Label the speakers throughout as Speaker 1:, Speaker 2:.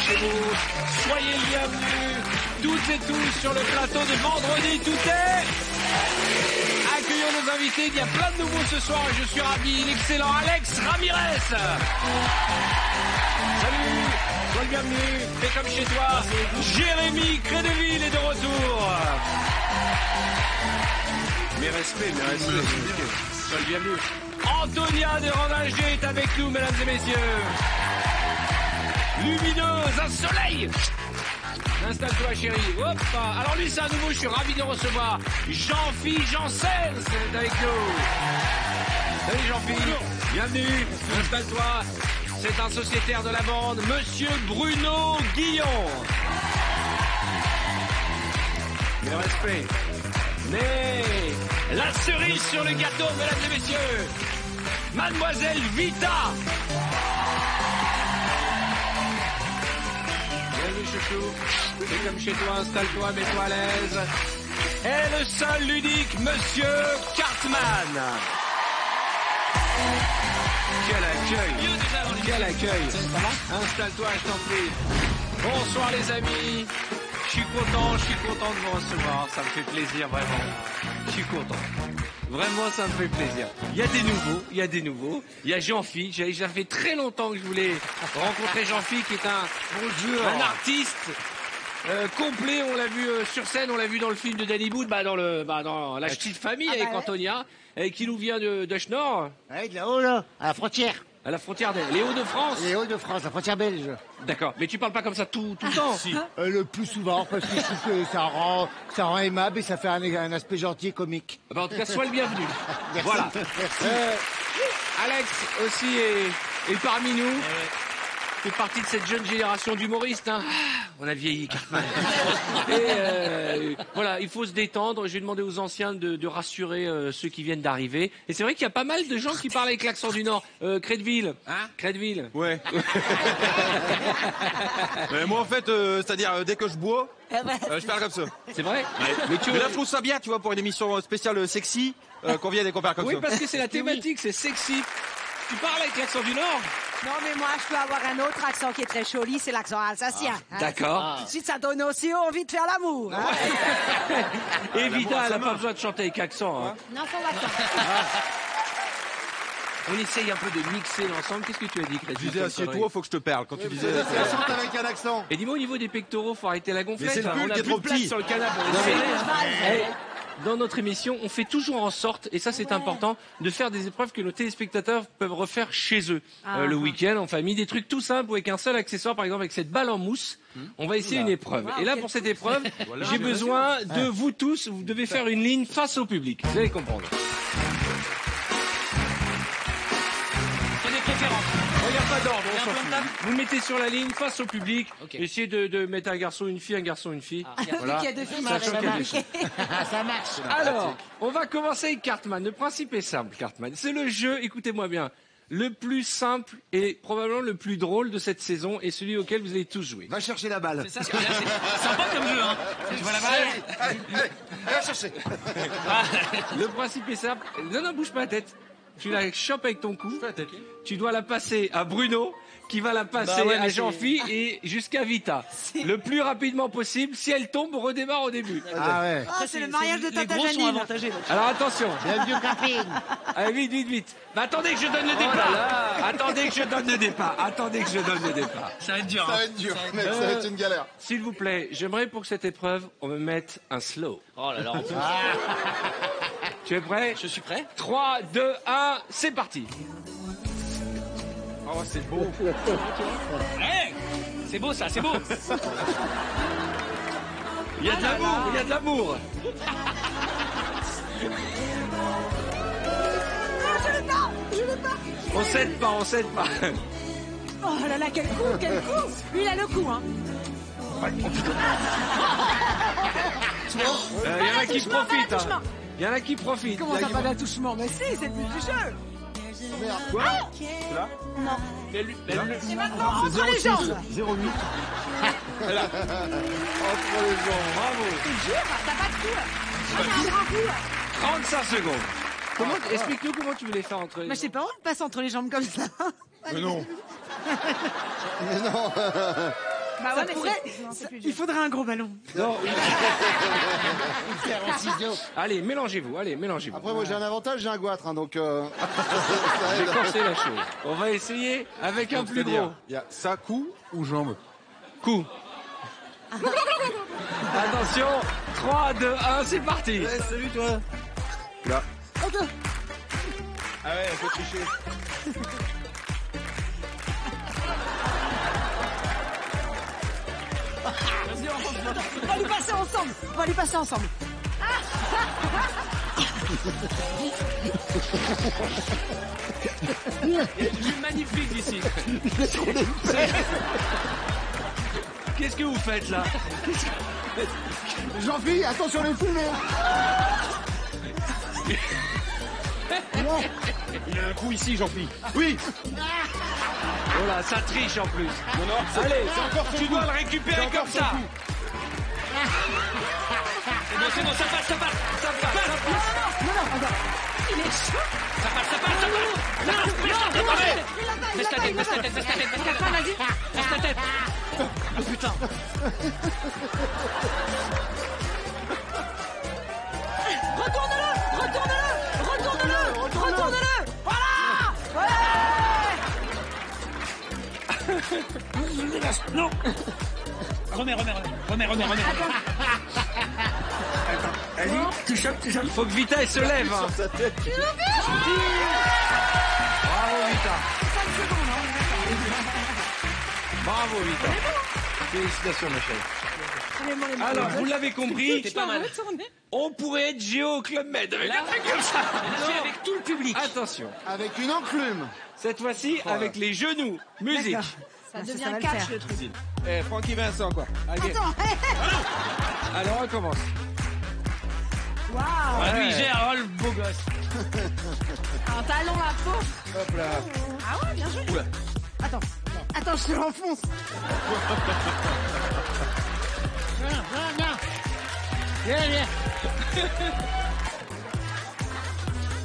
Speaker 1: chez vous. Soyez les bienvenus, toutes et tous, sur le plateau de Vendredi Tout est. Accueillons nos invités, il y a plein de nouveaux ce soir et je suis ravi. L'excellent Alex Ramirez. Salut, sois le bienvenu, fais comme chez toi. Jérémy Crédeville est de retour. Mes respects. Sois le bienvenu. Antonia de Randinger est avec nous, mesdames et messieurs. Lumineuse, un soleil. Installe-toi, chérie. Hop. Alors lui, c'est un nouveau, je suis ravi de recevoir Jean-Philippe Janssen est avec nous. Salut Jean-Philippe. Bienvenue. Installe-toi. C'est un sociétaire de la bande, Monsieur Bruno Guillon. Mes respects. Mais la cerise sur le gâteau, mesdames et messieurs, Mademoiselle Vita. Bienvenue, chouchou. C'est comme chez toi, installe-toi, mets-toi à l'aise. Et le seul, l'unique, Monsieur Cartman. Quel accueil. Installe-toi, je t'en prie. Bonsoir les amis. Je suis content de vous recevoir. Ça me fait plaisir, vraiment. Je suis content. Vraiment, ça me fait plaisir. Il y a des nouveaux. Il y a Jean-Philippe. Ça fait très longtemps que je voulais rencontrer Jean-Philippe, qui est un artiste complet. On l'a vu sur scène, on l'a vu dans le film de Danny Boone, dans La Petite Famille avec Antonia, qui nous vient de Schnorr.
Speaker 2: Ouais, de là-haut, là, à la frontière.
Speaker 1: À la frontière les Hauts-de-France.
Speaker 2: Les Hauts-de-France, la frontière belge.
Speaker 1: D'accord, mais tu parles pas comme ça tout le temps. Si.
Speaker 2: Le plus souvent, parce que je trouve que ça rend aimable et ça fait un aspect gentil et comique.
Speaker 1: En tout cas, sois le bienvenu.
Speaker 2: Merci.
Speaker 1: Voilà.
Speaker 2: Merci.
Speaker 1: Alex aussi est parmi nous. Fait partie de cette jeune génération d'humoristes. Hein. On a vieilli, Cartman. Et voilà, il faut se détendre. J'ai demandé aux anciens de rassurer ceux qui viennent d'arriver. Et c'est vrai qu'il y a pas mal de gens qui parlent avec l'accent du Nord. Crédeville.
Speaker 3: Hein?
Speaker 1: Crédeville.
Speaker 3: Ouais. Mais moi, en fait, c'est-à-dire, dès que je bois, je parle comme ça.
Speaker 1: C'est vrai?
Speaker 3: Mais là, je trouve ça bien, tu vois, pour une émission spéciale sexy, qu'on vienne et qu'on parle comme ça.
Speaker 1: Oui, parce que c'est la thématique, c'est sexy. Tu parles avec l'accent du Nord?
Speaker 4: Non, mais moi, je peux avoir un autre accent qui est très joli, c'est l'accent alsacien.
Speaker 1: D'accord.
Speaker 4: Tout de suite, ça donne aussi envie de faire l'amour. Hein.
Speaker 1: Et Vida, elle n'a pas besoin de chanter avec accent. Hein.
Speaker 4: Non, faut vacances.
Speaker 1: On essaye un peu de mixer l'ensemble. Qu'est-ce que tu as dit, Crédit?
Speaker 3: Je disais, assieds-toi, faut que je te parle. Quand tu disais...
Speaker 2: Chante avec un accent.
Speaker 1: Et dis-moi, au niveau des pectoraux, faut arrêter la gonflette.
Speaker 3: Mais c'est le pull
Speaker 1: on a
Speaker 3: qui est
Speaker 1: plus
Speaker 3: trop
Speaker 1: de place
Speaker 3: petit.
Speaker 1: sur le canapé. Dans notre émission, on fait toujours en sorte, et ça c'est important, de faire des épreuves que nos téléspectateurs peuvent refaire chez eux. Le week-end, en famille, des trucs tout simples, avec un seul accessoire, par exemple avec cette balle en mousse. On va essayer une épreuve. Et là, pour cette épreuve, j'ai besoin de vous tous. Vous devez faire une ligne face au public. Vous allez comprendre.
Speaker 5: C'est des préférences.
Speaker 1: Il n'y a pas d'ordre, on
Speaker 5: un
Speaker 1: s'en
Speaker 5: plan de
Speaker 1: fout.
Speaker 5: table
Speaker 1: Vous mettez sur la ligne face au public.
Speaker 5: Ok.
Speaker 1: Essayez de mettre un garçon, une fille, une fille.
Speaker 4: Voilà. Qu'il y a deux filles,
Speaker 1: Sachant qu'il y a deux filles.
Speaker 2: Ça marche.
Speaker 1: Alors, on va commencer avec Cartman. Le principe est simple, Cartman. C'est le jeu, écoutez-moi bien, le plus simple et probablement le plus drôle de cette saison et celui auquel vous allez tous jouer.
Speaker 2: Va chercher la balle.
Speaker 5: C'est ça, c'est sympa comme jeu, hein. Tu vois la balle?
Speaker 2: Va chercher.
Speaker 1: Le principe est simple. Non, bouge pas la tête. Tu la chopes avec ton cou. Tu dois la passer à Bruno, qui va la passer à Jean-Philippe et jusqu'à Vita. Le plus rapidement possible. Si elle tombe, on redémarre au début.
Speaker 2: Ah ouais.
Speaker 4: Oh, c'est le mariage de
Speaker 5: Les
Speaker 4: Tata
Speaker 5: gros sont
Speaker 4: Janine.
Speaker 5: avantagés. là.
Speaker 1: Alors attention.
Speaker 2: Bienvenue au camping.
Speaker 1: Allez, vite. Mais attendez que je donne le départ. Attendez que je donne le départ.
Speaker 5: Ça va être dur.
Speaker 6: Ça
Speaker 5: hein.
Speaker 6: va être dur, mec, ça va être une galère.
Speaker 1: S'il vous plaît, j'aimerais pour cette épreuve, on me mette un slow.
Speaker 5: Oh là là.
Speaker 1: Tu es prêt?
Speaker 5: Je suis prêt.
Speaker 1: 3, 2, 1, c'est parti. Oh, c'est beau.
Speaker 5: Hey, c'est beau ça, c'est beau.
Speaker 1: Il y a de l'amour. On s'aide pas.
Speaker 4: Oh là là, quel coup. Lui, il a le coup, hein.
Speaker 1: Il y en a qui profitent.
Speaker 4: Attouchement.
Speaker 1: Il y en a qui profitent.
Speaker 4: Comment ça, pas d'attouchement? Mais si, c'est le but du jeu. C'est maintenant, entre les jambes.
Speaker 2: 08.
Speaker 1: Entre les jambes, bravo.
Speaker 4: C'est dur, t'as pas de coup. Moi, j'ai un grand coup.
Speaker 1: 35 secondes. Explique-nous comment tu voulais faire entre les
Speaker 4: Mais je sais pas, on passe entre les jambes comme ça.
Speaker 6: Mais non.
Speaker 4: Bah
Speaker 7: Ça
Speaker 4: ouais, mais
Speaker 7: pourrait-
Speaker 4: non, c'est plus
Speaker 7: Il
Speaker 4: dur.
Speaker 7: faudrait un gros ballon.
Speaker 1: Non,
Speaker 2: Faire en ciseaux.
Speaker 1: allez, mélangez-vous, allez, mélangez-vous.
Speaker 6: Après, moi, j'ai un avantage, j'ai un goitre, hein, donc ça
Speaker 1: J'ai
Speaker 6: aide.
Speaker 1: corsé la chose. On va essayer avec un plus gros.
Speaker 3: Il y a ça, cou ou jambe.
Speaker 1: Coup. Attention, 3, 2, 1, c'est parti.
Speaker 3: Salut toi. Là.
Speaker 6: Ah ouais, faut tricher.
Speaker 4: On va lui passer ensemble. On va lui passer ensemble.
Speaker 1: C'est magnifique ici. Qu'est-ce que vous faites là?
Speaker 2: Jean-Philippe, attention les fumées.
Speaker 3: Il a un coup ici, Jean-Philippe.
Speaker 6: Oui.
Speaker 1: Oh là, ça triche en plus.
Speaker 3: Non, non,
Speaker 1: Allez,
Speaker 3: c'est encore son
Speaker 1: tu
Speaker 3: coup.
Speaker 1: dois le récupérer
Speaker 3: C'est encore
Speaker 1: comme
Speaker 3: son
Speaker 1: ça.
Speaker 3: coup.
Speaker 5: C'est bon, ça passe, ça passe.
Speaker 1: Ça passe, ça passe.
Speaker 4: Non, non, attends. Il est chaud.
Speaker 5: Ça passe, ça passe, ça passe. Non, baisse ta tête, arrête.
Speaker 4: Il l'a pas, il
Speaker 5: Baisse
Speaker 4: l'a
Speaker 5: ta
Speaker 4: pas,
Speaker 5: tête,
Speaker 4: il l'a
Speaker 5: baisse ta
Speaker 4: pas.
Speaker 5: tête, baisse ta tête, baisse ta tête. Vas-y, baisse ta tête. Oh putain.
Speaker 4: Retourne-le, retourne-le, retourne-le, retourne-le. Voilà. Ouais.
Speaker 5: Non. Remets.
Speaker 1: Tu chopes. Faut que Vita elle se lève. Hein.
Speaker 6: Sa tête.
Speaker 1: Bravo Vita. Bravo Vita. Félicitations ma chérie. Alors, vous l'avez compris,
Speaker 5: C'est pas mal.
Speaker 1: on pourrait être Géo au Club Med avec
Speaker 5: Là,
Speaker 1: un truc comme ça.
Speaker 5: c'est avec tout le public.
Speaker 1: Attention,
Speaker 6: Avec une enclume.
Speaker 1: cette fois-ci avec les genoux. Musique.
Speaker 4: D'accord. Ça
Speaker 7: Ça
Speaker 4: devient
Speaker 7: va le
Speaker 4: catch
Speaker 7: faire.
Speaker 4: le truc.
Speaker 3: Eh, Francky Vincent, quoi. Allez.
Speaker 4: Attends.
Speaker 1: Alors on commence.
Speaker 4: Waouh.
Speaker 5: Ah, lui, il
Speaker 1: Ouais.
Speaker 5: gère, oh, le beau gosse.
Speaker 4: Un talon la peau.
Speaker 1: Hop là.
Speaker 4: Ah ouais, bien joué.
Speaker 3: Oula.
Speaker 4: Attends. Attends, je te l'enfonce.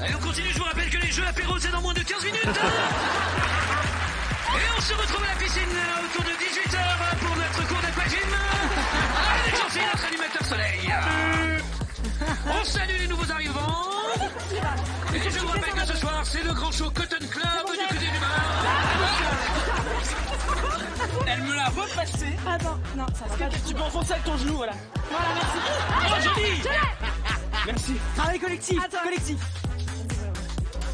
Speaker 5: Allez, on continue, je vous rappelle que les jeux apéro, c'est dans moins de 15 minutes. Et on se retrouve à la piscine autour de 18h pour notre cours d'aquagym. Avec Jean-Philippe, notre animateur soleil. On salue les nouveaux arrivants. Et je vous rappelle que ce soir, c'est le grand show Cotton Club du côté du bar. Elle me l'a repassé.
Speaker 4: Attends. Non, ça va pas.
Speaker 5: Tu peux enfoncer avec ton genou, voilà.
Speaker 4: Voilà, merci.
Speaker 5: Oh, joli. Merci.
Speaker 7: Travail collectif.
Speaker 4: Attends.
Speaker 7: Collectif.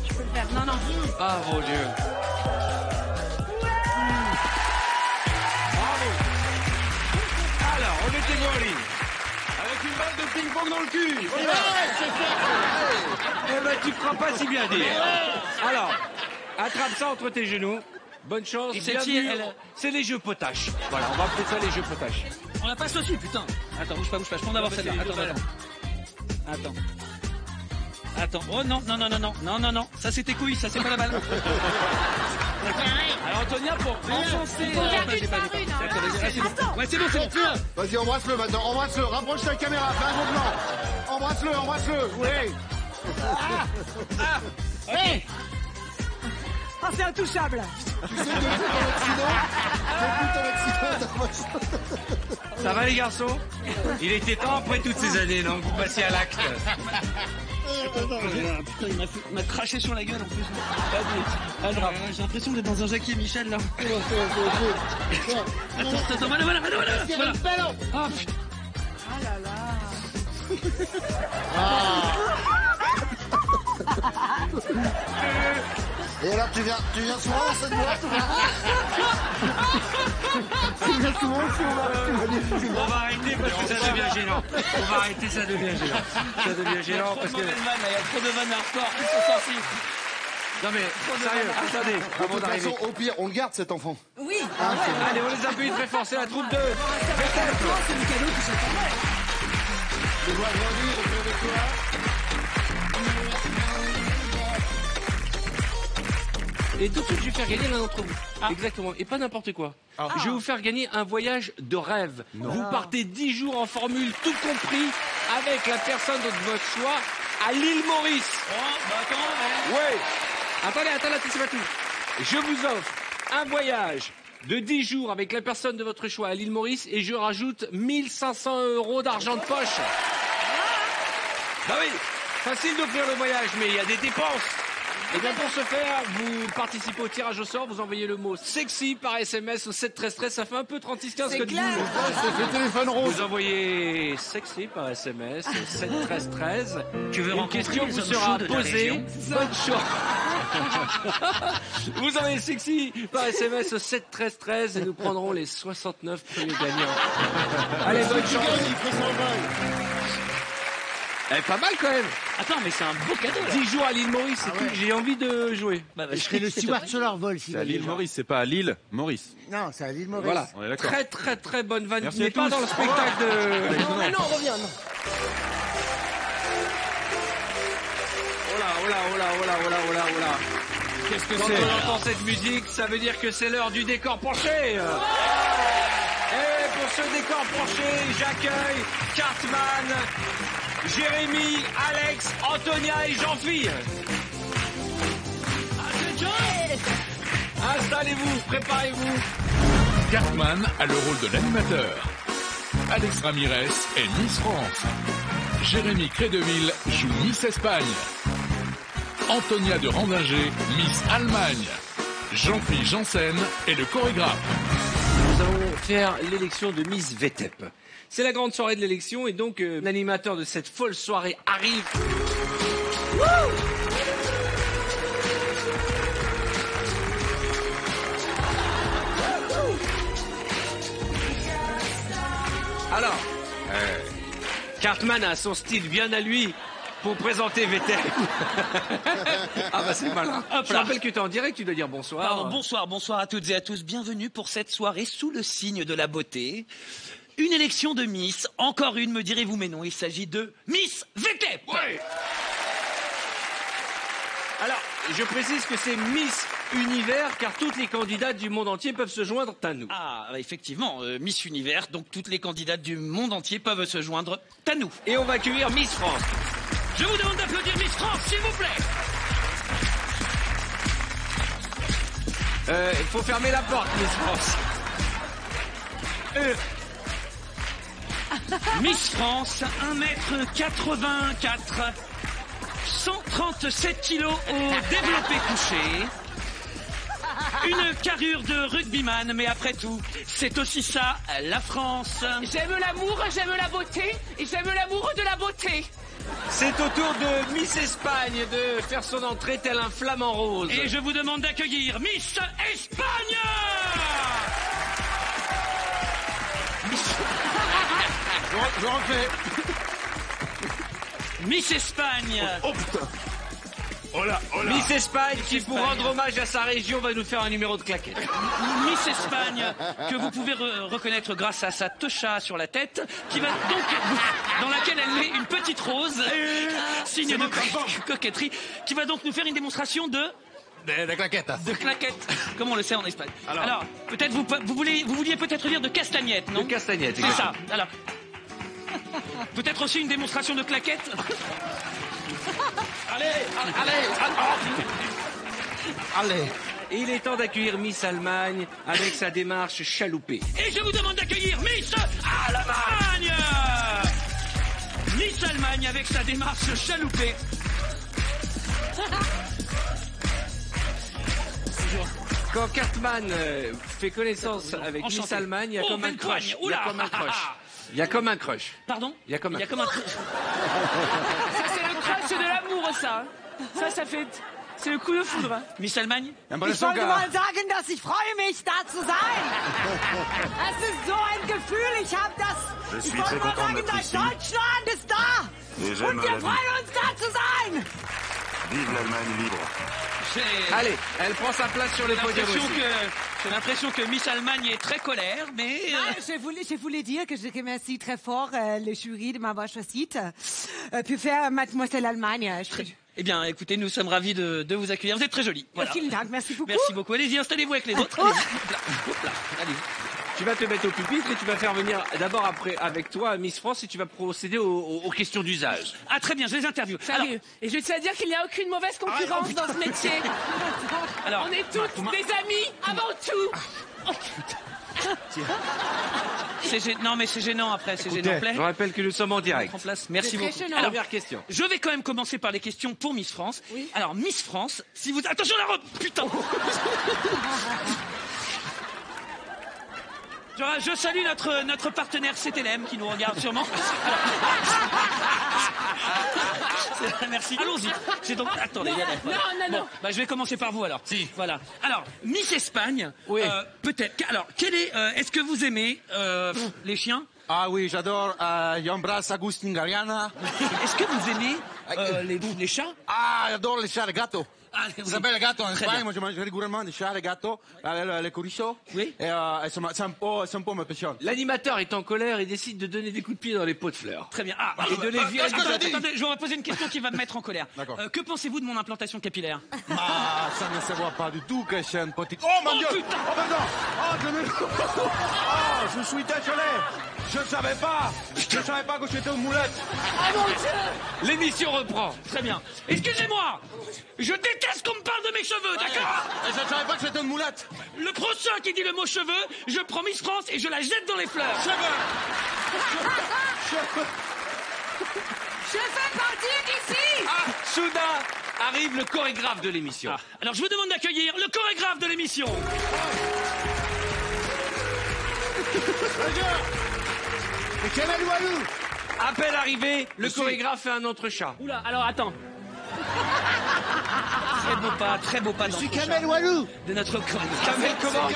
Speaker 4: Je peux le faire. Non, non.
Speaker 1: Ah mon Dieu. Bravo. Alors, on mettez-vous en ligne.
Speaker 3: Avec une balle de ping-pong dans le cul.
Speaker 1: Eh ben, tu ne crois pas si bien dire. Alors, attrape ça entre tes genoux. Bonne chance.
Speaker 5: Et celle-ci,
Speaker 1: bienvenue. C'est les jeux potaches. Voilà, on va appeler ça les jeux potaches.
Speaker 5: On la passe aussi, putain. Attends, bouge pas, je peux en avoir celle-là. Attends. Oh non. Ça c'est tes couilles, ça c'est pas la balle. Alors Antonia pour enfoncer.
Speaker 4: Faut faire
Speaker 5: J'ai
Speaker 4: une
Speaker 5: pas
Speaker 4: par
Speaker 5: dit.
Speaker 4: une, hein.
Speaker 5: D'accord, vas-y, c'est bon.
Speaker 4: Attends.
Speaker 5: Ouais, c'est bon.
Speaker 6: Vas-y, embrasse-le maintenant. Embrasse-le. Rapproche ta caméra. Fais un gros plan. Embrasse-le. Oui.
Speaker 5: Ok.
Speaker 7: Ah, c'est intouchable.
Speaker 6: Tu sais, depuis ton accident,
Speaker 1: Ça va les garçons? Il était temps après toutes ces années, donc vous passiez à l'acte.
Speaker 5: Putain, il m'a craché sur la gueule en plus. J'ai l'impression d'être dans un Jackie et Michel là. Attends, voilà. Ah putain.
Speaker 4: Ah là là.
Speaker 6: Et alors, tu viens souvent dans cette boîte ou pas? Tu viens souvent ou
Speaker 1: On va arrêter parce que ça devient gênant. On va arrêter, ça devient gênant. Ça devient gênant parce que...
Speaker 5: Il y a trop de vannes hardcore qui sont sorties.
Speaker 1: Non mais, sérieux, attendez,
Speaker 6: De
Speaker 1: avant
Speaker 6: toute
Speaker 1: d'arriver.
Speaker 6: façon, au pire, on garde cet enfant.
Speaker 4: Oui.
Speaker 1: Allez, on les appuie très fort, c'est la troupe de...
Speaker 4: C'est du cadeau qui sont pas mal.
Speaker 6: Je dois grandir auprès de toi.
Speaker 1: Et tout de suite, je vais faire gagner l'un d'entre vous. Exactement. Et pas n'importe quoi. Je vais vous faire gagner un voyage de rêve. Vous partez 10 jours en formule, tout compris, avec la personne de votre choix, à l'île Maurice.
Speaker 5: Attends.
Speaker 1: Oui. Attendez, c'est pas tout. Je vous offre un voyage de 10 jours avec la personne de votre choix à l'île Maurice et je rajoute 1500 € d'argent de poche. Bah oui, facile d'offrir le voyage, mais il y a des dépenses. Et bien pour ce faire, vous participez au tirage au sort, vous envoyez le mot sexy par SMS au 7 13 13, ça fait un peu 36 15
Speaker 7: C'est
Speaker 1: code
Speaker 7: clair.
Speaker 6: C'est le téléphone rose.
Speaker 1: Vous envoyez sexy par SMS au 7 13 13.
Speaker 5: Tu veux
Speaker 1: Une
Speaker 5: rencontrer
Speaker 1: question
Speaker 5: les
Speaker 1: vous
Speaker 5: hommes
Speaker 1: sera
Speaker 5: chauds de ta
Speaker 1: posée.
Speaker 5: région
Speaker 1: Bonne chance. Vous envoyez sexy par SMS au 7 13 13 et nous prendrons les 69 premiers gagnants. Allez, bonne chance.
Speaker 6: Il fait 100 balles.
Speaker 1: Elle est pas mal quand même.
Speaker 5: Attends, mais c'est un beau cadeau là.
Speaker 1: 10 jours à l'île Maurice, c'est
Speaker 2: Ah
Speaker 1: tout.
Speaker 2: ouais.
Speaker 1: J'ai envie de jouer.
Speaker 5: Bah,
Speaker 2: Je serai le steward sur leur vol.
Speaker 3: C'est à l'île Maurice, c'est pas à l'île Maurice.
Speaker 2: Non, c'est à l'île Maurice.
Speaker 1: Voilà.
Speaker 3: On est d'accord.
Speaker 1: Très très très bonne vanne.
Speaker 3: Merci
Speaker 1: Qui n'est
Speaker 3: à
Speaker 1: pas
Speaker 3: tous.
Speaker 1: dans le spectacle de.
Speaker 7: Non, on revient. Non.
Speaker 1: Oh là, oh là, oh là, oh là, oh là, oh là, oh là.
Speaker 3: Qu'est-ce que
Speaker 1: Quand
Speaker 3: c'est?
Speaker 1: on entend cette musique, ça veut dire que c'est l'heure du décor penché. Et pour ce décor penché, j'accueille Cartman, Jérémy, Alex, Antonia et Jean-Philippe. Installez-vous, préparez-vous.
Speaker 8: Cartman a le rôle de l'animateur. Alex Ramirez est Miss France. Jérémy Crédeville joue Miss Espagne. Antonia de Randinger, Miss Allemagne. Jean-Philippe Janssen est le chorégraphe.
Speaker 1: Nous allons faire l'élection de Miss VTEP. C'est la grande soirée de l'élection et donc l'animateur de cette folle soirée arrive. Alors, Cartman a son style bien à lui pour présenter VTEP. Ah bah c'est malin. Je
Speaker 5: là.
Speaker 1: rappelle que tu es en direct, tu dois dire bonsoir.
Speaker 5: Pardon, bonsoir, bonsoir à toutes et à tous. Bienvenue pour cette soirée sous le signe de la beauté. Une élection de Miss, encore une, me direz-vous, mais non, il s'agit de Miss VTEP.
Speaker 1: Ouais. Alors, je précise que c'est Miss Univers, car toutes les candidates du monde entier peuvent se joindre à nous.
Speaker 5: Ah, effectivement, Miss Univers, donc toutes les candidates du monde entier peuvent se joindre à nous.
Speaker 1: Et on va accueillir Miss France.
Speaker 5: Je vous demande d'applaudir Miss France, s'il vous plaît.
Speaker 1: Il faut fermer la porte, Miss France.
Speaker 5: Miss France, 1m84, 137 kilos au développé couché. Une carrure de rugbyman, mais après tout, c'est aussi ça, la France.
Speaker 7: J'aime l'amour, j'aime la beauté, et j'aime l'amour de la beauté.
Speaker 1: C'est au tour de Miss Espagne de faire son entrée tel un flamant rose.
Speaker 5: Et je vous demande d'accueillir Miss Espagne.
Speaker 6: Je refais.
Speaker 5: Miss Espagne.
Speaker 6: Oh putain. Oh là, oh là.
Speaker 1: Miss Espagne qui, pour
Speaker 5: Espagne.
Speaker 1: rendre hommage à sa région, va nous faire un numéro de claquette.
Speaker 5: Miss Espagne, que vous pouvez reconnaître grâce à sa tocha sur la tête, qui va donc, dans laquelle elle met une petite rose, signe de coquetterie, qui va donc nous faire une démonstration de
Speaker 6: claquette.
Speaker 5: claquettes, comme on le sait en Espagne. Alors peut-être vous vouliez peut-être dire de castagnettes, non?
Speaker 1: De castagnette,
Speaker 5: C'est ça. Alors, peut-être aussi une démonstration de claquettes.
Speaker 1: Allez. Et il est temps d'accueillir Miss Allemagne avec sa démarche chaloupée.
Speaker 5: Et je vous demande d'accueillir Miss Allemagne. Miss Allemagne avec sa démarche chaloupée.
Speaker 1: Quand Cartman fait connaissance avec
Speaker 5: Enchanté.
Speaker 1: Miss Allemagne, il y a
Speaker 5: Oh,
Speaker 1: comme un
Speaker 5: belle
Speaker 1: crush.
Speaker 5: poigne. Oula.
Speaker 1: Il y a comme un crush.
Speaker 5: Pardon?
Speaker 1: Il y a comme un
Speaker 5: un
Speaker 7: Ça, c'est le crush de l'amour, ça. Ça fait... C'est le coup de foudre.
Speaker 5: Miss Allemagne?
Speaker 6: Un bon
Speaker 7: Ich wollte mal sagen, dass ich freue mich, da zu sein. Es ist so ein Gefühl, ich habe das...
Speaker 9: Je
Speaker 7: Ich
Speaker 9: suis
Speaker 7: wollte
Speaker 9: très
Speaker 7: mal
Speaker 9: content
Speaker 7: sagen,
Speaker 9: d'être
Speaker 7: dass
Speaker 9: ici.
Speaker 7: Deutschland ist da.
Speaker 9: Et j'aime
Speaker 7: Und wir
Speaker 9: la vie.
Speaker 7: freuen uns, da zu sein.
Speaker 9: Vive l'Allemagne libre.
Speaker 1: Allez, elle prend sa place sur le podium aussi.
Speaker 5: J'ai l'impression que Miss Allemagne est très colère, mais...
Speaker 7: Je voulais dire que je remercie très fort le jury de m'avoir choisi pour faire Mademoiselle Allemagne.
Speaker 5: Eh bien, écoutez, nous sommes ravis de vous accueillir. Vous êtes très jolie. Voilà.
Speaker 7: Vielen Dank, merci beaucoup.
Speaker 5: Merci beaucoup. Allez-y, installez-vous avec les autres. Allez-y. Hop là, hop là. Allez-y.
Speaker 1: Tu vas te mettre au pupitre et tu vas faire venir d'abord après avec toi Miss France et tu vas procéder aux questions d'usage.
Speaker 5: Ah, très bien, je les interviewe. Alors,
Speaker 10: Salut. Et je tiens à dire qu'il n'y a aucune mauvaise concurrence dans ce métier.
Speaker 5: alors,
Speaker 10: On est tous des amis avant tout.
Speaker 5: non, mais c'est gênant après, c'est gênant.
Speaker 1: Je rappelle que nous sommes en direct.
Speaker 5: En place. Merci
Speaker 7: C'est très
Speaker 5: beaucoup.
Speaker 7: gênant.
Speaker 5: Alors,
Speaker 1: Première question.
Speaker 5: je vais quand même commencer par les questions pour Miss France. Alors, Miss France, si vous... Attention la robe. Putain. Je salue notre partenaire CTLM qui nous regarde sûrement. Merci. Allons-y. Attendez.
Speaker 10: Non.
Speaker 5: Bon, bah, je vais commencer par vous alors. Si. Voilà. Alors, Miss Espagne.
Speaker 1: Oui.
Speaker 5: Peut-être. Alors, est-ce que vous aimez les chiens?
Speaker 3: Ah oui, j'adore. J'embrasse Agustin Gariana.
Speaker 5: Est-ce que vous aimez les chats?
Speaker 3: Ah, j'adore les chats, les gâteaux.
Speaker 5: Ah,
Speaker 3: Vous savez, les gâteaux en
Speaker 5: Très
Speaker 3: Espagne,
Speaker 5: bien.
Speaker 3: moi je mange régulièrement des chats, les gâteaux, les chorizo.
Speaker 5: Oui.
Speaker 3: Et c'est un peu me passionne.
Speaker 1: L'animateur est en colère et décide de donner des coups de pied dans les pots de fleurs.
Speaker 5: Très bien.
Speaker 1: Et de les virer du plateau.
Speaker 5: Attendez, je vais poser une question qui va me mettre en colère.
Speaker 3: D'accord.
Speaker 5: Que pensez-vous de mon implantation capillaire?
Speaker 3: Ah, ça ne se voit pas du tout que c'est un petit... Oh mon
Speaker 5: Oh,
Speaker 3: Dieu!
Speaker 5: putain.
Speaker 3: Oh pardon! Oh, je suis désolé! Je ne savais pas! Je ne savais pas que j'étais une moulette!
Speaker 1: L'émission reprend.
Speaker 5: Très bien. Excusez-moi. Je déteste qu'on me parle de mes cheveux, d'accord?
Speaker 3: Et je ne savais pas que j'étais une moulette!
Speaker 5: Le prochain qui dit le mot cheveux, je prends Miss France et je la jette dans les fleurs.
Speaker 7: Je fais partie d'ici.
Speaker 1: Soudain arrive le chorégraphe de l'émission.
Speaker 5: Alors je vous demande d'accueillir le chorégraphe de l'émission.
Speaker 2: Et Kamel Walou.
Speaker 1: Appel arrivé, le chorégraphe fait un autre chat.
Speaker 10: Oula, alors attends.
Speaker 5: Très beau pas
Speaker 2: Je
Speaker 5: dans
Speaker 2: suis
Speaker 5: ce chat
Speaker 2: Kamel Walou.
Speaker 5: de notre chorégraphe.
Speaker 1: Kamel comment?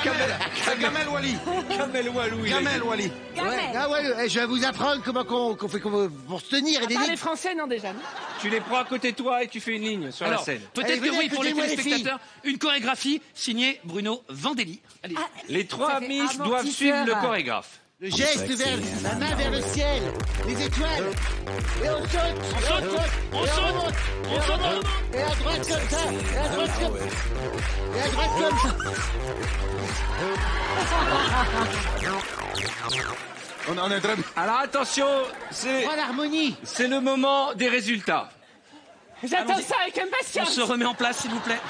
Speaker 3: Kamel Wally!
Speaker 1: Kamel Walou. il a
Speaker 3: Kamel
Speaker 1: dit.
Speaker 3: Wally!
Speaker 2: Ouais, ah ouais, je vais vous apprendre qu'on fait pour se tenir et des
Speaker 10: Parler
Speaker 2: lignes.
Speaker 10: français, non, déjà, non?
Speaker 1: Tu les prends à côté de toi et tu fais une ligne sur
Speaker 5: Alors,
Speaker 1: la scène.
Speaker 5: peut-être
Speaker 2: Allez,
Speaker 5: que
Speaker 2: venez,
Speaker 5: oui, pour les
Speaker 2: écoutez-moi, les
Speaker 5: téléspectateurs, une chorégraphie signée Bruno Vandelli. Allez.
Speaker 1: Les trois
Speaker 7: Ça fait
Speaker 1: Miss doivent
Speaker 7: amortisseur.
Speaker 1: suivre le chorégraphe.
Speaker 2: Le geste vers la main vers le ciel, les étoiles. Et on saute,
Speaker 5: On saute, on
Speaker 2: et
Speaker 5: saute,
Speaker 2: remonte,
Speaker 5: on
Speaker 2: et
Speaker 5: saute,
Speaker 2: on remonte, et à droite comme ça, et à droite comme et à droite comme ça.
Speaker 3: On est très bien.
Speaker 1: Alors attention,
Speaker 2: Prends l'harmonie.
Speaker 1: c'est le moment des résultats.
Speaker 10: J'attends ça avec
Speaker 5: On
Speaker 10: impatience.
Speaker 5: se remet en place, s'il vous plaît.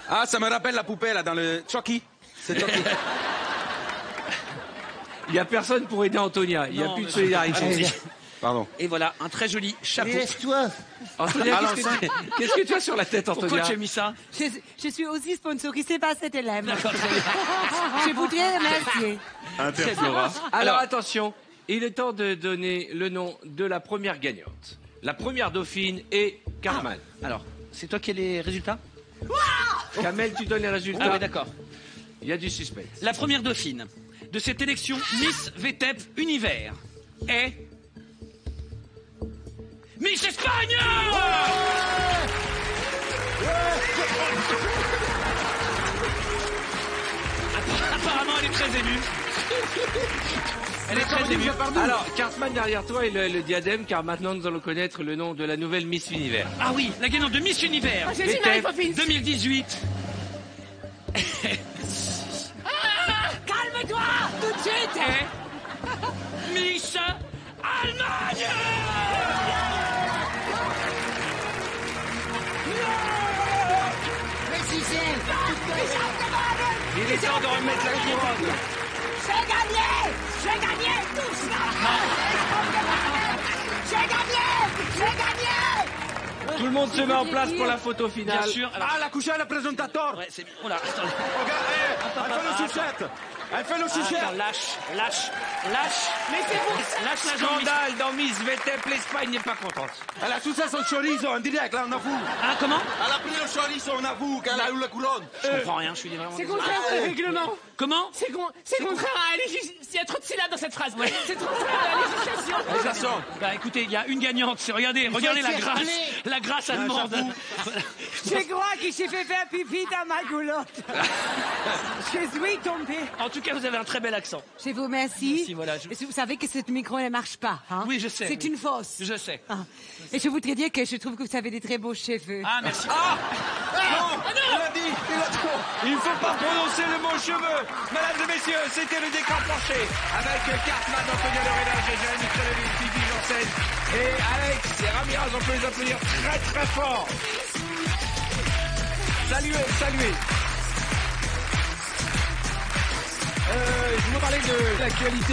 Speaker 3: Ah, ça me rappelle la poupée là dans le Chucky. C'est Chucky.
Speaker 1: Il n'y a personne pour aider Antonia. Il n'y a
Speaker 5: Non,
Speaker 1: plus de
Speaker 5: mais-
Speaker 1: solidarité.
Speaker 2: Allez,
Speaker 3: Pardon.
Speaker 5: Et voilà, un très joli chapeau.
Speaker 2: laisse-toi.
Speaker 1: Antonia, qu'est-ce que tu as sur la tête,
Speaker 5: Pourquoi
Speaker 1: Antonia?
Speaker 5: tu as mis ça?
Speaker 7: Je suis aussi sponsorisée par cet élève.
Speaker 5: D'accord, très bien.
Speaker 7: Je voudrais remercier.
Speaker 3: Interflora.
Speaker 1: Alors attention, il est temps de donner le nom de la première gagnante. La première dauphine est Carmen.
Speaker 5: Alors, c'est toi qui as les résultats?
Speaker 1: Kamel, tu donnes les résultats.
Speaker 5: Ah oui, d'accord.
Speaker 1: Il y a du suspense.
Speaker 5: La première dauphine de cette élection Miss VTEP Univers est... Miss Espagne. Apparemment, elle est très émue. Elle est très émue.
Speaker 1: Alors, Cartman derrière toi et le diadème, car maintenant nous allons connaître le nom de la nouvelle Miss Univers.
Speaker 5: Ah oui, la gagnante de Miss Univers
Speaker 10: J'ai dit Marie Poppins.
Speaker 5: 2018.
Speaker 10: Calme-toi, tout de suite.
Speaker 5: est Miss Allemagne.
Speaker 2: Mais si c'est...
Speaker 1: Il est temps de remettre la couronne.
Speaker 10: J'ai gagné. J'ai gagné tout ça. J'ai gagné. J'ai gagné.
Speaker 1: Tout le monde se met en place pour la photo finale.
Speaker 5: Bien sûr. Alors,
Speaker 3: Ah, la couchée, le présentateur!
Speaker 5: ouais, c'est bien. Oh là, attendez.
Speaker 3: Regarde, elle fait le sucette! Elle fait le sucette!
Speaker 5: Attends, lâche. Laissez-vous. Lâche la jambe.
Speaker 1: Scandale dans Miss VTEP, l'Espagne n'est pas contente.
Speaker 3: Elle a sucé son chorizo en direct, là, on avoue!
Speaker 5: Ah, comment?
Speaker 3: Elle a pris le chorizo, on avoue qu'elle a eu la couronne!
Speaker 5: Je comprends rien, je suis vraiment
Speaker 10: C'est
Speaker 5: désolé.
Speaker 10: contraire au règlement.
Speaker 5: Comment?
Speaker 10: C'est contraire à la législation. Il y a trop de syllabes dans cette phrase. C'est contraire à la législation.
Speaker 3: Ça sort!
Speaker 5: Bah écoutez, il y a une gagnante. Regardez la grâce allemande.
Speaker 7: Je crois qu'il s'est fait faire pipi dans ma goulotte. Je suis tombée.
Speaker 5: En tout cas, vous avez un très bel accent.
Speaker 7: Je vous remercie.
Speaker 5: voilà.
Speaker 7: Et vous savez que cette micro ne marche pas, hein?
Speaker 5: Oui, je sais.
Speaker 7: C'est une fausse.
Speaker 5: Je sais.
Speaker 7: Ah. Et je voudrais dire que je trouve que vous avez des très beaux cheveux.
Speaker 5: Ah, merci.
Speaker 3: Il a dit, il ne faut pas prononcer le mot cheveux. Mesdames et messieurs, c'était le décor plancher avec Cartman, Antonio Lorenage, Jérémy Crédeville, Fifi Janssen et Alex et Ramirez. On peut les applaudir très très fort. Saluez.
Speaker 1: Je vous parlais de l'actualité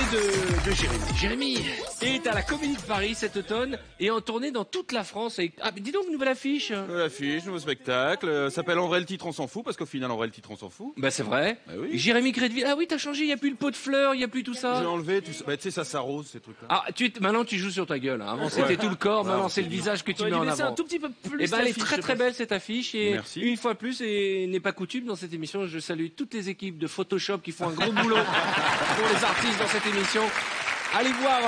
Speaker 1: de Jérémy. Jérémy est à la Comédie de Paris cet automne et en tournée dans toute la France. Ah, dis donc, nouvelle affiche.
Speaker 3: L'affiche, nouveau spectacle, s'appelle En vrai le titre on s'en fout, parce qu'au final en vrai le titre on s'en fout.
Speaker 1: Bah c'est vrai.
Speaker 3: Bah oui.
Speaker 1: Jérémy Crédeville. Ah oui, t'as changé, il n'y a plus le pot de fleurs, il n'y a plus tout ça.
Speaker 3: J'ai enlevé tout ça. Bah tu sais, ça s'arrose ces trucs-là.
Speaker 1: Ah, maintenant tu joues sur ta gueule. Avant c'était tout le corps, maintenant c'est le visage que tu mets en avant.
Speaker 10: un tout petit peu plus.
Speaker 1: Et ben elle est très très belle cette affiche et
Speaker 3: Merci.
Speaker 1: une fois plus et n'est pas coutume dans cette émission, je salue toutes les équipes de Photoshop qui font un gros boulot pour les artistes dans cette émission. Allez voir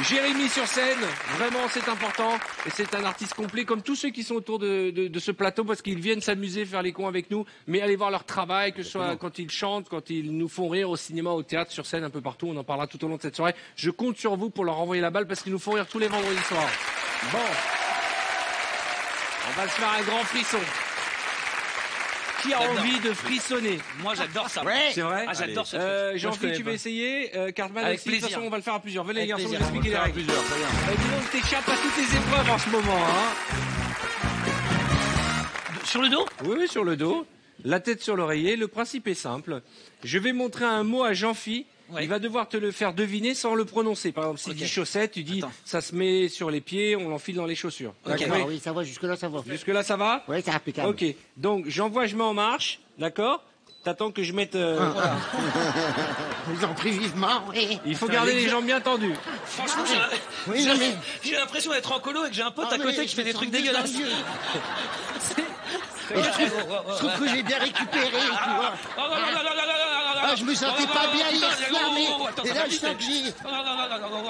Speaker 1: Jérémy sur scène, vraiment c'est important et c'est un artiste complet comme tous ceux qui sont autour de ce plateau parce qu'ils viennent s'amuser, faire les cons avec nous, mais allez voir leur travail, que ce soit quand ils chantent, quand ils nous font rire au cinéma, au théâtre, sur scène, un peu partout, on en parlera tout au long de cette soirée. Je compte sur vous pour leur envoyer la balle parce qu'ils nous font rire tous les vendredis soirs. Bon, on va se faire un grand frisson. Qui a envie de frissonner?
Speaker 5: Moi, j'adore ça.
Speaker 1: C'est vrai?
Speaker 5: Ah, j'adore ce
Speaker 1: J'ai envie, tu veux essayer? Cartman
Speaker 5: Avec
Speaker 1: aussi, de toute
Speaker 5: plaisir.
Speaker 1: façon, on va le faire à plusieurs. Venez les
Speaker 5: Avec
Speaker 1: garçons, vous
Speaker 5: plaisir.
Speaker 1: expliquer les règles.
Speaker 3: Plusieurs, très bien.
Speaker 1: Dis donc, t'échappes à toutes les épreuves en ce moment, hein?
Speaker 5: Sur le dos?
Speaker 1: Oui, sur le dos. La tête sur l'oreiller. Le principe est simple. Je vais montrer un mot à Jean-Phi.
Speaker 5: Ouais.
Speaker 1: Il va devoir te le faire deviner sans le prononcer. Par exemple, si tu dis chaussette, tu dis
Speaker 5: Attends.
Speaker 1: ça se met sur les pieds, on l'enfile dans les chaussures.
Speaker 5: Ok.
Speaker 1: D'accord?
Speaker 2: Ah oui, ça va, jusque-là, ça va.
Speaker 1: Jusque-là, ça va?
Speaker 2: Oui, c'est impeccable.
Speaker 1: Ok. Donc, j'envoie, je mets en marche. D'accord? T'attends que je mette...
Speaker 2: Vous en prie vivement, oui.
Speaker 1: Il faut garder les jambes bien tendues.
Speaker 5: Franchement,
Speaker 2: Oui, non, mais...
Speaker 5: j'ai l'impression d'être en colo et que j'ai un pote à côté qui fait des trucs dégueulasses.
Speaker 2: Je trouve que j'ai bien récupéré, tu vois. Ah, je me sentais pas bien hier soir, mais... Et là, je sens que j'ai...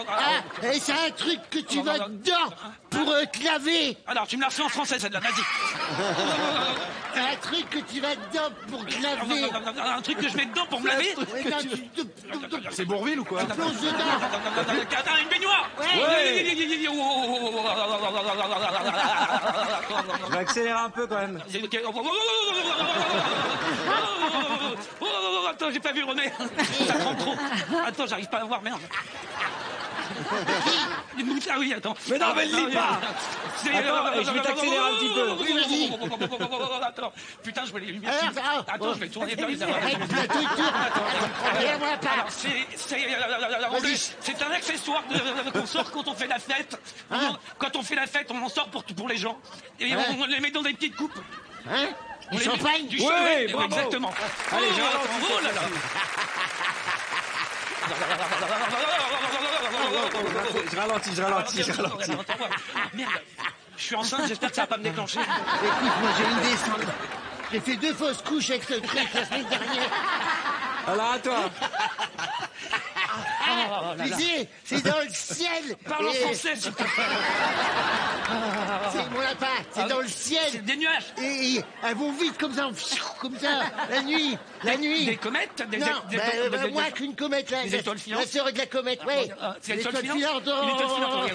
Speaker 2: Ah, et c'est un truc que tu vas dedans pour te laver.
Speaker 5: Alors, tu me la refais en français, celle-là, vas-y.
Speaker 2: Un truc que tu vas dedans pour te laver.
Speaker 5: Un truc que je mets dedans pour me laver.
Speaker 2: Ouais, non,
Speaker 3: C'est Bourville ou quoi?
Speaker 2: tu plonges dedans.
Speaker 5: Une baignoire.
Speaker 1: Je vais accélérer un peu quand même.
Speaker 5: Attends, j'ai pas vu René. Ça trempe trop. Attends, j'arrive pas à voir, merde. Ah oui, attends.
Speaker 1: Mais non, mais le lis pas. Attends, je vais t'accélérer un petit peu.
Speaker 5: Attends, putain, je vois les lumières.
Speaker 2: Alors,
Speaker 5: Attends, je vais tourner vers les
Speaker 2: Arrête, plateau, il tourne. Regarde-moi pas.
Speaker 5: C'est un accessoire qu'on sort quand on fait la fête. Quand on fait la fête, on en sort pour les gens. Et on les met dans des petites coupes.
Speaker 2: Hein? Du champagne?
Speaker 5: Du
Speaker 1: Oui,
Speaker 5: champagne,
Speaker 1: bravo.
Speaker 5: exactement.
Speaker 1: Allez, je
Speaker 5: Oh là là.
Speaker 1: Je ralentis.
Speaker 5: Merde. Je suis enceinte, j'espère que ça va pas me déclencher.
Speaker 2: Écoute, moi j'ai une descente. J'ai fait 2 fausses couches avec ce truc la semaine dernière.
Speaker 1: Alors à toi.
Speaker 2: Tu sais, c'est dans le ciel.
Speaker 5: Parle en
Speaker 2: Et-
Speaker 5: français, s'il te plaît.
Speaker 2: C'est mon lapin, c'est dans le
Speaker 5: C'est
Speaker 2: ciel.
Speaker 5: des nuages.
Speaker 2: Et elles vont vite comme ça, la nuit.
Speaker 5: Des comètes,
Speaker 2: Moins qu'une comète, là.
Speaker 5: Des étoiles filantes.
Speaker 2: La sœur de la comète, oui.
Speaker 5: C'est l'étoile filante.
Speaker 2: oh.
Speaker 5: Une étoile filante, oui.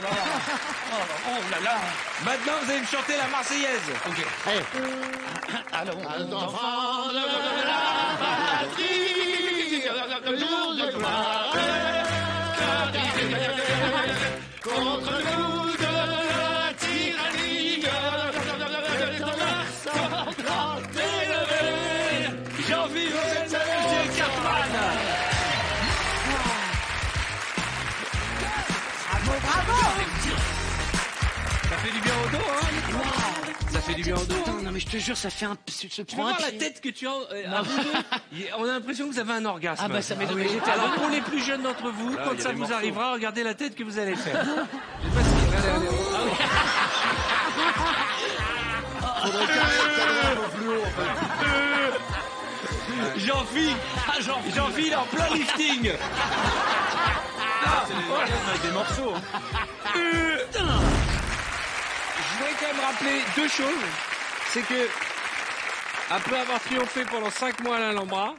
Speaker 5: Oh là là.
Speaker 1: Maintenant, vous allez me chanter la Marseillaise.
Speaker 5: Ok.
Speaker 2: Allez.
Speaker 5: Alors,
Speaker 2: Enfants de la patrie, le jour de gloire, contre nous de la tyrannie,
Speaker 1: Jean-Philippe, vous êtes salué, Cartman. Ça fait du bien au dos, hein? Ça fait du bien au dos.
Speaker 5: Putain, non mais je te jure, ça fait un...
Speaker 1: Tu veux voir la tête que tu as à vous deux? On a l'impression que vous avez un orgasme.
Speaker 5: Ah bah ça m'est donné.
Speaker 1: Alors pour les plus jeunes d'entre vous,
Speaker 3: Là,
Speaker 1: quand
Speaker 3: il y a
Speaker 1: ça
Speaker 3: des
Speaker 1: vous
Speaker 3: morceaux.
Speaker 1: arrivera, regardez la tête que vous allez faire. Je sais pas si... Regardez.
Speaker 2: Faudrait carrément au fluo, en fait.
Speaker 1: Jean-Philippe, il est en plein lifting.
Speaker 3: Avec des morceaux.
Speaker 1: Je voudrais quand même rappeler 2 choses. C'est que, après avoir triomphé pendant 5 mois à l'Alhambra,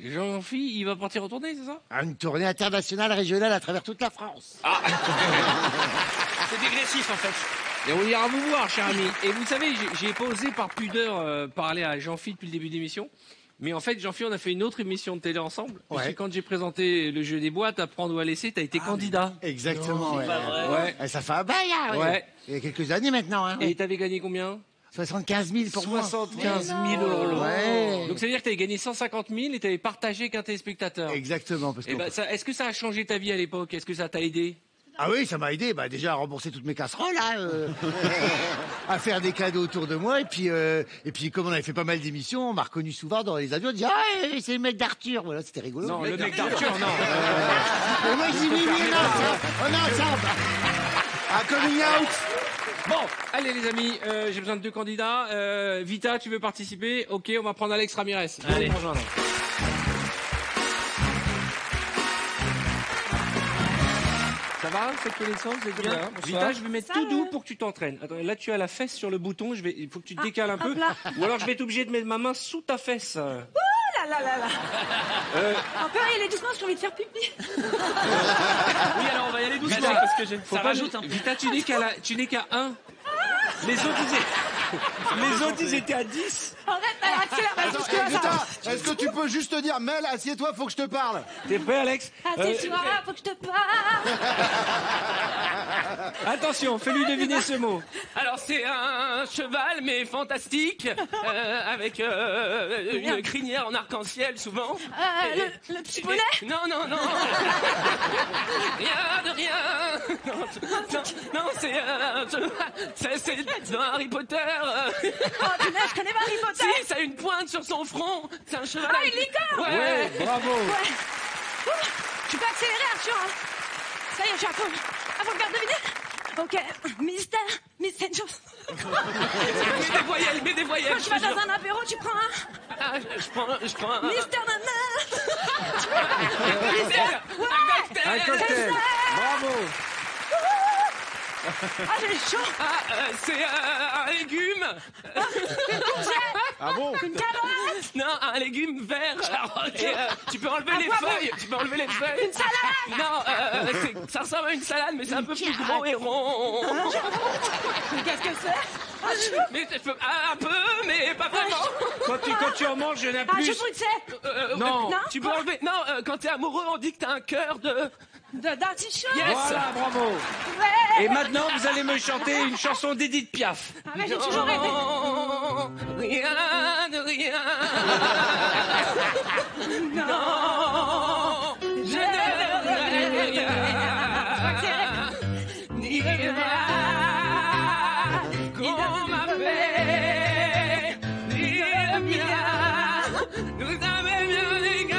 Speaker 3: Jean-Philippe, il va partir en tournée, c'est ça?
Speaker 2: Une tournée internationale, régionale à travers toute la France.
Speaker 3: Ah.
Speaker 10: C'est dégressif, en fait.
Speaker 3: Et on ira vous voir, cher ami. Et vous savez, j'ai pas osé par pudeur parler à Jean-Philippe depuis le début de l'émission. Mais en fait, Jean-Philippe, on a fait une autre émission de télé ensemble. Ouais. Parce que quand j'ai présenté le jeu des boîtes, à prendre ou à laisser, t'as été candidat.
Speaker 2: Exactement,
Speaker 3: non,
Speaker 2: ouais.
Speaker 3: Pas vrai.
Speaker 2: Ouais. Ça fait un bail, hein, ouais. Il y a quelques années maintenant. Hein,
Speaker 3: Et t'avais gagné combien?
Speaker 2: 75 000 pour moi.
Speaker 3: 75 000 euros. Ouais. Donc ça veut dire que tu avais gagné 150 000 et tu avais partagé avec un téléspectateur.
Speaker 2: Exactement.
Speaker 3: Est-ce que ça a changé ta vie à l'époque? Est-ce que ça t'a aidé?
Speaker 2: Ah oui, ça m'a aidé. Déjà à rembourser toutes mes casseroles, à faire des cadeaux autour de moi. Et puis comme on avait fait pas mal d'émissions, on m'a reconnu souvent dans les avions. On dit c'est le mec d'Arthur. Voilà, c'était rigolo.
Speaker 3: Non, le mec d'Arthur, non.
Speaker 2: Moi je dis oui, non, ça. Un coming out.
Speaker 3: Bon, allez les amis, j'ai besoin de 2 candidats. Vita, tu veux participer? Ok, on va prendre Alex Ramirez.
Speaker 10: Allez.
Speaker 3: Ça va, cette connaissance, c'est bien. Vita, je vais mettre tout doux pour que tu t'entraînes. Attends, là tu as la fesse sur le bouton, il faut que tu te décales un peu. Ou alors je vais être obligé de mettre ma main sous ta fesse.
Speaker 4: Oh là là là. Encore, il est doucement, j'ai envie de faire pipi.
Speaker 10: Oui, alors on va y aller doucement parce que ça rajoute un peu.
Speaker 3: Vita, tu n'es qu'à 1. Les autres, ils étaient à 10.
Speaker 4: Arrête, alors accélère, vas-y,
Speaker 6: Vita, est-ce que tu peux juste te dire, Mel, assieds-toi, faut que je te parle.
Speaker 3: T'es prêt, Alex?
Speaker 4: Assieds-toi, faut que je te parle.
Speaker 3: Attention, fais-lui deviner ce mot.
Speaker 10: Alors c'est un cheval mais fantastique avec une crinière en arc-en-ciel souvent.
Speaker 4: Le petit poney?
Speaker 10: Non. Rien de rien. Non, c'est dans Harry Potter.
Speaker 4: Oh punaise, je connais pas Harry Potter.
Speaker 10: Si, ça a une pointe sur son front. C'est un cheval.
Speaker 4: Ah, une licorne.
Speaker 3: Ouais, bravo.
Speaker 4: Ouais. Tu peux accélérer, Arthur. Hein. Ça y est, je suis à fond. Faut le faire deviner. Ok, Miss Angels.
Speaker 10: Mets des voyelles.
Speaker 4: Quand tu vas dans un apéro, tu prends un.
Speaker 10: Ah, je prends un.
Speaker 4: Mister Nana.
Speaker 3: Un cocktail. Bravo.
Speaker 4: Ah, j'ai chaud.
Speaker 10: C'est un légume.
Speaker 4: Une courgette.
Speaker 6: Ah bon?
Speaker 4: Une carotte.
Speaker 10: Non, un légume vert. Et, tu peux enlever les feuilles. Tu peux enlever les feuilles.
Speaker 4: Une salade.
Speaker 10: Non, ça ressemble à une salade, mais c'est un peu plus gros et rond.
Speaker 4: Mais qu'est-ce que c'est?
Speaker 10: Mais un peu, mais pas vraiment.
Speaker 3: Quand tu en manges, il y en a plus.
Speaker 4: Je fruite
Speaker 3: Non.
Speaker 10: Tu peux enlever. Non, quand t'es amoureux, on dit que t'as un cœur
Speaker 4: d'artichaut.
Speaker 10: Yes.
Speaker 3: Voilà, bravo.
Speaker 4: Ouais.
Speaker 3: Et maintenant, vous allez me chanter une chanson d'Edith Piaf.
Speaker 4: Ah mais j'ai toujours rêvé.
Speaker 10: Rien de rien. Non, je ne regrette rien. Ni rien qu'on m'a fait, ni le bien. Nous avons bien les gars.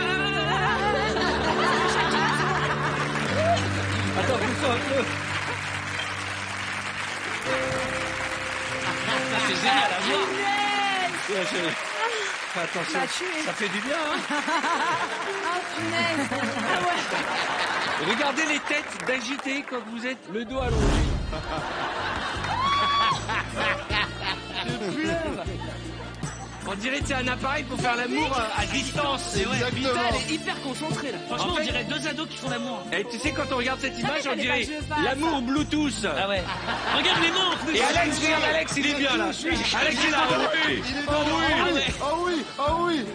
Speaker 3: Attends, pousse-toi un peu.
Speaker 10: C'est génial à voir.
Speaker 3: Attention, ça fait du bien, hein.
Speaker 4: Oh punaise. Ah ouais.
Speaker 3: Regardez les têtes d'agité quand vous êtes le dos allongé. Je pleure. On dirait que c'est un appareil pour faire l'amour à distance.
Speaker 10: C'est vrai,
Speaker 6: Exactement.
Speaker 10: Vita, elle est hyper concentrée là. Franchement,
Speaker 3: En fait-
Speaker 10: on dirait 2 ados qui font l'amour.
Speaker 3: Et tu sais, quand on regarde cette image, on
Speaker 4: fallait
Speaker 3: dirait
Speaker 4: pas que je fasse.
Speaker 3: l'amour Bluetooth.
Speaker 10: Ah ouais. Regarde les mots en plus.
Speaker 3: Et Alex, regarde Alex, il est bien là. Alex est là.
Speaker 6: Il est dans Oh oui.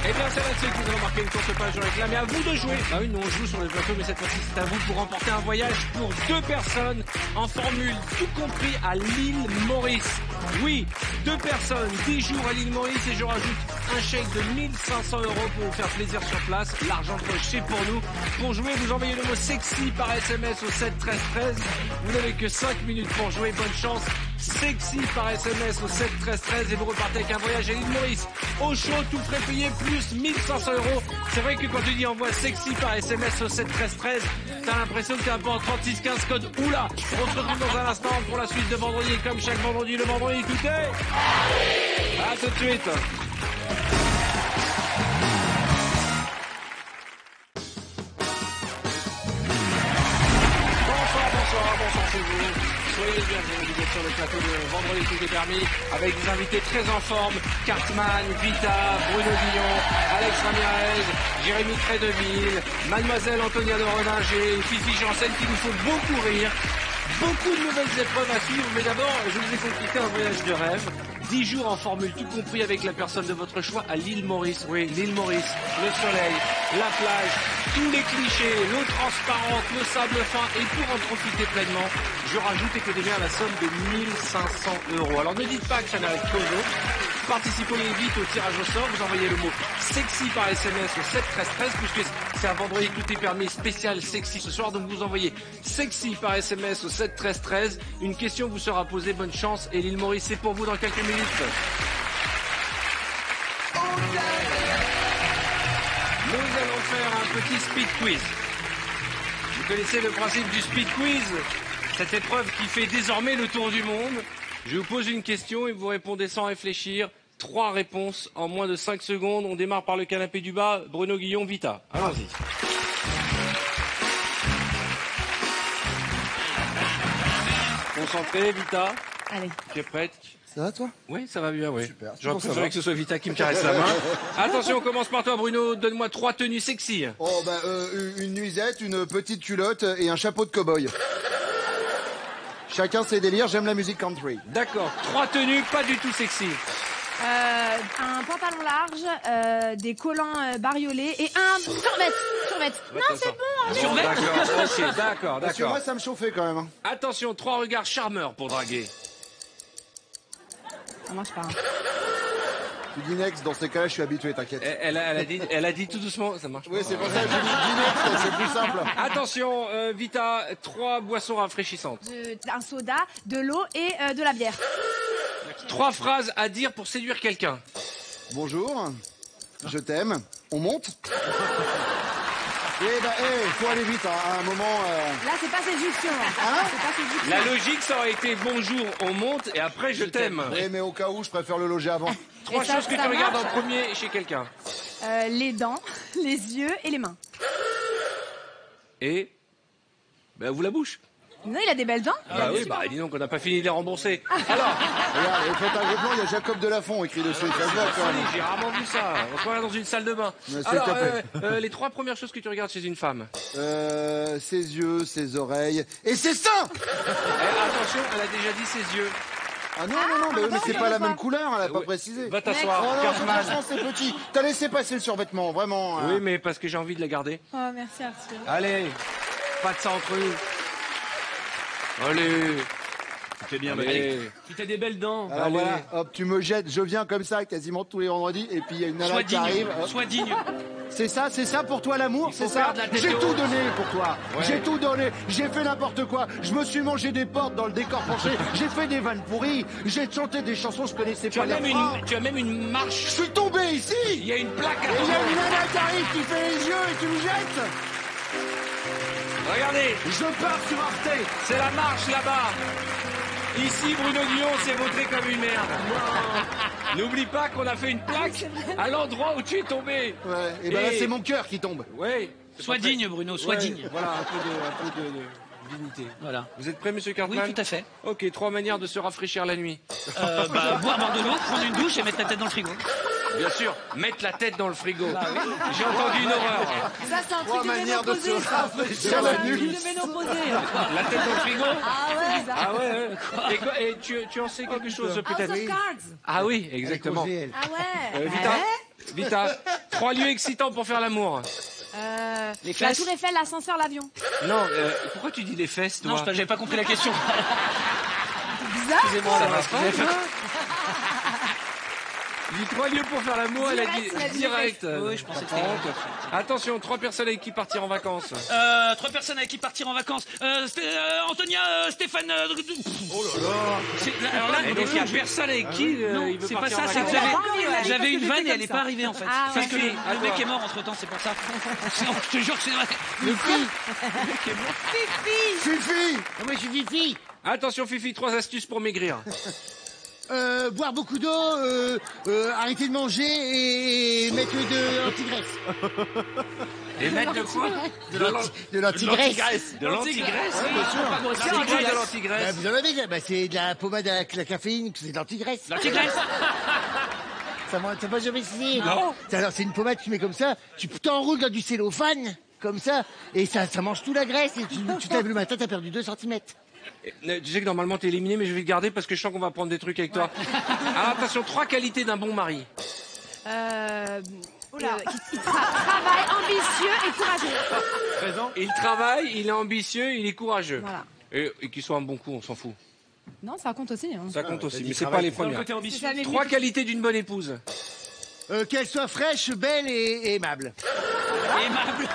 Speaker 3: Eh bien, c'est là-dessus que nous allons marquer une courte page de réclame. Et à vous de jouer. Ah oui, nous on joue sur le plateau, mais cette fois-ci c'est à vous pour remporter un voyage pour 2 personnes en formule, tout compris à l'île Maurice. Oui, 2 personnes, 10 jours à l'île Maurice et je rajoute un chèque de 1500 € pour vous faire plaisir sur place. L'argent de poche, c'est pour nous. Pour jouer, vous envoyez le mot sexy par SMS au 7 13 13. Vous n'avez que 5 minutes pour jouer. Bonne chance. Sexy par SMS au 7 13 13 et vous repartez avec un voyage à l'île Maurice. Au chaud, tout frais payé plus 1500 €. C'est vrai que quand tu dis envoie sexy par SMS au 7 13 13, t'as l'impression que t'es un peu en 36 15 code oula. On se retrouve dans un instant pour la suite de vendredi. Comme chaque vendredi, le vendredi, écoutez. À tout de suite. Bonsoir chez vous.
Speaker 1: soyez les bienvenus. Vous êtes sur le plateau de Vendredi Tout est permis avec des invités très en forme. Cartman, Vita, Bruno Guillon, Alex Ramirez, Jérémy Crédeville, Mademoiselle Antonia de Reninger, Fifi Janssen qui nous font beaucoup rire. Beaucoup de nouvelles épreuves à suivre, mais d'abord, je vous ai concocté un voyage de rêve. 10 jours en formule, tout compris avec la personne de votre choix à l'île Maurice. Oui, l'île Maurice, le soleil, la plage, tous les clichés, l'eau transparente, le sable fin. Et pour en profiter pleinement, je rajoute économiser à la somme de 1 500 €. Alors ne dites pas que ça n'arrête qu'aux autres. Participez vite au tirage au sort. Vous envoyez le mot sexy par SMS au 7 13 13 puisque c'est un vendredi tout est permis spécial sexy ce soir. Donc vous envoyez sexy par SMS au 7 13 13. Une question vous sera posée. Bonne chance. Et l'île Maurice, c'est pour vous dans quelques minutes. Nous allons faire un petit speed quiz. Vous connaissez le principe du speed quiz, cette épreuve qui fait désormais le tour du monde. Je vous pose une question et vous répondez sans réfléchir. 3 réponses en moins de 5 secondes. On démarre par le canapé du bas. Bruno Guillon, Vita. Allons-y. Concentré, Vita.
Speaker 4: Allez.
Speaker 1: Tu es prête?
Speaker 6: Ça va, toi?
Speaker 1: Oui, ça va bien, oui.
Speaker 6: Super.
Speaker 1: J'aurais préféré que ce soit Vita qui me caresse la main. Attention, on commence par toi, Bruno. Donne-moi 3 tenues sexy.
Speaker 6: Oh, bah, une nuisette, une petite culotte et un chapeau de cow-boy. Chacun ses délires, j'aime la musique country.
Speaker 1: D'accord, 3 tenues, pas du tout sexy.
Speaker 4: Un pantalon large, des collants bariolés et un survêt. Non, c'est bon.
Speaker 1: Survêt. D'accord,
Speaker 6: Parce que moi, ça me chauffait quand même. Hein.
Speaker 1: Attention, 3 regards charmeurs pour draguer.
Speaker 4: Ça marche pas.
Speaker 6: Tu dis next, dans ces cas-là, je suis habitué, t'inquiète.
Speaker 1: Elle a dit tout doucement, ça marche.
Speaker 6: Oui, c'est pour ça que je dis next, c'est plus simple.
Speaker 1: Attention, Vita, 3 boissons rafraîchissantes.
Speaker 4: Un soda, de l'eau et de la bière.
Speaker 1: 3 phrases à dire pour séduire quelqu'un.
Speaker 6: Bonjour, je t'aime, on monte. Eh ben, faut aller vite, hein, à un moment...
Speaker 4: Là, c'est pas séduction.
Speaker 6: Hein?
Speaker 4: C'est pas séduction.
Speaker 1: La logique, ça aurait été bonjour, on monte et après je t'aime.
Speaker 6: Oui, mais au cas où, je préfère le loger avant.
Speaker 1: 3 choses que tu regardes en premier chez quelqu'un.
Speaker 4: Les dents, les yeux et les mains.
Speaker 1: Et ben, ouvre la bouche.
Speaker 4: Non, il a des belles dents.
Speaker 1: Ah oui, bah dis donc, on n'a pas fini de les rembourser. Alors,
Speaker 6: regarde, faites un gros plan, il y a Jacob Delafont écrit dessus. Ça se voit quand même.
Speaker 1: j'ai rarement vu ça. On se voit là dans une salle de bain. Alors, les 3 premières choses que tu regardes chez une femme.
Speaker 6: Ses yeux, ses oreilles et ses seins.
Speaker 1: Attention, elle a déjà dit ses yeux.
Speaker 6: Ah non, mais c'est pas la même couleur, elle a pas précisé.
Speaker 1: Va t'asseoir,
Speaker 6: Oh non,
Speaker 1: Cartman.
Speaker 6: franchement, c'est petit. T'as laissé passer le survêtement, vraiment.
Speaker 1: Oui, mais parce que j'ai envie de la garder.
Speaker 4: Oh, merci Arthur.
Speaker 1: Allez, pas de ça entre nous. Allez.
Speaker 10: C'est bien,
Speaker 1: Allez.
Speaker 10: Tu as des belles dents.
Speaker 6: Alors
Speaker 1: Allez.
Speaker 6: voilà, hop, tu me jettes, je viens comme ça quasiment tous les vendredis, et puis il y a une nana qui arrive. Hop.
Speaker 10: Sois digne.
Speaker 6: C'est ça pour toi l'amour, c'est ça.
Speaker 1: perdre la tête
Speaker 6: J'ai
Speaker 1: de
Speaker 6: tout
Speaker 1: honte.
Speaker 6: donné pour toi.
Speaker 1: Ouais.
Speaker 6: J'ai tout donné. J'ai fait n'importe quoi. Je me suis mangé des portes dans le décor penché. J'ai fait des vannes pourries. J'ai chanté des chansons, je connaissais
Speaker 1: Tu
Speaker 6: pas
Speaker 1: as,
Speaker 6: les
Speaker 1: même
Speaker 6: refrains.
Speaker 1: tu as même une marche.
Speaker 6: Je suis tombé ici.
Speaker 1: Il y a une plaque à
Speaker 6: Et il y a
Speaker 1: ton
Speaker 6: une nana qui arrive qui fait les yeux et tu me jettes.
Speaker 1: Regardez,
Speaker 6: Je pars sur Arte.
Speaker 1: c'est la marche là-bas. Ici, Bruno Guillon s'est vautré comme une merde. N'oublie pas qu'on a fait une plaque à l'endroit où tu es tombé.
Speaker 6: Ouais, et ben là c'est mon cœur qui tombe.
Speaker 1: Ouais.
Speaker 10: Sois digne, Bruno, sois
Speaker 1: Ouais,
Speaker 10: digne.
Speaker 1: Voilà, un peu de dignité.
Speaker 10: Voilà.
Speaker 1: Vous êtes prêt, monsieur
Speaker 10: Oui,
Speaker 1: Cartman?
Speaker 10: tout à fait.
Speaker 1: Ok, 3 manières de se rafraîchir la nuit.
Speaker 10: Boire de l'eau, prendre une douche et mettre la tête dans le frigo.
Speaker 1: Bien sûr, mettre la tête dans le frigo. J'ai entendu une horreur.
Speaker 4: Ça, c'est un truc
Speaker 6: 3
Speaker 4: de
Speaker 6: manières de se
Speaker 4: ménopausé, ça.
Speaker 6: rafraîchir la nuit.
Speaker 4: De ménopausé.
Speaker 1: La tête dans le frigo?
Speaker 4: Ah ouais.
Speaker 1: Ah ouais. Et tu en sais quelque chose
Speaker 4: House
Speaker 1: peut-être?
Speaker 4: of Cards.
Speaker 1: Ah oui, exactement.
Speaker 4: Ah ouais.
Speaker 1: Vita, 3 lieux excitants pour faire l'amour.
Speaker 10: Les
Speaker 4: La
Speaker 10: fesses.
Speaker 4: Tour Eiffel, l'ascenseur, l'avion.
Speaker 1: Non, pourquoi tu dis les fesses, toi?
Speaker 10: Non, j'avais pas compris la question.
Speaker 4: Bizarre.
Speaker 10: Excusez-moi,
Speaker 1: Ça
Speaker 10: là,
Speaker 1: va pas, toi? Dis 3 lieux pour faire l'amour, elle a
Speaker 4: Direct, il a
Speaker 1: dit
Speaker 4: dit
Speaker 1: direct.
Speaker 10: Oui, je pensais que c'était...
Speaker 1: Attention, 3 personnes avec qui partir en vacances.
Speaker 10: 3 personnes avec qui partir en vacances. Antonia, Stéphane...
Speaker 1: Oh là là.
Speaker 10: Alors là,
Speaker 1: Et donc il y a personne avec qui
Speaker 10: non,
Speaker 1: il veut
Speaker 10: c'est pas
Speaker 1: partir
Speaker 10: ça,
Speaker 1: en
Speaker 10: c'est que
Speaker 1: vacances.
Speaker 10: j'avais une vanne et elle est pas arrivée en fait.
Speaker 4: Ah,
Speaker 10: Parce
Speaker 4: ouais.
Speaker 10: que le
Speaker 1: Fifi,
Speaker 10: mec est mort entre temps, c'est pour ça. Sinon, je te jure que c'est vrai.
Speaker 6: Fifi.
Speaker 2: Moi, je suis Fifi.
Speaker 1: Attention Fifi, 3 astuces pour maigrir.
Speaker 2: Boire beaucoup d'eau, arrêter de manger et mettre de l'antigraisse.
Speaker 3: Et mettre de quoi?
Speaker 2: De l'antigraisse.
Speaker 3: De l'antigraisse?
Speaker 2: Oui, bien sûr.
Speaker 3: C'est quoi de l'antigraisse?
Speaker 2: Vous en avez déjà, c'est de la pommade avec la caféine, c'est de l'antigraisse.
Speaker 5: L'antigraisse.
Speaker 2: T'as pas jamais essayé?
Speaker 3: Non.
Speaker 2: Alors, c'est une pommade que tu mets comme ça, tu t'enroules dans du cellophane, comme ça, et ça mange tout la graisse, et tu te lèves le matin, t'as perdu 2 cm.
Speaker 3: Tu sais que normalement t'es éliminé, mais je vais te garder parce que je sens qu'on va prendre des trucs avec toi. Alors attention, 3 qualités d'un bon mari.
Speaker 4: Il travaille, ambitieux et courageux.
Speaker 3: Présent. Il travaille, il est ambitieux, il est courageux.
Speaker 4: Voilà.
Speaker 3: Et qu'il soit un bon coup, on s'en fout.
Speaker 4: Non, ça compte aussi. Hein.
Speaker 3: Ça compte aussi, mais c'est pas les premières. 3 qualités d'une bonne épouse.
Speaker 2: Qu'elle soit fraîche, belle et aimable.
Speaker 5: Aimable.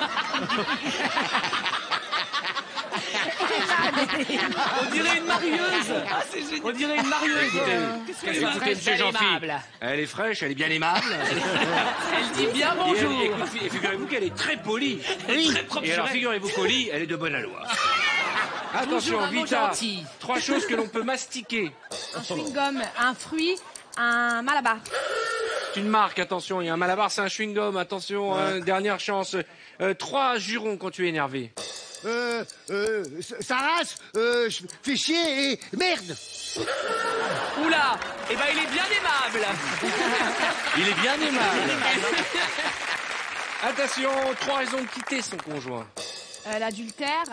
Speaker 5: On dirait une marieuse. On dirait une marieuse.
Speaker 3: Écoutez, monsieur Jean-Philippe, elle est fraîche, elle est bien aimable.
Speaker 5: Elle dit bien bonjour.
Speaker 3: Et figurez-vous qu'elle est très polie.
Speaker 5: Elle est très propre.
Speaker 3: Et alors figurez-vous qu'Oli, elle est de bonne aloi. Attention, Vita, 3 choses que l'on peut mastiquer.
Speaker 4: Un chewing-gum, un fruit, un malabar.
Speaker 3: C'est une marque, attention, il y a un malabar, c'est un chewing-gum, attention, dernière chance. 3 jurons quand tu es énervé.
Speaker 2: Ça rase, fais chier et merde.
Speaker 5: Oula, eh ben il est bien aimable.
Speaker 3: Il est bien aimable. Attention, 3 raisons de quitter son conjoint.
Speaker 4: L'adultère,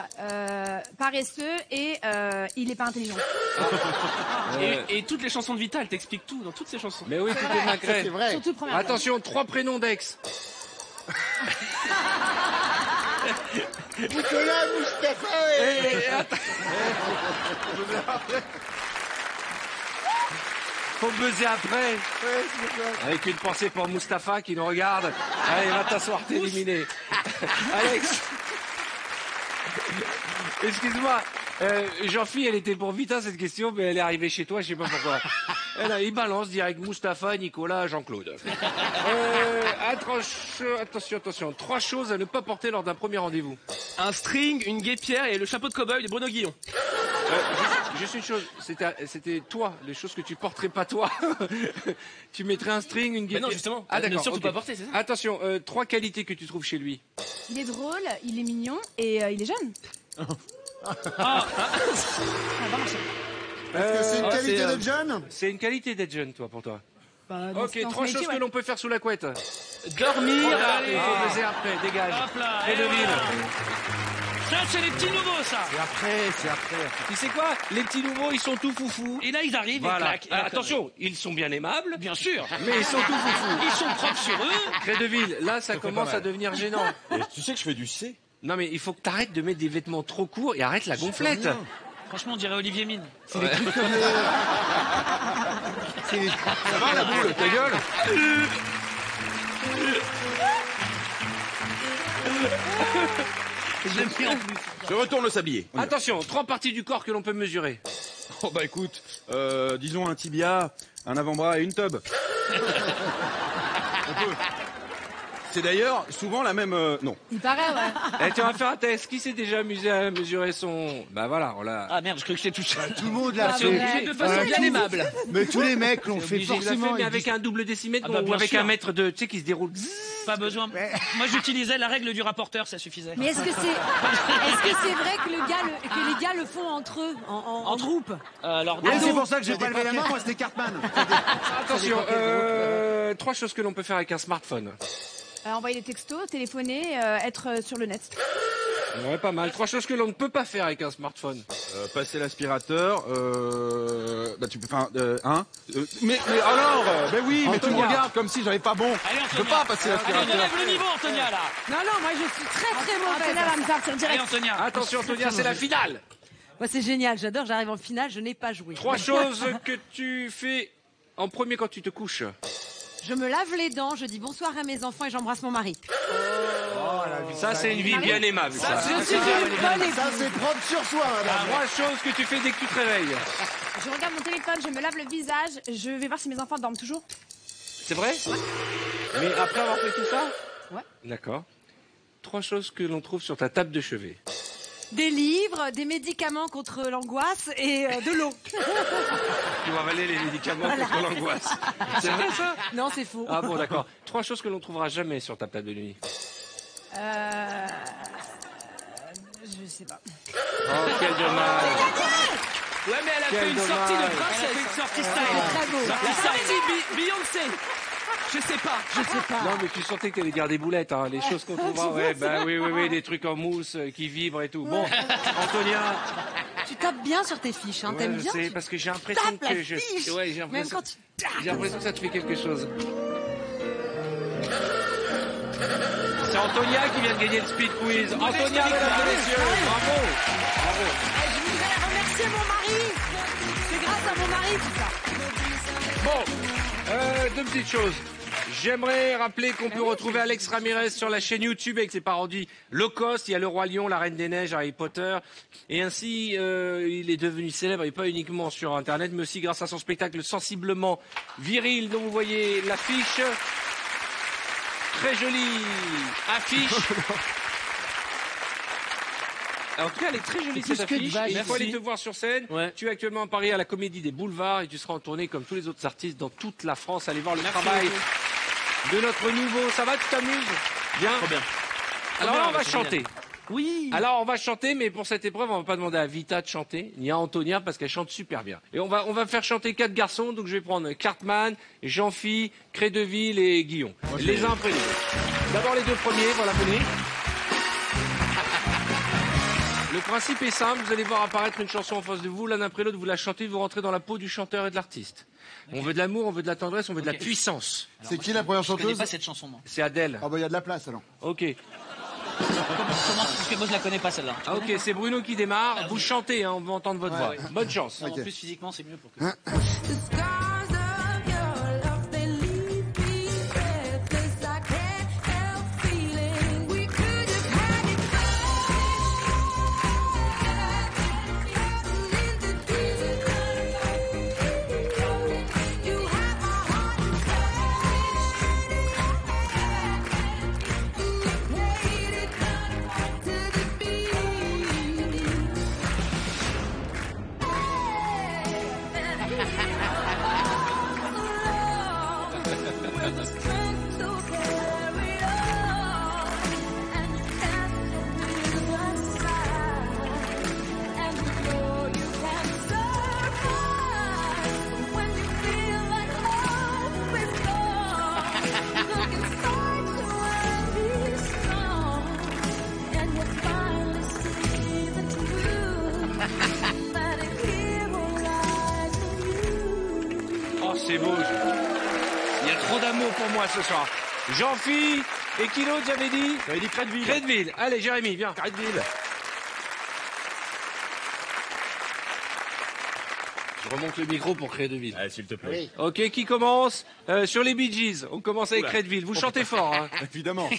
Speaker 4: paresseux et il est pas intelligent.
Speaker 10: Et toutes les chansons de Vita, elle t'explique tout dans toutes ces chansons.
Speaker 3: Mais oui, tout est macré.
Speaker 2: C'est vrai.
Speaker 4: Surtout le premier.
Speaker 3: Attention, 3 prénoms d'ex.
Speaker 2: Nicolas, Moustapha
Speaker 3: Faut buzzer après. Avec une pensée pour Mustapha qui nous regarde. Allez, va t'asseoir, t'es éliminé. Alex. Excuse-moi. Jean-Philippe, elle était pour Vita cette question, mais elle est arrivée chez toi, je sais pas pourquoi. Il balance direct Mustapha, Nicolas, Jean-Claude. Attention. 3 choses à ne pas porter lors d'un premier rendez-vous.
Speaker 10: Un string, une guêpière et le chapeau de cow-boy de Bruno Guillon.
Speaker 3: Juste une chose, c'était toi, les choses que tu porterais pas toi. Tu mettrais un string, une guêpière.
Speaker 10: Mais non, justement.
Speaker 3: Ah d'accord.
Speaker 10: Ne surtout
Speaker 3: Okay.
Speaker 10: pas porter, c'est ça.
Speaker 3: Attention, 3 qualités que tu trouves chez lui.
Speaker 4: Il est drôle, il est mignon et il est jeune.
Speaker 6: Est-ce que c'est une qualité d'être jeune?
Speaker 3: C'est une qualité d'être jeune, toi, pour toi. Ok,
Speaker 4: dans
Speaker 3: 3
Speaker 4: ce
Speaker 3: choses
Speaker 4: métier,
Speaker 3: que l'on peut faire sous la couette.
Speaker 10: Dormir.
Speaker 3: Il faut baiser après, dégage.
Speaker 5: Hop là,
Speaker 3: Et
Speaker 5: et
Speaker 3: de
Speaker 5: voilà.
Speaker 3: ville.
Speaker 5: Ça, c'est les petits nouveaux, ça.
Speaker 6: C'est après.
Speaker 3: Tu sais quoi? Les petits nouveaux, ils sont tout foufous.
Speaker 5: Et là, ils arrivent
Speaker 3: Voilà.
Speaker 5: et claquent.
Speaker 3: Attention, ils sont bien aimables,
Speaker 5: Bien sûr.
Speaker 3: mais ils sont tout foufous.
Speaker 5: Ils sont propres sur eux.
Speaker 3: Crédeville, là, ça commence à devenir gênant.
Speaker 11: Tu sais que je fais du C.
Speaker 3: Non, mais il faut que t'arrêtes de mettre des vêtements trop courts et arrête la gonflette.
Speaker 5: Franchement, on dirait Olivier Mine.
Speaker 2: C'est des trucs comme
Speaker 3: Ça va, la boule, ta gueule?
Speaker 5: Je l'ai pris en plus.
Speaker 11: Je retourne le sablier.
Speaker 3: Attention, 3 parties du corps que l'on peut mesurer.
Speaker 11: Oh bah écoute, disons un tibia, un avant-bras et une tub. On peut. C'est d'ailleurs souvent la même... non.
Speaker 4: Il paraît, ouais.
Speaker 3: Tu vas faire un test. Qui s'est déjà amusé à mesurer son... Bah voilà, on l'a...
Speaker 5: Ah merde, je crois que je t'ai touché.
Speaker 2: tout le monde l'a
Speaker 5: C'est
Speaker 2: fait.
Speaker 5: obligé de façon bien aimable.
Speaker 2: Mais tous les mecs l'ont fait
Speaker 3: Obligé, il l'a
Speaker 2: forcément.
Speaker 3: mais
Speaker 2: ils
Speaker 3: avec
Speaker 2: disent-
Speaker 3: un double décimètre
Speaker 5: Ah bah,
Speaker 3: ou
Speaker 5: bien
Speaker 3: avec
Speaker 5: sûr.
Speaker 3: un mètre de... Tu sais, qui se déroule.
Speaker 5: Pas besoin. Moi, j'utilisais la règle du rapporteur, ça suffisait.
Speaker 4: Mais est-ce que c'est vrai que les gars le font entre eux, en troupe?
Speaker 5: Alors,
Speaker 6: Oui, c'est pour ça que j'ai pas levé la main, moi c'était Cartman.
Speaker 3: Attention, 3 choses que l'on peut faire avec un smartphone.
Speaker 4: Envoyer des textos, téléphoner, être sur le net.
Speaker 3: Ouais, pas mal. 3 choses que l'on ne peut pas faire avec un smartphone.
Speaker 11: Passer l'aspirateur, bah tu peux faire mais alors, mais oui, mais tu me
Speaker 3: Antonia.
Speaker 11: regardes comme si j'avais pas bon.
Speaker 5: Allez,
Speaker 11: Je peux
Speaker 5: Antonia.
Speaker 11: pas passer l'aspirateur.
Speaker 5: Lève le niveau, Antonia, là.
Speaker 7: Non, moi je suis très mauvaise.
Speaker 4: Antonia va me sortir
Speaker 5: Allez,
Speaker 4: direct.
Speaker 5: Antonia.
Speaker 3: Attention, Antonia, c'est la finale.
Speaker 7: Moi c'est génial, j'adore, j'arrive en finale, je n'ai pas joué.
Speaker 3: 3 choses que tu fais en premier quand tu te couches.
Speaker 7: Je me lave les dents, je dis bonsoir à mes enfants et j'embrasse mon mari.
Speaker 3: Ça, c'est une vie bien aimable. Ça.
Speaker 7: Je suis une bonne épouse.
Speaker 6: Ça c'est prendre sur soi, madame.
Speaker 3: 3 choses que tu fais dès que tu te réveilles.
Speaker 4: Je regarde mon téléphone, je me lave le visage, je vais voir si mes enfants dorment toujours.
Speaker 3: C'est vrai? Mais après avoir fait tout ça?
Speaker 4: Ouais.
Speaker 3: D'accord. 3 choses que l'on trouve sur ta table de chevet.
Speaker 7: Des livres, des médicaments contre l'angoisse et de l'eau.
Speaker 1: Tu vas avaler les médicaments contre l'angoisse. C'est vrai ça?
Speaker 7: Non, c'est faux.
Speaker 1: Ah bon, d'accord. 3 choses que l'on trouvera jamais sur ta table de nuit.
Speaker 7: Je sais pas.
Speaker 1: Oh, quel dommage.
Speaker 10: Ouais, mais elle a fait une sortie de princesse. Elle a fait une sortie style.
Speaker 7: Très beau.
Speaker 10: La sortie Beyoncé. Je sais pas.
Speaker 1: Non, mais tu sentais que t'allais garder boulettes, hein. Les choses qu'on trouvera, ouais, bah oui, des trucs en mousse qui vibrent et tout. Bon, Antonia.
Speaker 7: Tu tapes bien sur tes fiches, hein. T'aimes bien?
Speaker 1: C'est parce que j'ai l'impression
Speaker 7: tapes
Speaker 1: que
Speaker 7: la fiche.
Speaker 1: Ouais, j'ai
Speaker 7: Même
Speaker 1: l'impression.
Speaker 7: quand tu tapes.
Speaker 1: J'ai l'impression que ça te fait quelque chose. C'est Antonia qui vient de gagner le speed quiz. Antonia, mesdames et messieurs, bravo.
Speaker 7: Je voudrais remercier mon mari. C'est grâce à mon mari tout ça.
Speaker 1: Bon, 2 petites choses. J'aimerais rappeler qu'on peut retrouver Alex Ramirez sur la chaîne YouTube avec ses parodies low cost. Il y a Le Roi Lion, La Reine des Neiges, Harry Potter. Et ainsi, il est devenu célèbre, et pas uniquement sur Internet, mais aussi grâce à son spectacle sensiblement viril dont vous voyez l'affiche. Très jolie affiche. En tout cas, elle est très jolie cette affiche. Et il faut aller te voir sur scène. Ouais. Tu es actuellement à Paris à la Comédie des Boulevards et tu seras en tournée comme tous les autres artistes dans toute la France. Allez voir le travail de notre nouveau. Ça va, tu t'amuses? Bien.
Speaker 10: Trop bien.
Speaker 1: Alors là, on va chanter.
Speaker 10: Oui.
Speaker 1: Alors on va chanter, mais pour cette épreuve, on va pas demander à Vita de chanter, ni à Antonia parce qu'elle chante super bien. Et on va faire chanter 4 garçons, donc je vais prendre Cartman, Jean-Phi, Crédeville et Guillon. Okay. Les uns après les autres. D'abord les 2 premiers, voilà, venez. Le principe est simple, vous allez voir apparaître une chanson en face de vous, l'un après l'autre, vous la chantez, vous rentrez dans la peau du chanteur et de l'artiste. Okay. On veut de l'amour, on veut de la tendresse, on veut de la puissance.
Speaker 6: C'est qui la première chanteuse?
Speaker 5: Je connais pas cette chanson, moi.
Speaker 1: C'est Adèle.
Speaker 6: Ah bah il y a de la place alors.
Speaker 1: Ok.
Speaker 5: Comment, parce que moi je la connais pas celle-là.
Speaker 1: Ah, ok, c'est Bruno qui démarre. Alors, vous chantez, hein, on va entendre votre voix. Ouais. Bonne chance.
Speaker 5: Non, okay. En plus physiquement c'est mieux pour que...
Speaker 1: C'est beau. Il y a trop d'amour pour moi ce soir. Jean-Phi et qui l'autre, j'avais dit?
Speaker 11: J'avais dit Crédeville.
Speaker 1: Crédeville. Allez, Jérémy, viens.
Speaker 11: Crédeville.
Speaker 1: Je remonte le micro pour Crédeville.
Speaker 11: Allez, s'il te plaît.
Speaker 1: Oui. Ok, qui commence? Sur les Bee Gees. On commence avec Crédeville. Vous chantez fort, hein?
Speaker 11: Évidemment.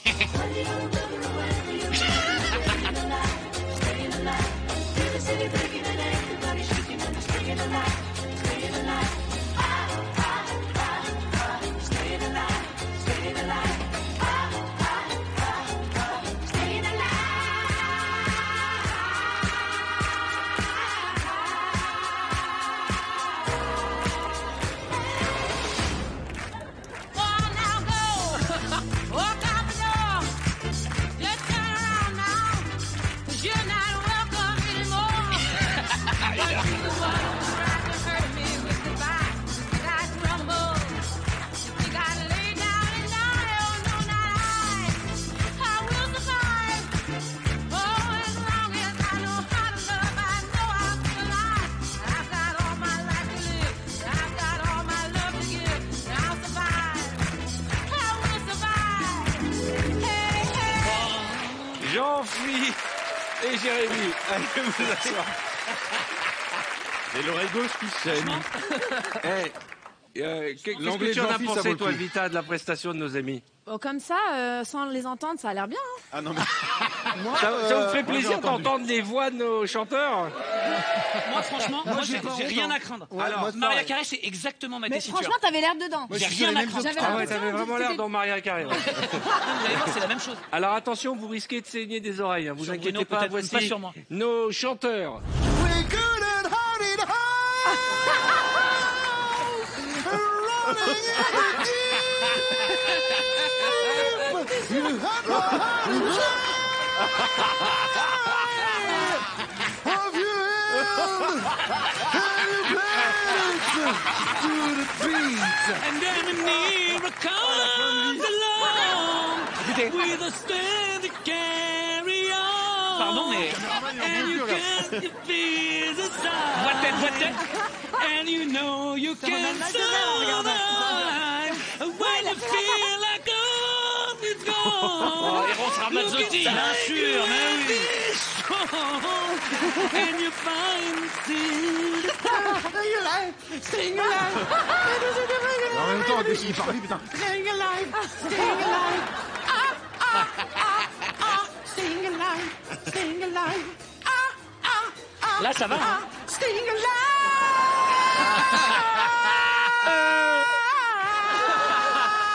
Speaker 1: Jean-Phi et Jérémy. Allez, vous asseoir.
Speaker 11: Et l'oreille gauche qui saigne.
Speaker 1: Qu'est-ce que tu en as pensé, toi, Vita, de la prestation de nos amis?
Speaker 4: Comme ça, sans les entendre, ça a l'air bien. Hein.
Speaker 11: Ah non, mais...
Speaker 1: ça vous fait plaisir d'entendre les voix de nos chanteurs?
Speaker 5: Moi, franchement, j'ai rien à craindre.
Speaker 6: Ouais,
Speaker 5: Alors,
Speaker 6: moi, c'est
Speaker 5: Maria
Speaker 6: pareil.
Speaker 5: Carré, c'est exactement ma
Speaker 4: Mais
Speaker 5: tessiture.
Speaker 4: franchement, t'avais l'air dedans.
Speaker 6: Moi,
Speaker 5: J'ai
Speaker 6: je suis
Speaker 5: rien
Speaker 6: sur
Speaker 5: à
Speaker 6: les mêmes
Speaker 5: craindre.
Speaker 6: choses.
Speaker 1: Ah ouais, t'avais vraiment l'air dans Maria Carré. Ouais.
Speaker 5: Vous allez voir, c'est la même chose.
Speaker 1: Alors attention, vous risquez de saigner des oreilles. Hein. Vous
Speaker 5: Sur
Speaker 1: inquiétez
Speaker 5: Bruno,
Speaker 1: pas,
Speaker 5: peut-être,
Speaker 1: voici
Speaker 5: pas sur moi.
Speaker 1: nos chanteurs.
Speaker 6: We couldn't hold it high. You had my heart in of your hand, and you played it to the beat.
Speaker 5: And then a miracle comes along with a strength to carry on. Pardon, mais... And you can't feel the sound. Voix de tête. And you know you can't survive when you feel like all is gone. Eros Ramazzotti, bien sûr, mais oui. And you find still.
Speaker 7: Staying alive.
Speaker 11: En même temps, il parle, putain.
Speaker 7: Staying alive. Staying alive. Staying alive. Staying alive.
Speaker 5: Là, ça va. Hein.
Speaker 7: Staying alive.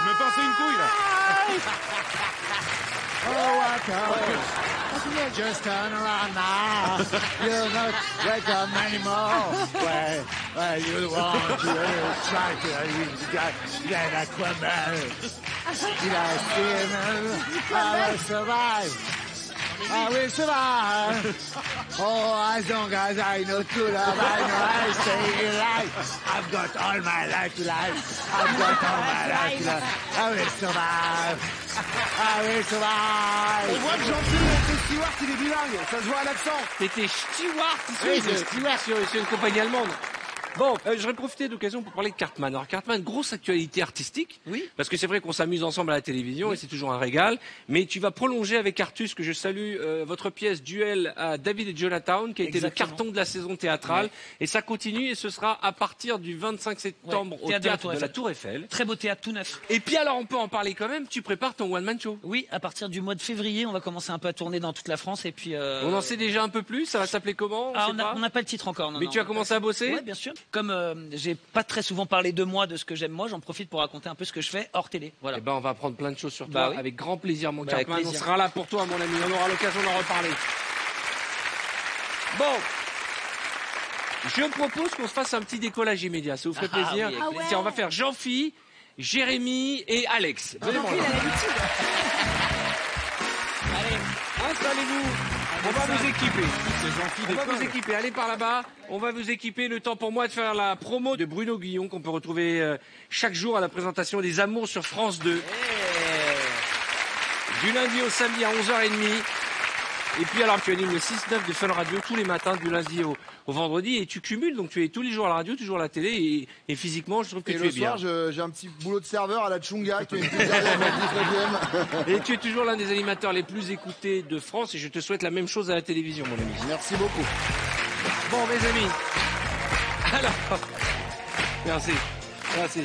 Speaker 11: Me pincer une couille, là.
Speaker 6: Oh, what a you just turn around now. You're not welcome anymore. Where you want to try to get Aquaman. Did I see him? I will survive. I will survive. Oh, as long as I know to love, I know I'll stay alive. I've got all my life to life. I've got all my life to life. I will survive. I will survive.
Speaker 11: On voit que Jean-Philippe Stewart, il est bilingue. Ça se voit à l'accent.
Speaker 1: T'étais Stewart ici,
Speaker 6: Oui,
Speaker 1: de
Speaker 6: c'est
Speaker 1: Stewart sur une compagnie allemande. Bon, je vais profiter de l'occasion pour parler de Cartman. Alors Cartman, grosse actualité artistique,
Speaker 5: Oui.
Speaker 1: parce que c'est vrai qu'on s'amuse ensemble à la télévision et c'est toujours un régal. Mais tu vas prolonger avec Artus, que je salue, votre pièce Duel à David et Jonathan, qui a été le
Speaker 5: Exactement.
Speaker 1: carton de la saison théâtrale. Et ça continue et ce sera à partir du 25 septembre au théâtre de la Tour Eiffel.
Speaker 5: Très beau théâtre tout neuf.
Speaker 1: Et puis alors, on peut en parler quand même, tu prépares ton one-man show.
Speaker 5: Oui, à partir du mois de février, on va commencer un peu à tourner dans toute la France et puis.
Speaker 1: On en sait déjà un peu plus, ça va s'appeler comment?
Speaker 5: Ah,
Speaker 1: sait pas
Speaker 5: on n'a pas le titre encore. Non,
Speaker 1: Mais
Speaker 5: non.
Speaker 1: tu as commencé à bosser?
Speaker 5: Oui, bien sûr. Comme j'ai pas très souvent parlé de moi, de ce que j'aime moi, j'en profite pour raconter un peu ce que je fais hors télé. Voilà.
Speaker 1: Eh ben, on va apprendre plein de choses sur
Speaker 5: Bah
Speaker 1: toi,
Speaker 5: oui.
Speaker 1: avec grand plaisir, mon
Speaker 5: Bah, avec
Speaker 1: Cartman. On
Speaker 5: plaisir.
Speaker 1: sera là pour toi, mon ami. On aura l'occasion d'en reparler. Bon. Je propose qu'on se fasse un petit décollage immédiat. Ça vous ferait plaisir?
Speaker 5: oui, avec
Speaker 4: plaisir.
Speaker 1: Tiens, on va faire Jean-Phi, Jérémy et Alex. Venez-moi là. Allez, installez-vous. On va vous équiper. On va vous équiper. Allez par là-bas. On va vous équiper. Le temps pour moi de faire la promo de Bruno Guillon qu'on peut retrouver chaque jour à la présentation des Amours sur France 2. Du lundi au samedi à 11h30. Et puis alors tu animes le 6-9 de Fun Radio tous les matins du lundi au vendredi et tu cumules, donc tu es tous les jours à la radio, toujours à la télé et physiquement je trouve que
Speaker 6: Et
Speaker 1: tu
Speaker 6: le
Speaker 1: es bien.
Speaker 6: soir, j'ai un petit boulot de serveur à la Tchunga qui est une pizzeria dans le 19e.
Speaker 1: Et tu es toujours l'un des animateurs les plus écoutés de France et je te souhaite la même chose à la télévision, mon ami.
Speaker 6: Merci beaucoup.
Speaker 1: Bon, mes amis. Alors, merci. Merci.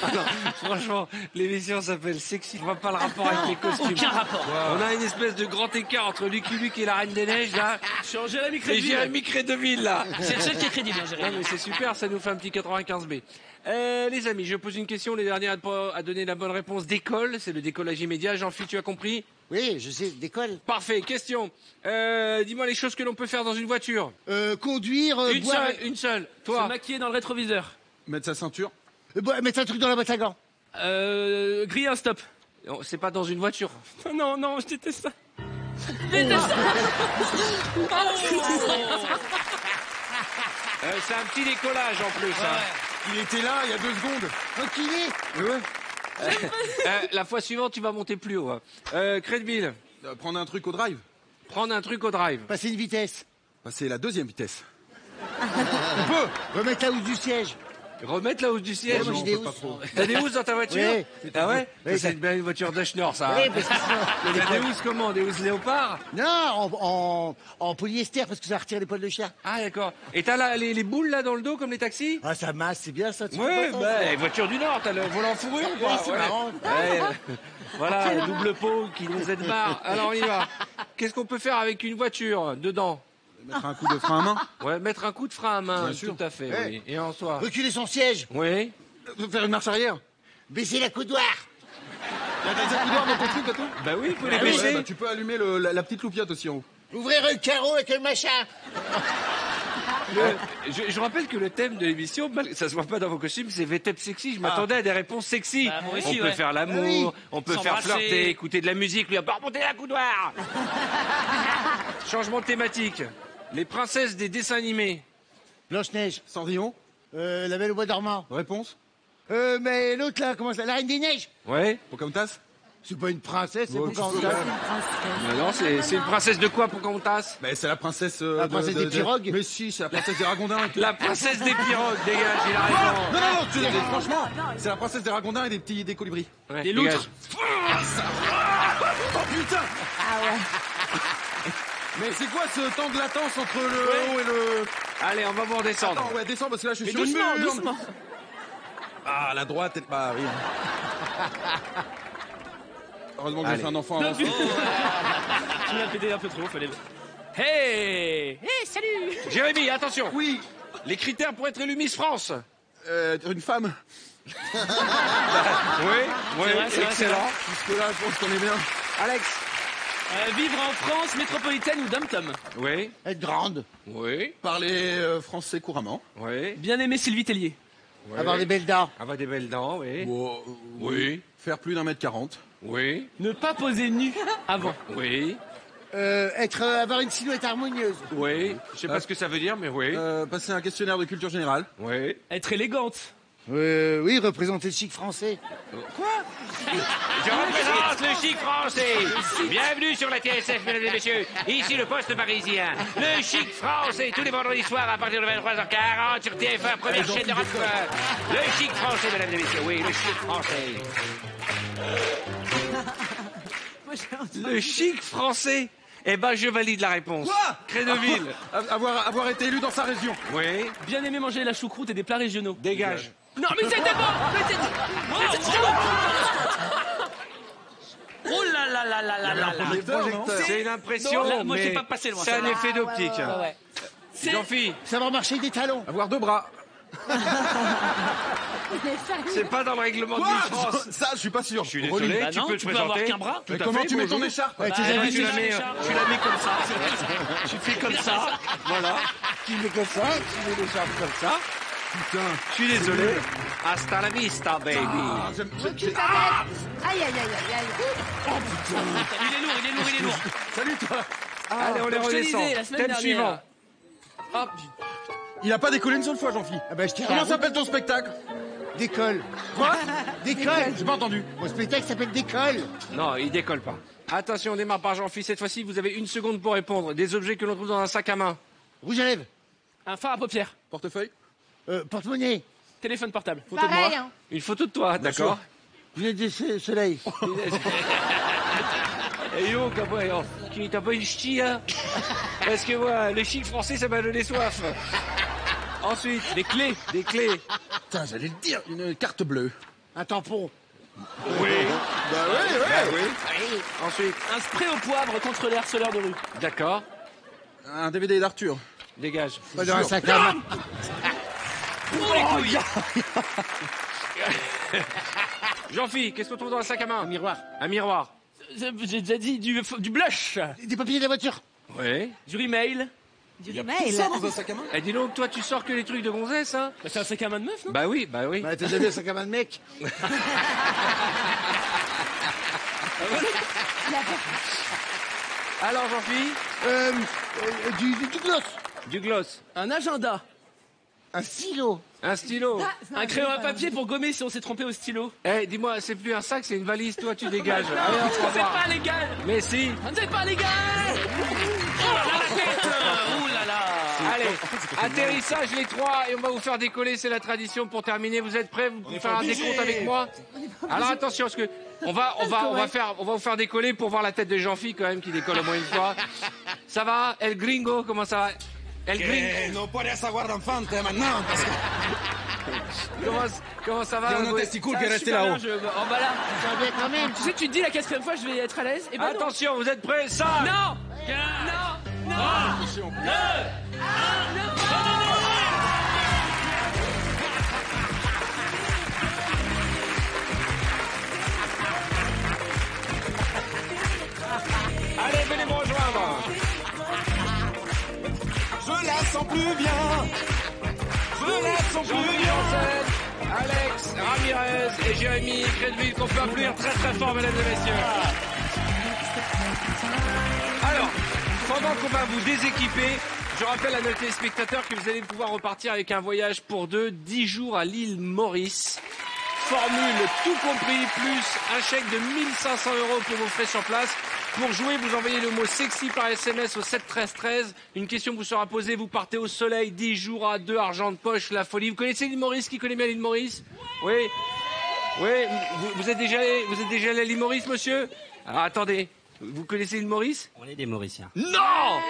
Speaker 1: Alors, franchement, l'émission s'appelle Sexy. Je vois pas le rapport avec les costumes.
Speaker 5: Aucun rapport.
Speaker 1: On a une espèce de grand écart entre Lucky Luke et la Reine des Neiges, là.
Speaker 5: Sur Jérémy
Speaker 1: Et
Speaker 5: Crédville.
Speaker 1: Jérémy Crédville, là.
Speaker 5: C'est le seul qui est crédible, hein,
Speaker 1: Non,
Speaker 5: Jérémy.
Speaker 1: mais c'est super, ça nous fait un petit 95B. Les amis, je pose une question. Les derniers à donner la bonne réponse décolle. C'est le décollage immédiat. Jean-Philippe, tu as compris?
Speaker 2: Oui, je sais, décolle.
Speaker 1: Parfait. Question. Dis-moi les choses que l'on peut faire dans une voiture.
Speaker 2: Conduire, boire...
Speaker 1: Une seule.
Speaker 10: Se
Speaker 1: Toi.
Speaker 10: maquiller dans le rétroviseur.
Speaker 11: Mettre sa ceinture.
Speaker 2: mettre un truc dans la boîte à gants.
Speaker 10: Griller un stop.
Speaker 1: Non, c'est pas dans une voiture.
Speaker 10: Non, non, je déteste ça.
Speaker 1: C'est un petit décollage en plus. Hein.
Speaker 11: Il était là il y a 2 secondes.
Speaker 2: Enculé.
Speaker 1: La fois suivante, tu vas monter plus haut. Hein. Crédville,
Speaker 11: Prendre un truc au drive.
Speaker 1: prendre un truc au drive.
Speaker 2: Passer une vitesse.
Speaker 11: Bah, c'est la 2e vitesse.
Speaker 2: Remettre la housse du siège.
Speaker 1: Remettre la housse du siège.
Speaker 2: Ouais, moi, j'ai des housses.
Speaker 1: T'as des housses dans ta voiture?
Speaker 2: Oui.
Speaker 1: Ah ouais?
Speaker 2: Oui,
Speaker 1: C'est bien une voiture de schnorr, ça.
Speaker 2: Oui, parce que sinon,
Speaker 1: T'as des housses comment? Des housses léopard?
Speaker 2: Non, en polyester, parce que ça retire les poils de chien.
Speaker 1: Ah d'accord. Et t'as là les boules là dans le dos comme les taxis?
Speaker 2: Ah, ça masse, c'est bien ça. Tu
Speaker 1: Oui,
Speaker 2: fais pas ça,
Speaker 1: bah, voiture du Nord, t'as le volant fourrure ou pas?
Speaker 2: Ouais, c'est marrant.
Speaker 1: Ouais, voilà, double pot qui nous aide marre. Alors on y va. Qu'est-ce qu'on peut faire avec une voiture dedans?
Speaker 11: Mettre un coup de frein à main.
Speaker 1: Ouais, mettre un coup de frein à main,
Speaker 11: Bien sûr.
Speaker 1: tout à fait,
Speaker 2: Ouais.
Speaker 1: oui. Et en soi.
Speaker 2: Reculer son siège.
Speaker 1: Oui.
Speaker 11: Faire une marche arrière.
Speaker 2: Baisser la coudoir.
Speaker 11: Il y a des accoudoirs dans ton truc et tout.
Speaker 1: Bah oui, il faut les
Speaker 11: Ah oui,
Speaker 1: baisser.
Speaker 11: bah, tu peux allumer la petite loupiote aussi en haut.
Speaker 2: Ouvrir le carreau avec le machin.
Speaker 1: Je rappelle que le thème de l'émission, ça se voit pas dans vos costumes, c'est VTEP sexy. Je m'attendais à des réponses sexy.
Speaker 10: Bah, moi aussi,
Speaker 1: on peut
Speaker 10: ouais.
Speaker 1: faire l'amour,
Speaker 2: Oui.
Speaker 1: on peut faire
Speaker 10: S'embrasser.
Speaker 1: flirter, écouter de la musique, lui pas remonter la coudoir. Changement de thématique. Les princesses des dessins animés.
Speaker 2: Blanche-Neige.
Speaker 11: Cendrillon.
Speaker 2: La Belle au bois dormant.
Speaker 11: Réponse.
Speaker 2: Mais l'autre là, comment ça? La Reine des Neiges.
Speaker 1: Ouais.
Speaker 11: Pocahontas.
Speaker 2: C'est pas une princesse, c'est
Speaker 11: Oh,
Speaker 2: Pocahontas.
Speaker 1: Mais non, c'est une princesse de quoi pour qu'on tasse?
Speaker 11: Bah, c'est la princesse.
Speaker 2: La princesse des pirogues.
Speaker 11: Mais si, c'est la princesse des ragondins.
Speaker 1: La princesse des pirogues, dégage, il a raison.
Speaker 11: Non, franchement, c'est la princesse des ragondins et des colibris.
Speaker 1: Ouais,
Speaker 10: Des
Speaker 1: dégage.
Speaker 10: loutres.
Speaker 11: Oh putain.
Speaker 7: Ah ouais.
Speaker 11: Mais c'est quoi ce temps de latence entre le haut et le.
Speaker 1: Allez, on va vous redescendre.
Speaker 11: Attends, ouais, descends parce que là je suis
Speaker 10: Mais
Speaker 11: sur une
Speaker 10: doucement,
Speaker 11: mur.
Speaker 10: doucement.
Speaker 11: Ah, la droite, elle. Bah oui. Heureusement que j'ai
Speaker 1: Allez.
Speaker 11: fait un enfant
Speaker 10: Non,
Speaker 11: avant.
Speaker 10: tu tu l'as pété un peu trop, fallait. Hey!
Speaker 4: Hé, salut!
Speaker 1: Jérémy, attention.
Speaker 11: Oui.
Speaker 1: Les critères pour être élu Miss France.
Speaker 11: Une femme.
Speaker 1: Oui,
Speaker 10: C'est vrai, c'est
Speaker 1: excellent.
Speaker 11: Jusque là, je pense qu'on est bien.
Speaker 1: Alex.
Speaker 10: Vivre en France métropolitaine ou dom-tom?
Speaker 1: Oui,
Speaker 2: Être grande.
Speaker 1: oui,
Speaker 11: Parler français couramment.
Speaker 1: oui.
Speaker 10: Bien aimé Sylvie Tellier.
Speaker 2: Avoir des belles dents.
Speaker 1: Avoir des belles dents, oui.
Speaker 11: Oui. Faire plus d'1m40.
Speaker 1: Oui,
Speaker 10: Ne pas poser nu avant.
Speaker 1: oui,
Speaker 2: Avoir une silhouette harmonieuse.
Speaker 1: oui. Je sais pas ce que ça veut dire, mais oui.
Speaker 11: Passer un questionnaire de culture générale.
Speaker 1: Oui.
Speaker 10: Être élégante.
Speaker 2: Oui, représenter le chic français.
Speaker 1: Je représente le chic français. Bienvenue sur la TSF, mesdames et messieurs. Ici le poste parisien. Le chic français, tous les vendredis soirs à partir de 23h40 sur TF1, première chaîne de rap. Le chic français, mesdames et messieurs. Oui, le chic français.
Speaker 7: Moi, j'ai entendu.
Speaker 1: Le chic français. Eh ben, je valide la réponse.
Speaker 11: Quoi
Speaker 1: Crédeville.
Speaker 11: Avoir été élu dans sa région.
Speaker 1: Oui.
Speaker 10: Bien aimé manger la choucroute et des plats régionaux.
Speaker 1: Dégage.
Speaker 10: Non, mais c'était bon! Mais c'était... Oh là là là là là là là!
Speaker 1: C'est une impression,
Speaker 10: Non, moi, j'ai
Speaker 1: mais
Speaker 10: pas passé loin.
Speaker 1: c'est un effet d'optique.
Speaker 10: Ah ouais.
Speaker 1: Jean-Philippe,
Speaker 2: Savoir marcher des talons.
Speaker 11: Avoir 2 bras.
Speaker 1: c'est pas dans le règlement de Miss France.
Speaker 11: Ça, je suis pas sûr.
Speaker 1: Je suis désolé,
Speaker 10: Bah
Speaker 1: tu
Speaker 10: non,
Speaker 1: peux
Speaker 10: tu
Speaker 1: te
Speaker 10: peux avoir
Speaker 1: présenter.
Speaker 10: qu'un bras.
Speaker 1: Tout à
Speaker 11: Comment
Speaker 1: fait,
Speaker 11: tu mets ton
Speaker 1: bonjour.
Speaker 11: écharpe
Speaker 2: Ouais, tu
Speaker 10: Bah,
Speaker 2: as
Speaker 10: ouais,
Speaker 2: vu
Speaker 1: tu la mets comme ça. Tu fais comme ça. Voilà. Tu mets comme ça. Tu mets l'écharpe comme ça.
Speaker 11: Putain.
Speaker 1: Je suis désolé. Hasta la vista, baby.
Speaker 7: Aïe, aïe, aïe, aïe, aïe.
Speaker 10: Il est lourd, il est lourd, il est lourd.
Speaker 11: Salut toi.
Speaker 1: Allez, on les
Speaker 10: donc, je te
Speaker 1: redescend.
Speaker 10: disais, la semaine
Speaker 1: Thème
Speaker 10: dernière.
Speaker 1: suivant.
Speaker 10: Hop.
Speaker 11: Il a pas décollé une seule fois, Jean-Philippe.
Speaker 2: Ah bah, je tiens
Speaker 11: Comment
Speaker 2: la route.
Speaker 11: s'appelle ton spectacle?
Speaker 2: Décolle.
Speaker 11: Quoi?
Speaker 2: Décolle.
Speaker 11: J'ai pas entendu.
Speaker 2: Mon spectacle s'appelle Décolle.
Speaker 1: Non, il décolle pas. Attention, on démarre par Jean-Philippe. Cette fois-ci, vous avez 1 seconde pour répondre. Des objets que l'on trouve dans un sac à main.
Speaker 2: Rouge à lèvres.
Speaker 10: Un phare à paupières.
Speaker 11: Portefeuille.
Speaker 2: Porte-monnaie.
Speaker 10: Téléphone portable.
Speaker 11: Photo de
Speaker 7: Pareil,
Speaker 11: moi.
Speaker 7: hein.
Speaker 1: Une photo de toi, d'accord?
Speaker 2: Lunettes de soleil.
Speaker 1: Et yo, t'as pas une ch'ti, hein? Parce que moi, le chic français, ça m'a donné soif. Ensuite, des clés. Des clés.
Speaker 11: Putain, j'allais le dire. Une carte bleue.
Speaker 2: Un tampon.
Speaker 1: Oui.
Speaker 11: Bah ouais.
Speaker 1: Oui. Ensuite,
Speaker 10: Un spray au poivre contre les harceleurs de rue.
Speaker 1: d'accord.
Speaker 11: Un DVD d'Arthur.
Speaker 1: Dégage.
Speaker 2: Pas dans un sac à main.
Speaker 10: Pour les couilles.
Speaker 1: Jean-Philippe, qu'est-ce qu'on trouve dans un sac à main?
Speaker 2: Un miroir.
Speaker 1: Un miroir.
Speaker 10: J'ai déjà dit du blush.
Speaker 2: Des papiers de la voiture.
Speaker 1: Oui.
Speaker 10: Du remail.
Speaker 7: Du mail.
Speaker 11: Dans un sac à main.
Speaker 1: Eh, dis donc, toi, tu sors que les trucs de gonzesse, hein?
Speaker 10: Bah, c'est un sac à main de meuf, non?
Speaker 1: Bah oui, bah oui.
Speaker 2: Bah, t'as déjà vu un sac à main de mec?
Speaker 1: Alors, Jean-Philippe?
Speaker 2: Du gloss.
Speaker 1: Du gloss.
Speaker 10: Un agenda.
Speaker 2: Un stylo.
Speaker 1: Un stylo.
Speaker 10: Un crayon à papier pour gommer si on s'est trompé au stylo.
Speaker 1: Eh, dis-moi, c'est plus un sac, c'est une valise, toi, tu dégages. Allez, on se
Speaker 10: C'est
Speaker 1: revoit.
Speaker 10: pas légal.
Speaker 1: Mais si.
Speaker 10: C'est pas légal. Oh là là, la tête. Oh là là.
Speaker 1: Allez, atterrissage les trois et on va vous faire décoller, c'est la tradition. Pour terminer, vous êtes prêts? Vous pouvez faire un décompte avec moi? Alors attention, parce que on va vous faire décoller pour voir la tête de Jean-Philippe quand même qui décolle au moins une fois. Ça va? El Gringo, comment ça va? El Gringo.
Speaker 11: No puedes avoir d'enfant maintenant. Parce que
Speaker 1: Comment ça va?
Speaker 11: j'ai un
Speaker 1: Oui.
Speaker 11: testicule qui est
Speaker 10: Ça,
Speaker 11: resté
Speaker 10: super
Speaker 11: là-haut.
Speaker 10: bien, Oh bah là.
Speaker 2: Ça va quand même.
Speaker 10: Tu sais, tu te dis la 4e fois, je vais être à l'aise. Et bah non.
Speaker 1: Attention, vous êtes prêts? Ça.
Speaker 10: Non. Non. Non.
Speaker 3: Allez, venez me rejoindre. Je la sens plus bien. Je la sens plus bien.
Speaker 1: Alex Ramirez et Jérémy Crédville qu'on peut applaudir très très fort, mesdames et messieurs. Alors, pendant qu'on va vous déséquiper, je rappelle à nos téléspectateurs que vous allez pouvoir repartir avec un voyage pour 10 jours à l'île Maurice. Formule tout compris, plus un chèque de 1 500 € pour vos frais sur place. Pour jouer, vous envoyez le mot sexy par SMS au 7 13 13. Une question vous sera posée, vous partez au soleil, 10 jours à 2, argent de poche, la folie. Vous connaissez l'île Maurice? Qui connaît bien l'île Maurice? Oui. Oui, vous êtes déjà allé à l'île Maurice, monsieur? Alors attendez, vous connaissez l'île Maurice?
Speaker 12: On est des Mauriciens.
Speaker 1: Non!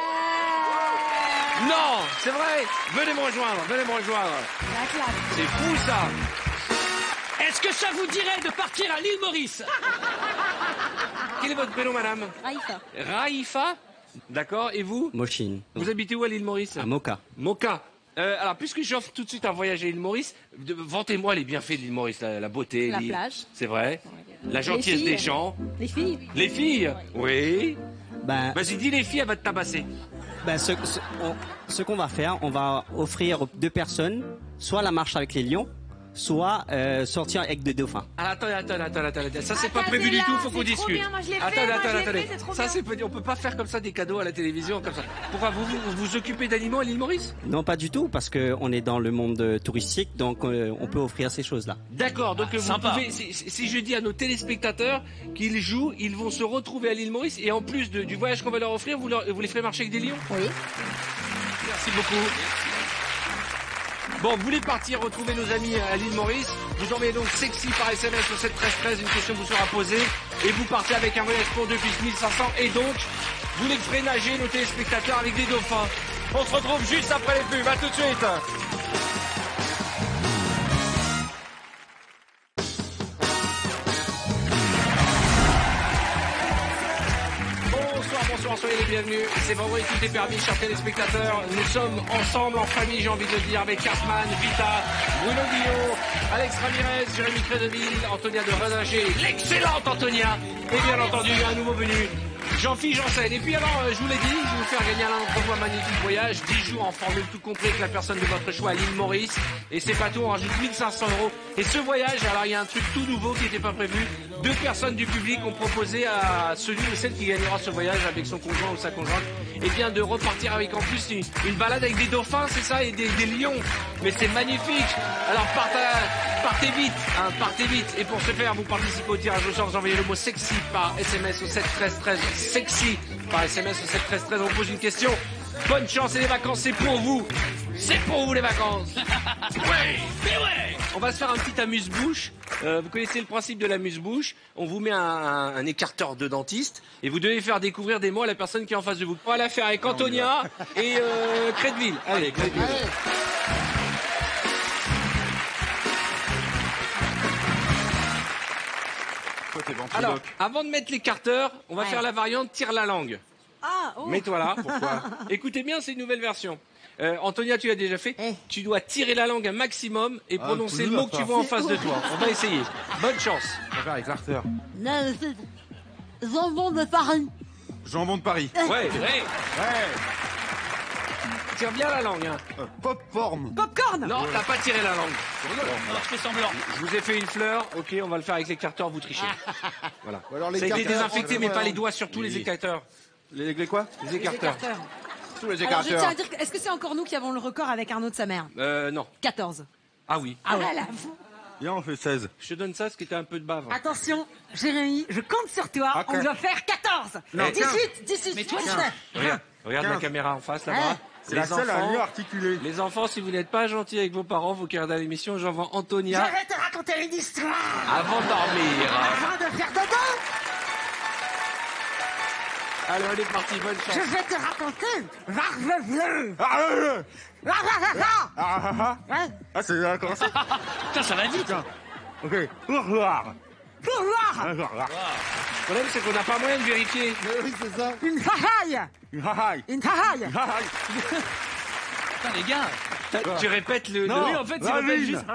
Speaker 1: Non, c'est vrai. Venez me rejoindre, venez me rejoindre. C'est fou ça.
Speaker 10: Est-ce que ça vous dirait de partir à l'île Maurice?
Speaker 1: Quel est votre prénom, madame?
Speaker 4: Raïfa.
Speaker 1: Raïfa? D'accord, et vous?
Speaker 12: Mochine.
Speaker 1: Vous habitez où à l'île Maurice?
Speaker 12: À Moka.
Speaker 1: Moka. Alors, puisque j'offre tout de suite un voyage à l'île Maurice, vantez-moi les bienfaits de l'île Maurice, la beauté,
Speaker 4: La
Speaker 1: l'île.
Speaker 4: plage.
Speaker 1: C'est vrai. La gentillesse des gens.
Speaker 4: Les filles.
Speaker 1: Les filles? Oui.
Speaker 12: Ben,
Speaker 1: Vas-y, dis les filles, elle va te tabasser.
Speaker 12: ben ce qu'on va faire, on va offrir aux 2 personnes soit la marche avec les lions, soit sortir avec des dauphins.
Speaker 1: Ah, attends. Ça, c'est pas prévu du tout, faut qu'on discute. Attendez. Ça, c'est pas, on peut pas faire comme ça des cadeaux à la télévision, comme ça. Pourquoi vous occupez d'animaux à l'île Maurice?
Speaker 12: Non, pas du tout, parce qu'on est dans le monde touristique, donc on peut offrir ces choses-là.
Speaker 1: D'accord, donc vous pouvez, si je dis à nos téléspectateurs qu'ils jouent, ils vont se retrouver à l'île Maurice, et en plus du voyage qu'on va leur offrir, vous les ferez marcher avec des lions?
Speaker 4: Oui.
Speaker 1: Merci beaucoup. Bon, vous voulez partir retrouver nos amis à l'île Maurice? Vous envoyez donc sexy par SMS au 7 13 13, une question vous sera posée, et vous partez avec un voyage pour 2 plus 1 500, et donc, vous les ferez nager nos téléspectateurs avec des dauphins. On se retrouve juste après les pubs, à tout de suite. Bonsoir, soyez les bienvenus. C'est vendredi, tout est permis, chers téléspectateurs. Nous sommes ensemble, en famille, j'ai envie de le dire, avec Cartman, Vita, Bruno Guillot, Alex Ramirez, Jérémy Crédville, Antonia de Redinger, l'excellente Antonia, et bien entendu, un nouveau venu, Jean-Philippe Janssen. Et puis alors, je vous l'ai dit, je vais vous faire gagner à l'un d'entre vous un magnifique voyage, 10 jours en formule tout compris avec la personne de votre choix à l'île Maurice. Et c'est pas tout, on rajoute 1 500 €. Et ce voyage, alors il y a un truc tout nouveau qui n'était pas prévu. 2 personnes du public ont proposé à celui ou celle qui gagnera ce voyage avec son conjoint ou sa conjointe, et bien de repartir avec en plus une balade avec des dauphins, c'est ça, et des lions. Mais c'est magnifique. Alors partez vite, hein, partez vite. Et pour ce faire, vous participez au tirage au sort, vous envoyez le mot sexy par SMS au 7 13 13. Sexy par SMS au 7 13 13. On vous pose une question. Bonne chance et les vacances, c'est pour vous. C'est pour vous les vacances. Ouais. On va se faire un petit amuse-bouche. Vous connaissez le principe de l'amuse-bouche. On vous met un écarteur de dentiste et vous devez faire découvrir des mots à la personne qui est en face de vous. On va la faire avec Antonia et Crédville. Allez, Crédville. Alors, avant de mettre l'écarteur, on va faire la variante tire la langue.
Speaker 4: Ah, oh.
Speaker 1: Mets-toi là. Pourquoi? Écoutez bien, c'est une nouvelle version. Antonia, tu l'as déjà fait. Tu dois tirer la langue un maximum et prononcer le mot que tu vois en face de toi. On va essayer. Bonne chance.
Speaker 11: On va faire avec l'arteur.
Speaker 2: Jambon de Paris.
Speaker 11: Jambon de Paris.
Speaker 1: Ouais. Tire bien la langue. Hein.
Speaker 11: Popcorn.
Speaker 7: Popcorn.
Speaker 1: Non, t'as pas tiré la langue.
Speaker 10: Alors je fais semblant.
Speaker 1: Je vous ai fait une fleur. Ok, on va le faire avec l'écarteur. Vous trichez. Voilà.
Speaker 11: Alors,
Speaker 1: Ça a été désinfecté, mais pas les doigts, surtout les écarteurs.
Speaker 11: Les quoi?
Speaker 1: Les écarteurs.
Speaker 11: Tous les
Speaker 7: Alors, je
Speaker 11: écarteurs.
Speaker 7: tiens à dire, est-ce que c'est encore nous qui avons le record avec Arnaud de sa mère?
Speaker 1: Non.
Speaker 7: 14.
Speaker 1: Ah oui.
Speaker 7: Ah ouais.
Speaker 11: Viens, on fait 16.
Speaker 1: Je te donne ça, parce que t'as un peu de bave.
Speaker 7: Attention, Jérémy, je compte sur toi.
Speaker 11: Ok.
Speaker 7: On doit faire 14.
Speaker 11: Non,
Speaker 7: 18.
Speaker 10: Mais toi,
Speaker 1: Regarde la caméra en face, là-bas.
Speaker 11: C'est la seule à mieux articuler.
Speaker 1: Les enfants, si vous n'êtes pas gentils avec vos parents, vous qui regardez l'émission, j'envoie Antonia
Speaker 2: Je vais te raconter une histoire.
Speaker 1: avant de dormir.
Speaker 2: Avant de faire dodo,
Speaker 1: Allez, on est parti, bonne chance.
Speaker 2: je vais te raconter Varve Bleu.
Speaker 11: Ah, c'est comment ça?
Speaker 10: Putain, ça va vite.
Speaker 11: Ok. Ourloir.
Speaker 7: Pouvoir.
Speaker 3: Un genre, là.
Speaker 10: Le problème, c'est qu'on n'a pas moyen de vérifier.
Speaker 2: Oui, c'est ça.
Speaker 7: Une fahaille.
Speaker 3: Une hahaille.
Speaker 7: Une fahaille.
Speaker 3: Une hahaille.
Speaker 10: Putain, les gars, tu répètes le...
Speaker 3: Non,
Speaker 10: oui, en fait, tu
Speaker 3: la
Speaker 10: répètes
Speaker 3: ligne.
Speaker 10: juste...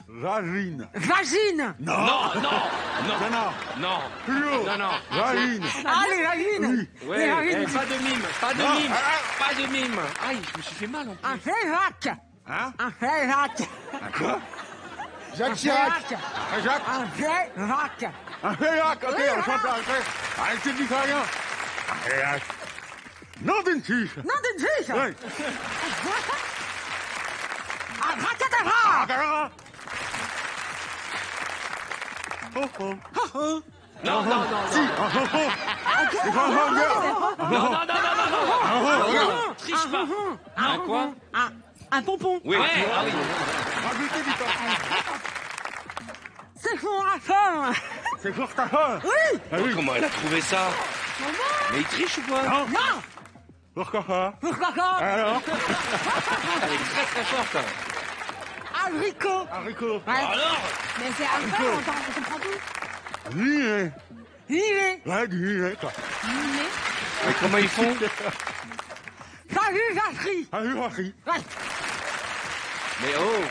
Speaker 3: Vagine.
Speaker 7: Vagine.
Speaker 3: Non.
Speaker 10: Non, non, non,
Speaker 3: Non.
Speaker 10: non.
Speaker 3: Plus haut.
Speaker 10: Non, non.
Speaker 3: Vagine.
Speaker 7: Ah, les vagines.
Speaker 10: Ouais,
Speaker 7: Les vagines.
Speaker 10: pas de mime, pas de
Speaker 3: Non,
Speaker 10: mime,
Speaker 3: ah,
Speaker 10: pas de mime. Aïe, je me suis fait mal en plus.
Speaker 7: Un févac.
Speaker 3: Hein?
Speaker 7: Un févac.
Speaker 3: Quoi?
Speaker 2: Jacques
Speaker 7: Un
Speaker 2: Chirac.
Speaker 7: févac.
Speaker 3: Un Jacques.
Speaker 7: Un févac.
Speaker 3: Un félac. Ok,
Speaker 7: Oui,
Speaker 3: on chante après. Allez, tu dis rien. Un félac. Nom d'une fiche.
Speaker 7: Non, d'une fiche.
Speaker 3: Oui.
Speaker 7: Un racadabra.
Speaker 3: Ah, oh, oh.
Speaker 10: Non, non, non,
Speaker 3: Si.
Speaker 10: non.
Speaker 3: Oh, oh, oh. C'est pas un gars.
Speaker 10: Non, non, non, non, non, non, non, non, triche pas. Un quoi?
Speaker 7: Un pompon.
Speaker 10: Oui, ah oui.
Speaker 3: Rajoutez du temps.
Speaker 7: C'est pour la femme.
Speaker 3: C'est pour ta femme.
Speaker 7: Oui.
Speaker 3: Ah oui.
Speaker 10: Comment elle a trouvé ça? Mais il triche ou quoi?
Speaker 3: Non.
Speaker 7: Non.
Speaker 3: Pourquoi pas?
Speaker 7: Pourquoi pas?
Speaker 3: Alors?
Speaker 10: Elle est très très forte.
Speaker 7: Abricot.
Speaker 3: Haricot.
Speaker 7: Ouais.
Speaker 10: Alors?
Speaker 7: Mais c'est un peu, on comprend tout.
Speaker 3: Nier.
Speaker 7: Nier.
Speaker 3: Ouais, nier, quoi.
Speaker 7: Nier.
Speaker 10: Mais comment ils font?
Speaker 7: Salut, Jafri.
Speaker 3: Ah oui, Harry.
Speaker 7: Ouais.
Speaker 10: Mais oh,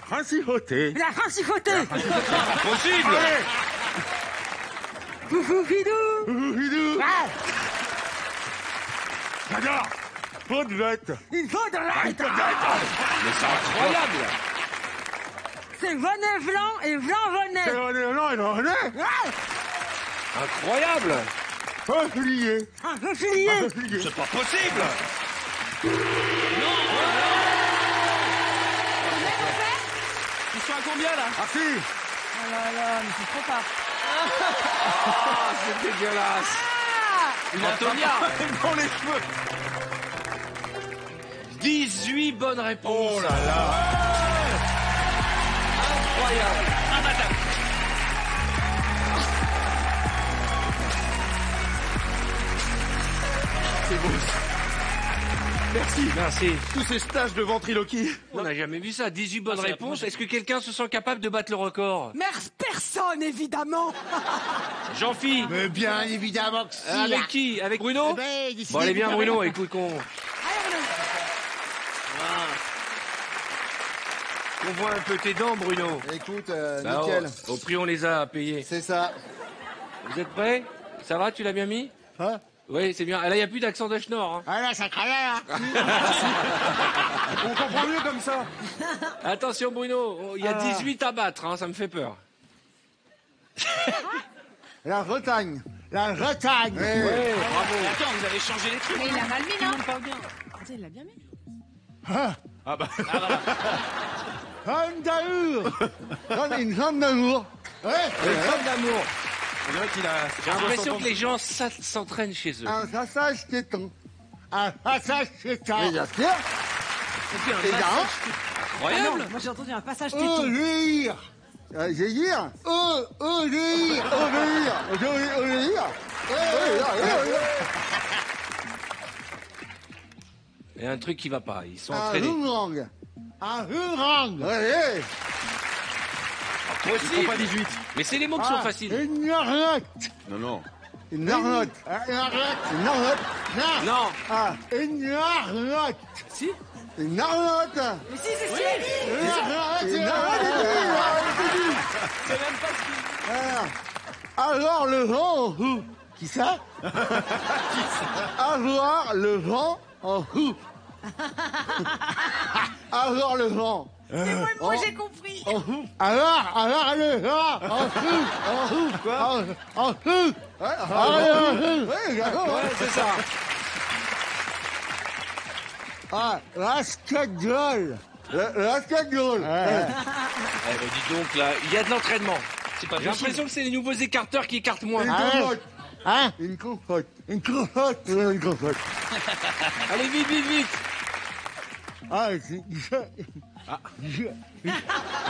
Speaker 3: Principauté.
Speaker 7: La principauté.
Speaker 10: possible.
Speaker 3: Allez.
Speaker 7: Foufou bidou.
Speaker 3: Bidou.
Speaker 7: Ouais.
Speaker 3: J'adore. Peau de bête.
Speaker 7: Une faute de light.
Speaker 10: Mais c'est incroyable.
Speaker 7: C'est bonnet blanc et blanc
Speaker 3: C'est
Speaker 7: bonnet.
Speaker 3: non, non, non.
Speaker 7: Ouais.
Speaker 10: Incroyable.
Speaker 3: Peuplier.
Speaker 7: Un peu filié.
Speaker 3: Peuplier.
Speaker 10: C'est pas possible. Ils sont à combien là?
Speaker 3: Ah si.
Speaker 7: Oh là là, mais c'est trop tard.
Speaker 10: Ah, c'est dégueulasse. Antonia.
Speaker 3: Dans les cheveux.
Speaker 10: 18 bonnes réponses.
Speaker 3: Oh là là.
Speaker 10: Incroyable. Ah madame.
Speaker 11: C'est beau. Merci.
Speaker 10: Merci.
Speaker 11: Tous ces stages de ventriloquie.
Speaker 10: On n'a jamais vu ça. 18 bonnes réponses. Est-ce que quelqu'un se sent capable de battre le record?
Speaker 7: Personne, évidemment.
Speaker 10: Jean-Phi.
Speaker 2: Mais bien évidemment que si.
Speaker 10: Avec qui? Avec Bruno?
Speaker 2: Eh ben, décidez,
Speaker 10: Bon, allez, viens,
Speaker 2: vous
Speaker 10: Bruno,
Speaker 2: savez.
Speaker 10: écoute qu'on voit un peu tes dents, Bruno.
Speaker 2: Écoute,
Speaker 10: Bah,
Speaker 2: nickel.
Speaker 10: Au prix, on les a payés.
Speaker 2: C'est ça.
Speaker 10: Vous êtes prêts? Ça va, tu l'as bien mis?
Speaker 2: Hein?
Speaker 10: Oui, c'est bien. Là, il n'y a plus d'accent de schnorr. Hein.
Speaker 2: Ah là, ça crée là.
Speaker 11: On comprend mieux comme ça.
Speaker 10: Attention, Bruno, il y a 18 à battre, hein, ça me fait peur.
Speaker 2: La Bretagne. La Bretagne.
Speaker 10: Ouais, bravo.
Speaker 5: Attends, vous avez changé les trucs.
Speaker 4: Mais il a mal mis,
Speaker 5: Tout le
Speaker 4: non?
Speaker 5: monde parle bien.
Speaker 4: Attends, il l'a bien mis.
Speaker 11: Ah bah.
Speaker 2: Femme d'amour. Une femme d'amour. Ouais.
Speaker 10: Une femme d'amour.
Speaker 11: On dirait qu'il a.
Speaker 10: J'ai l'impression que les gens s'entraînent chez eux.
Speaker 2: Un passage téton. Un passage téton. Mais bien sûr.
Speaker 10: C'est un
Speaker 2: Et là,
Speaker 10: incroyable.
Speaker 7: Moi, j'ai entendu un passage
Speaker 2: oh,
Speaker 7: téton.
Speaker 2: lire. J'ai dire. Oh, lire. Lire.
Speaker 10: Il y a un truc qui va pas, ils sont
Speaker 2: Un
Speaker 10: entraînés.
Speaker 2: boomerang. Un boomerang. Ouais.
Speaker 10: Possible.
Speaker 11: Ils font pas 18.
Speaker 10: Mais c'est les mots qui sont faciles.
Speaker 2: Une arnotte.
Speaker 11: Non.
Speaker 2: Une arnotte. Une arnotte. Une arnotte.
Speaker 10: Non.
Speaker 2: Ah, une arnotte.
Speaker 10: Si.
Speaker 2: Une arnotte.
Speaker 7: Mais si, c'est celui.
Speaker 2: Une arnotte.
Speaker 10: C'est même pas ce
Speaker 2: Alors le vent en roue. Qui ça? Avoir le vent en roue. Avoir le vent.
Speaker 7: Moi, j'ai compris.
Speaker 2: En roue. Alors le vent en roue. En roue. Quoi? En roue.
Speaker 10: Ouais, c'est ça.
Speaker 2: Ah, rascadole. Rascadole.
Speaker 10: Eh ben, dis donc, là, il y a de l'entraînement.
Speaker 5: C'est pas
Speaker 10: J'ai
Speaker 5: possible.
Speaker 10: l'impression que c'est les nouveaux écarteurs qui écartent moins.
Speaker 2: Une compote. Hein? Une compote. Une compote. Une compote.
Speaker 10: Allez, vite, vite, vite.
Speaker 2: Ah,
Speaker 11: Ah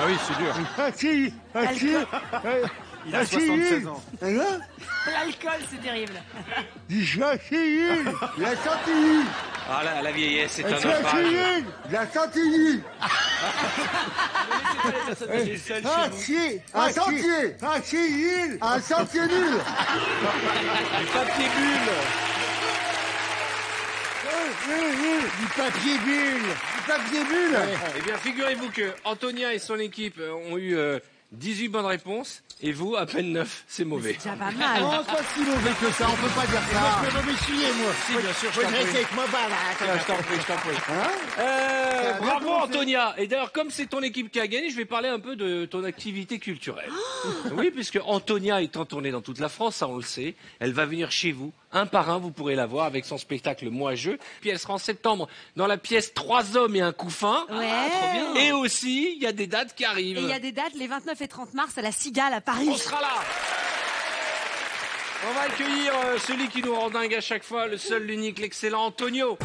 Speaker 11: oui, c'est dur.
Speaker 2: facile.
Speaker 11: Il a 76 ans.
Speaker 7: L'alcool, c'est terrible.
Speaker 2: Du châssis. La chantilly.
Speaker 3: Ah là, la vieillesse, c'est un
Speaker 6: C'est
Speaker 3: naufrage.
Speaker 6: la chantilly. Un sentier nul.
Speaker 3: Du papier bulle.
Speaker 6: Du papier bulle.
Speaker 1: Eh bien, figurez-vous que Antonia et son équipe ont eu 18 bonnes réponses et vous, à peine 9. C'est mauvais.
Speaker 7: C'est déjà pas mal.
Speaker 6: Non, c'est pas si mauvais que ça, on peut pas dire ça.
Speaker 2: Moi, je peux m'essuyer, moi.
Speaker 1: Si, bien sûr, je
Speaker 2: Faut
Speaker 1: t'en
Speaker 2: rester
Speaker 1: prie.
Speaker 2: avec moi, bah, là.
Speaker 1: Je t'en prie. Bravo Antonia. Et d'ailleurs, comme c'est ton équipe qui a gagné, je vais parler un peu de ton activité culturelle. Oui, puisque Antonia est en tournée dans toute la France, ça on le sait. Elle va venir chez vous, un par un, vous pourrez la voir avec son spectacle Moi Je. Puis elle sera en septembre dans la pièce 3 hommes et un couffin.
Speaker 7: Ouais.
Speaker 1: Trop bien. Et aussi, il y a des dates qui arrivent.
Speaker 7: Et il y a des dates les 29 et 30 mars à la Cigale à Paris.
Speaker 1: On sera là. On va accueillir celui qui nous rend dingue à chaque fois, le seul, l'unique, l'excellent Antonio.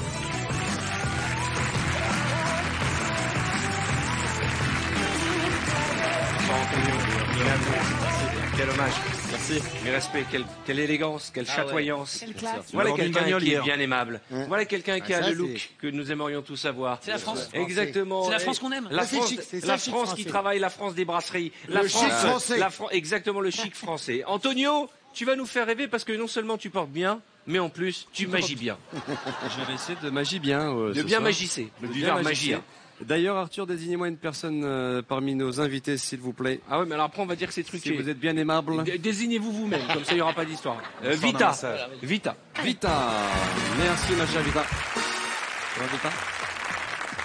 Speaker 1: Quel hommage. Merci. Mes respects, quelle élégance, quelle chatoyance.
Speaker 7: Quelle classe.
Speaker 1: Voilà
Speaker 11: Tu m'as
Speaker 1: quelqu'un
Speaker 11: vendu une
Speaker 1: qui est
Speaker 11: bagnole
Speaker 1: bien aimable. Voilà quelqu'un qui a
Speaker 2: ça,
Speaker 1: le look que nous aimerions tous avoir.
Speaker 5: C'est la France.
Speaker 1: Exactement.
Speaker 5: C'est la France qu'on aime.
Speaker 1: La
Speaker 2: Ça, c'est
Speaker 1: France,
Speaker 2: chic, c'est ça,
Speaker 1: la
Speaker 2: chic
Speaker 1: France qui
Speaker 2: français.
Speaker 1: travaille, la France des brasseries.
Speaker 2: Le
Speaker 1: La
Speaker 2: chic
Speaker 1: France,
Speaker 2: français.
Speaker 1: exactement le chic français. Antonio, tu vas nous faire rêver parce que non seulement tu portes bien, mais en plus tu magies bien.
Speaker 13: Je vais essayer de magie bien.
Speaker 1: De
Speaker 13: ce
Speaker 1: bien
Speaker 13: soir.
Speaker 1: magisser.
Speaker 13: De
Speaker 1: Du
Speaker 13: bien
Speaker 1: verbe
Speaker 13: magister.
Speaker 1: magie.
Speaker 13: D'ailleurs, Arthur, désignez-moi une personne parmi nos invités, s'il vous plaît.
Speaker 1: Ah ouais, mais alors après on va dire que c'est truqué.
Speaker 13: Si vous êtes bien aimable.
Speaker 1: Désignez-vous vous-même, comme ça il n'y aura pas d'histoire. Vita. Vita.
Speaker 13: Vita. Merci, ma chère Vita. Ça va, Vita?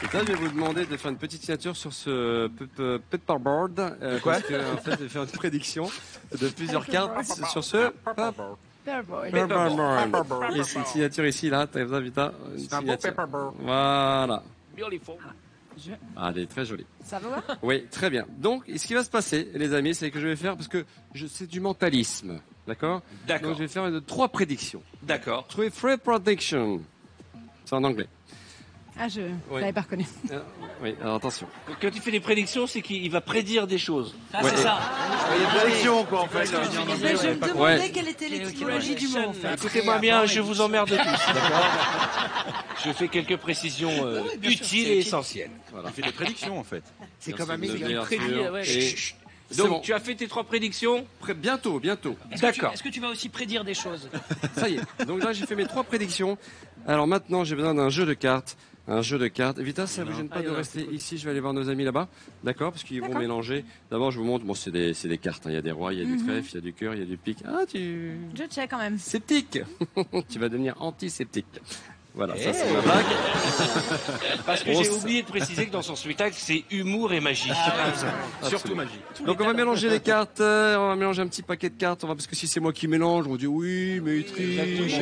Speaker 13: Vita, je vais vous demander de faire une petite signature sur ce paperboard. Parce que, en fait, je vais faire une prédiction de plusieurs cartes sur ce paperboard. Et c'est une signature ici, là. T'as ça, Vita? Une signature. Voilà.
Speaker 1: Beautiful.
Speaker 13: Ah, elle est très jolie.
Speaker 7: Ça va?
Speaker 13: Oui, très bien. Donc, ce qui va se passer, les amis, c'est que je vais faire, parce que c'est du mentalisme, d'accord?
Speaker 1: D'accord.
Speaker 13: Donc, je vais faire 3 prédictions.
Speaker 1: D'accord.
Speaker 13: 3 predictions. C'est en anglais.
Speaker 7: Ah, je
Speaker 13: Oui.
Speaker 7: l'avais pas reconnu.
Speaker 13: Oui, alors attention.
Speaker 1: Quand il fait des prédictions, c'est qu'il va prédire des choses.
Speaker 5: Ah,
Speaker 13: Ouais.
Speaker 5: c'est ça.
Speaker 11: Il y a prédiction, quoi, en fait.
Speaker 7: Mais je me demandais
Speaker 13: Ouais.
Speaker 7: quelle était l'étymologie du mot, en fait.
Speaker 1: Écoutez-moi bien, je vous emmerde tous, d'accord? Je fais quelques précisions utiles et essentielles.
Speaker 11: Il fait des prédictions, en fait.
Speaker 2: C'est comme un
Speaker 13: Merci de
Speaker 2: média.
Speaker 13: venir, Arthur.
Speaker 5: ouais.
Speaker 13: Et c'est
Speaker 1: Donc
Speaker 13: bon.
Speaker 1: tu as fait tes 3 prédictions.
Speaker 13: Bientôt.
Speaker 1: D'accord.
Speaker 5: Est-ce que tu vas aussi prédire des choses?
Speaker 13: Ça y est. Donc là, j'ai fait mes 3 prédictions. Alors maintenant, j'ai besoin d'un jeu de cartes. Vita, ça vous gêne pas de rester ici? Je vais aller voir nos amis là-bas. D'accord? Parce qu'ils vont mélanger. D'abord, je vous montre. Bon, c'est des cartes. Hein. Il y a des rois, il y a du trèfle, il y a du cœur, il y a du pic. Ah,
Speaker 7: Je check quand même.
Speaker 13: Sceptique. Tu vas devenir antiseptique. Voilà, ça c'est ma blague.
Speaker 1: Parce que j'ai oublié de préciser que dans son spectacle, c'est humour et magie.
Speaker 11: Surtout magie.
Speaker 13: Donc on va mélanger les cartes, on va mélanger un petit paquet de cartes, parce que si c'est moi qui mélange, on dit oui, mais il triche.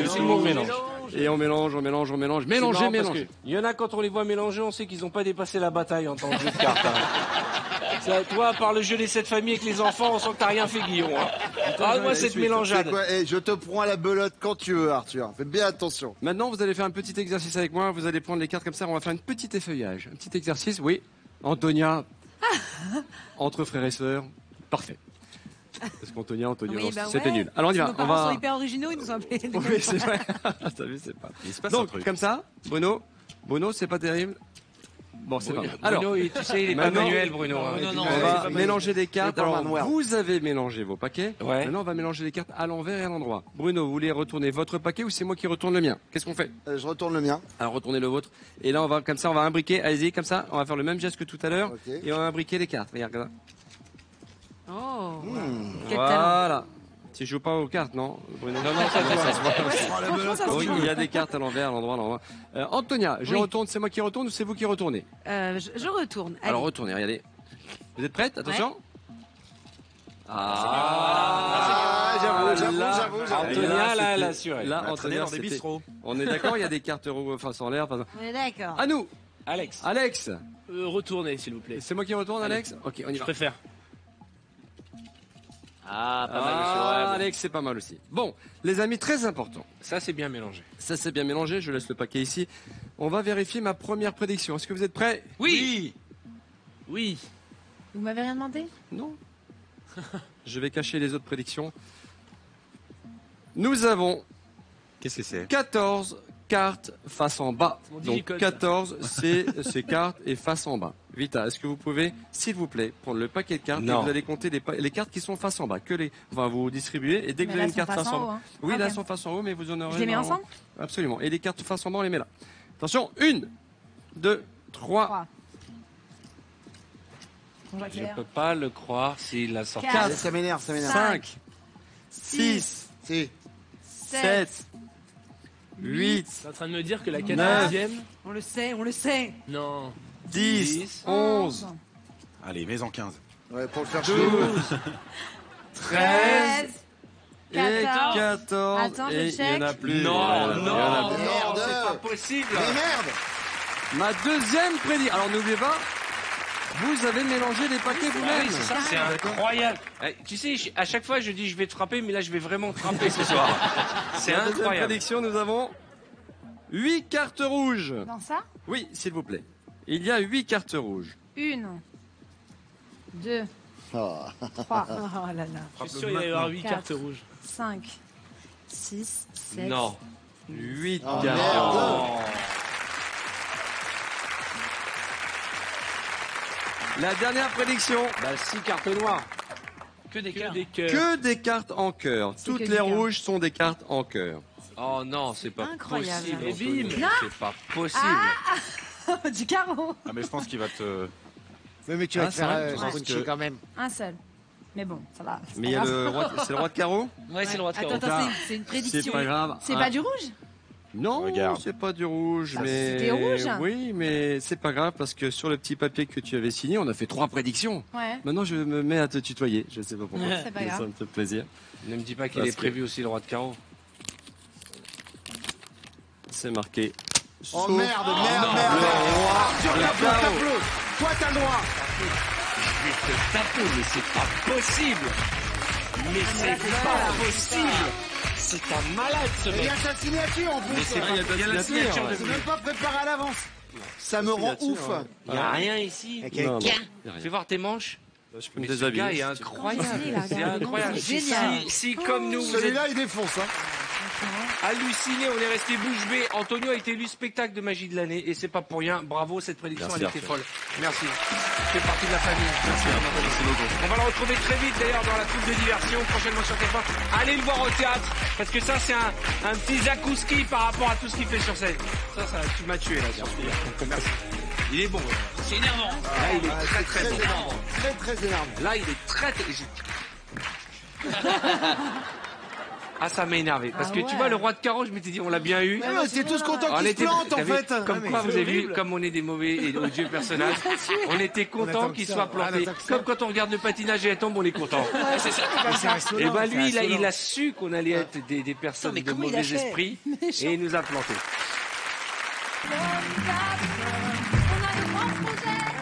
Speaker 1: C'est mon mélange.
Speaker 13: Et on mélange. Mélangez.
Speaker 1: Il y en a, quand on les voit mélanger, on sait qu'ils n'ont pas dépassé la bataille en tant que jeu de cartes. Ça, toi, par le jeu des 7 familles avec les enfants, on sent que t'as rien fait, Guillaume. Parle-moi cette mélangeade.
Speaker 6: Je te prends à la belote quand tu veux, Arthur. Fais bien attention.
Speaker 13: Maintenant, vous allez faire un petit exercice avec moi, vous allez prendre les cartes comme ça, on va faire un petit effeuillage. Un petit exercice, oui. Antonia, entre frères et sœurs, parfait. Parce qu'Antonia,
Speaker 7: Oui, bah
Speaker 13: c'était
Speaker 7: ouais.
Speaker 13: nul. Alors on y va.
Speaker 7: Nos parents sont hyper originaux, ils nous ont appelés.
Speaker 13: Oui, c'est vrai. T'as vu, c'est pas.
Speaker 11: Il se passe un
Speaker 13: Donc,
Speaker 11: truc.
Speaker 13: comme ça, Bruno, c'est pas terrible. Bon, c'est pas mal. Alors,
Speaker 1: Bruno, tu sais, il est pas
Speaker 13: maintenant,
Speaker 1: manuel, Bruno. hein.
Speaker 5: Non,
Speaker 13: on va mélanger des cartes.
Speaker 6: C'est pas
Speaker 13: Alors,
Speaker 6: manuel.
Speaker 13: vous avez mélangé vos paquets.
Speaker 1: Ouais.
Speaker 13: Maintenant, on va mélanger les cartes à l'envers et à l'endroit. Bruno, vous voulez retourner votre paquet ou c'est moi qui retourne le mien? Qu'est-ce qu'on fait?
Speaker 6: Je retourne le mien.
Speaker 13: Alors, retournez le vôtre. Et là, on va, comme ça, on va imbriquer. Allez-y, comme ça. On va faire le même geste que tout à l'heure.
Speaker 6: Ok.
Speaker 13: Et on va imbriquer les cartes. Regarde, comme ça.
Speaker 7: Oh, quel talent.
Speaker 13: Voilà. Tu joues pas aux cartes, non, Bruno? Non, ça se voit.
Speaker 7: Franchement, ça se
Speaker 13: Oui,
Speaker 7: joue.
Speaker 13: il y a des cartes à l'envers, à l'endroit, à l'endroit. Antonia, je
Speaker 7: Oui.
Speaker 13: retourne, c'est moi qui retourne ou c'est vous qui retournez?
Speaker 7: Je retourne. Allez.
Speaker 13: Alors retournez, regardez. Vous êtes prête? Attention.
Speaker 6: J'avoue.
Speaker 1: Antonia, là, elle assure.
Speaker 13: Là,
Speaker 11: On a traîné
Speaker 13: Antonia,
Speaker 11: dans des
Speaker 13: c'était-
Speaker 11: bistrots.
Speaker 13: On est d'accord, il y a des cartes face en l'air.
Speaker 7: On est d'accord.
Speaker 13: À nous,
Speaker 1: Alex.
Speaker 13: Alex.
Speaker 5: Retournez, s'il vous plaît.
Speaker 13: C'est moi qui retourne, Alex? Ok, on y
Speaker 5: Je
Speaker 13: va.
Speaker 5: préfère. Ah, pas mal
Speaker 13: Ah,
Speaker 5: aussi. Ouais, bon.
Speaker 13: Alex, c'est pas mal aussi. Bon, les amis, très important.
Speaker 1: Ça, c'est bien mélangé.
Speaker 13: Ça, c'est bien mélangé. Je laisse le paquet ici. On va vérifier ma première prédiction. Est-ce que vous êtes prêts?
Speaker 5: Oui. Oui.
Speaker 7: Vous m'avez rien demandé?
Speaker 13: Non. Je vais cacher les autres prédictions. Nous avons
Speaker 11: Qu'est-ce que c'est?
Speaker 13: 14 cartes face en bas.
Speaker 10: Mon
Speaker 13: Donc
Speaker 10: digicode,
Speaker 13: 14, c'est cartes et face en bas. Vita, est-ce que vous pouvez, s'il vous plaît, prendre le paquet de cartes
Speaker 10: Non.
Speaker 13: et vous allez compter les cartes qui sont face en bas. Enfin, vous distribuez et dès que
Speaker 4: Mais
Speaker 13: vous
Speaker 4: là,
Speaker 13: avez une
Speaker 4: elles sont
Speaker 13: carte face en
Speaker 4: haut,
Speaker 13: bas.
Speaker 4: hein.
Speaker 13: Oui, là,
Speaker 4: Ok.
Speaker 13: elles sont face en haut, mais vous en aurez.
Speaker 4: Je les mets
Speaker 13: normalement-
Speaker 4: ensemble?
Speaker 13: Absolument. Et les cartes face en bas, on les met là. Attention, 1, 2, 3.
Speaker 10: Je peux pas le croire s'il l'a sorti.
Speaker 13: 4,
Speaker 2: Ça m'énerve, ça m'énerve.
Speaker 13: 5, 6,
Speaker 2: Si.
Speaker 13: 7, 8,
Speaker 10: T'es en train de me dire que la
Speaker 13: 9,
Speaker 10: 14e.
Speaker 7: On le sait, on le sait.
Speaker 10: Non.
Speaker 13: 10, 11,
Speaker 11: Allez, mets-en 15.
Speaker 2: Ouais, pour le faire
Speaker 13: 12, 13 et
Speaker 4: 14.
Speaker 13: 14.
Speaker 4: Attends, je
Speaker 13: et il n'y en a
Speaker 4: check.
Speaker 13: plus.
Speaker 10: Non,
Speaker 13: Voilà, il y en a
Speaker 10: non,
Speaker 13: plus.
Speaker 10: non, c'est pas possible.
Speaker 2: Mais merde.
Speaker 13: Ma deuxième prédiction. Alors n'oubliez pas, vous avez mélangé les paquets
Speaker 10: Ah
Speaker 13: vous-même.
Speaker 10: oui, c'est ça, c'est incroyable. Tu sais, à chaque fois, je dis je vais te frapper, mais là, je vais vraiment te frapper ce soir. C'est
Speaker 13: La deuxième
Speaker 10: incroyable.
Speaker 13: prédiction, nous avons 8 cartes rouges.
Speaker 4: Dans ça?
Speaker 13: Oui, s'il vous plaît. Il y a 8 cartes rouges.
Speaker 4: 1, 2,
Speaker 2: Oh.
Speaker 4: 3,
Speaker 7: Oh là là.
Speaker 10: Je suis sûr qu'il va y avoir 8
Speaker 4: Quatre.
Speaker 10: cartes rouges.
Speaker 4: 5, 6, 7.
Speaker 10: Non.
Speaker 13: 8
Speaker 2: Oh,
Speaker 13: cartes
Speaker 2: merde.
Speaker 13: rouges. La dernière prédiction.
Speaker 10: Bah, 6 cartes noires. Que des cœurs.
Speaker 13: Que des cartes en cœur.
Speaker 4: C'est
Speaker 13: Toutes
Speaker 4: que
Speaker 13: les
Speaker 4: du cœur.
Speaker 13: rouges sont des cartes en cœur.
Speaker 10: Oh non, c'est pas
Speaker 7: Incroyable.
Speaker 10: possible.
Speaker 7: Et
Speaker 10: Anthony.
Speaker 7: bim.
Speaker 10: C'est pas possible.
Speaker 7: Du carreau.
Speaker 11: Ah, mais je pense qu'il va te.
Speaker 2: Mais tu vas
Speaker 13: Ah,
Speaker 2: te
Speaker 13: c'est
Speaker 2: faire
Speaker 13: vrai, je pense
Speaker 2: puncher
Speaker 13: que-
Speaker 2: quand même.
Speaker 4: Un seul. Mais bon, ça va. c'est
Speaker 13: Mais
Speaker 4: pas
Speaker 13: il y a
Speaker 4: grave.
Speaker 13: le roi, c'est le roi de carreau.
Speaker 10: Ouais, c'est le roi de
Speaker 7: Attends,
Speaker 10: carreau.
Speaker 7: attends, c'est une prédiction.
Speaker 13: C'est pas grave.
Speaker 4: C'est
Speaker 13: Ah,
Speaker 4: pas du rouge?
Speaker 13: Non,
Speaker 11: Regarde.
Speaker 13: c'est pas du rouge,
Speaker 4: Ça,
Speaker 13: mais
Speaker 4: c'était rouge.
Speaker 13: oui, mais c'est pas grave parce que sur le petit papier que tu avais signé, on a fait 3 prédictions.
Speaker 4: Ouais.
Speaker 13: Maintenant, je me mets à te tutoyer. Je sais pas pourquoi.
Speaker 4: C'est pas
Speaker 13: Mais
Speaker 4: grave.
Speaker 13: ça me fait plaisir.
Speaker 10: Ne me dis pas qu'il
Speaker 13: Parce
Speaker 10: est prévu aussi le roi de carreau.
Speaker 13: C'est marqué.
Speaker 2: Oh
Speaker 13: Sauf
Speaker 2: merde, merde,
Speaker 13: le
Speaker 2: merde.
Speaker 13: roi
Speaker 2: Arthur,
Speaker 13: de
Speaker 2: tape-le,
Speaker 13: carreau.
Speaker 2: tape-le. Toi, t'as le droit.
Speaker 10: Je vais te taper, mais c'est pas possible. Mais c'est pas possible. C'est un malade ce
Speaker 2: Et il y
Speaker 10: mec.
Speaker 2: a sa signature en
Speaker 10: Mais
Speaker 2: plus.
Speaker 10: c'est pas-
Speaker 13: il y a ta
Speaker 10: il y a la
Speaker 13: signature,
Speaker 10: signature de
Speaker 2: C'est même pas préparé à l'avance. Ça me rend
Speaker 13: signature,
Speaker 2: ouf.
Speaker 13: ouais.
Speaker 10: Il y a rien ici.
Speaker 2: Ok.
Speaker 13: Non, non,
Speaker 2: Tiens.
Speaker 13: y a rien.
Speaker 10: Fais voir tes manches.
Speaker 13: Je peux me
Speaker 10: Mais ce
Speaker 13: déshabiller.
Speaker 10: gars est
Speaker 13: si tu veux.
Speaker 10: incroyable.
Speaker 4: Regardez,
Speaker 10: C'est
Speaker 4: là,
Speaker 10: incroyable.
Speaker 4: c'est génial.
Speaker 10: Si comme nous, vous êtes
Speaker 2: Celui-là, il défonce. Hein.
Speaker 10: hallucinés, on est resté bouche bée. Antonio a été élu spectacle de magie de l'année et c'est pas pour rien. Bravo, cette prédiction,
Speaker 13: Merci,
Speaker 10: elle était
Speaker 13: Arthur.
Speaker 10: folle. Merci. Tu fais partie de la famille. Merci. On va le retrouver très vite d'ailleurs dans la troupe de diversion, prochainement sur TF1. Allez le voir au théâtre, parce que ça c'est un petit zakouski par rapport à tout ce qu'il fait sur scène. Ça, tu m'as tué là. Merci. Il est bon. C'est énervant. Là, il est très très bon.
Speaker 2: énervant. Très, très énervant.
Speaker 10: Là, il est très... Ah, ça m'a énervé. Parce que tu vois, le roi de carreau, je m'étais dit, on l'a bien eu.
Speaker 2: Ouais, mais c'est tous contents qu'il se plante,
Speaker 10: t'as
Speaker 2: en
Speaker 10: vu,
Speaker 2: fait.
Speaker 10: Comme
Speaker 2: Ah, mais
Speaker 10: quoi, vous
Speaker 2: c'est
Speaker 10: avez vu,
Speaker 2: horrible.
Speaker 10: comme on est des mauvais et odieux personnages, on était contents
Speaker 2: attend
Speaker 10: qu'il
Speaker 2: que
Speaker 10: soit
Speaker 2: ça.
Speaker 10: planté.
Speaker 2: On attend que ça.
Speaker 10: Comme quand on regarde le patinage et elle tombe, on est content.
Speaker 2: C'est ça. C'est insolent,
Speaker 10: Et ben
Speaker 2: c'est
Speaker 10: lui,
Speaker 2: insolent.
Speaker 10: il a su qu'on allait être des personnes
Speaker 7: mais
Speaker 10: de
Speaker 7: comment il a
Speaker 10: mauvais
Speaker 7: fait
Speaker 10: esprit et il nous a plantés.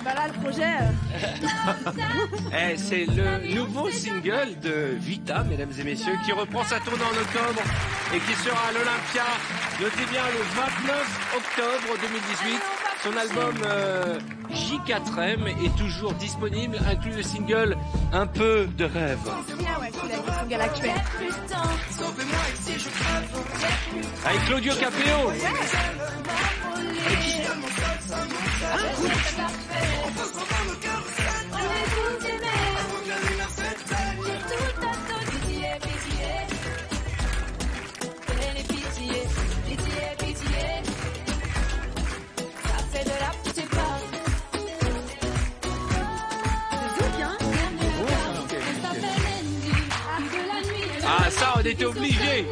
Speaker 4: Bah là, le projet.
Speaker 10: Eh, c'est le nouveau single de Vita, mesdames et messieurs, qui reprend sa tournée en octobre et qui sera à l'Olympia, notez bien, le 29 octobre 2018. Son album J4M est toujours disponible, inclut le single Un peu de rêve.
Speaker 4: Ouais, celui-là, il est son gars actuel.
Speaker 10: Avec Claudio Capéo. Ah, ça, on était obligés.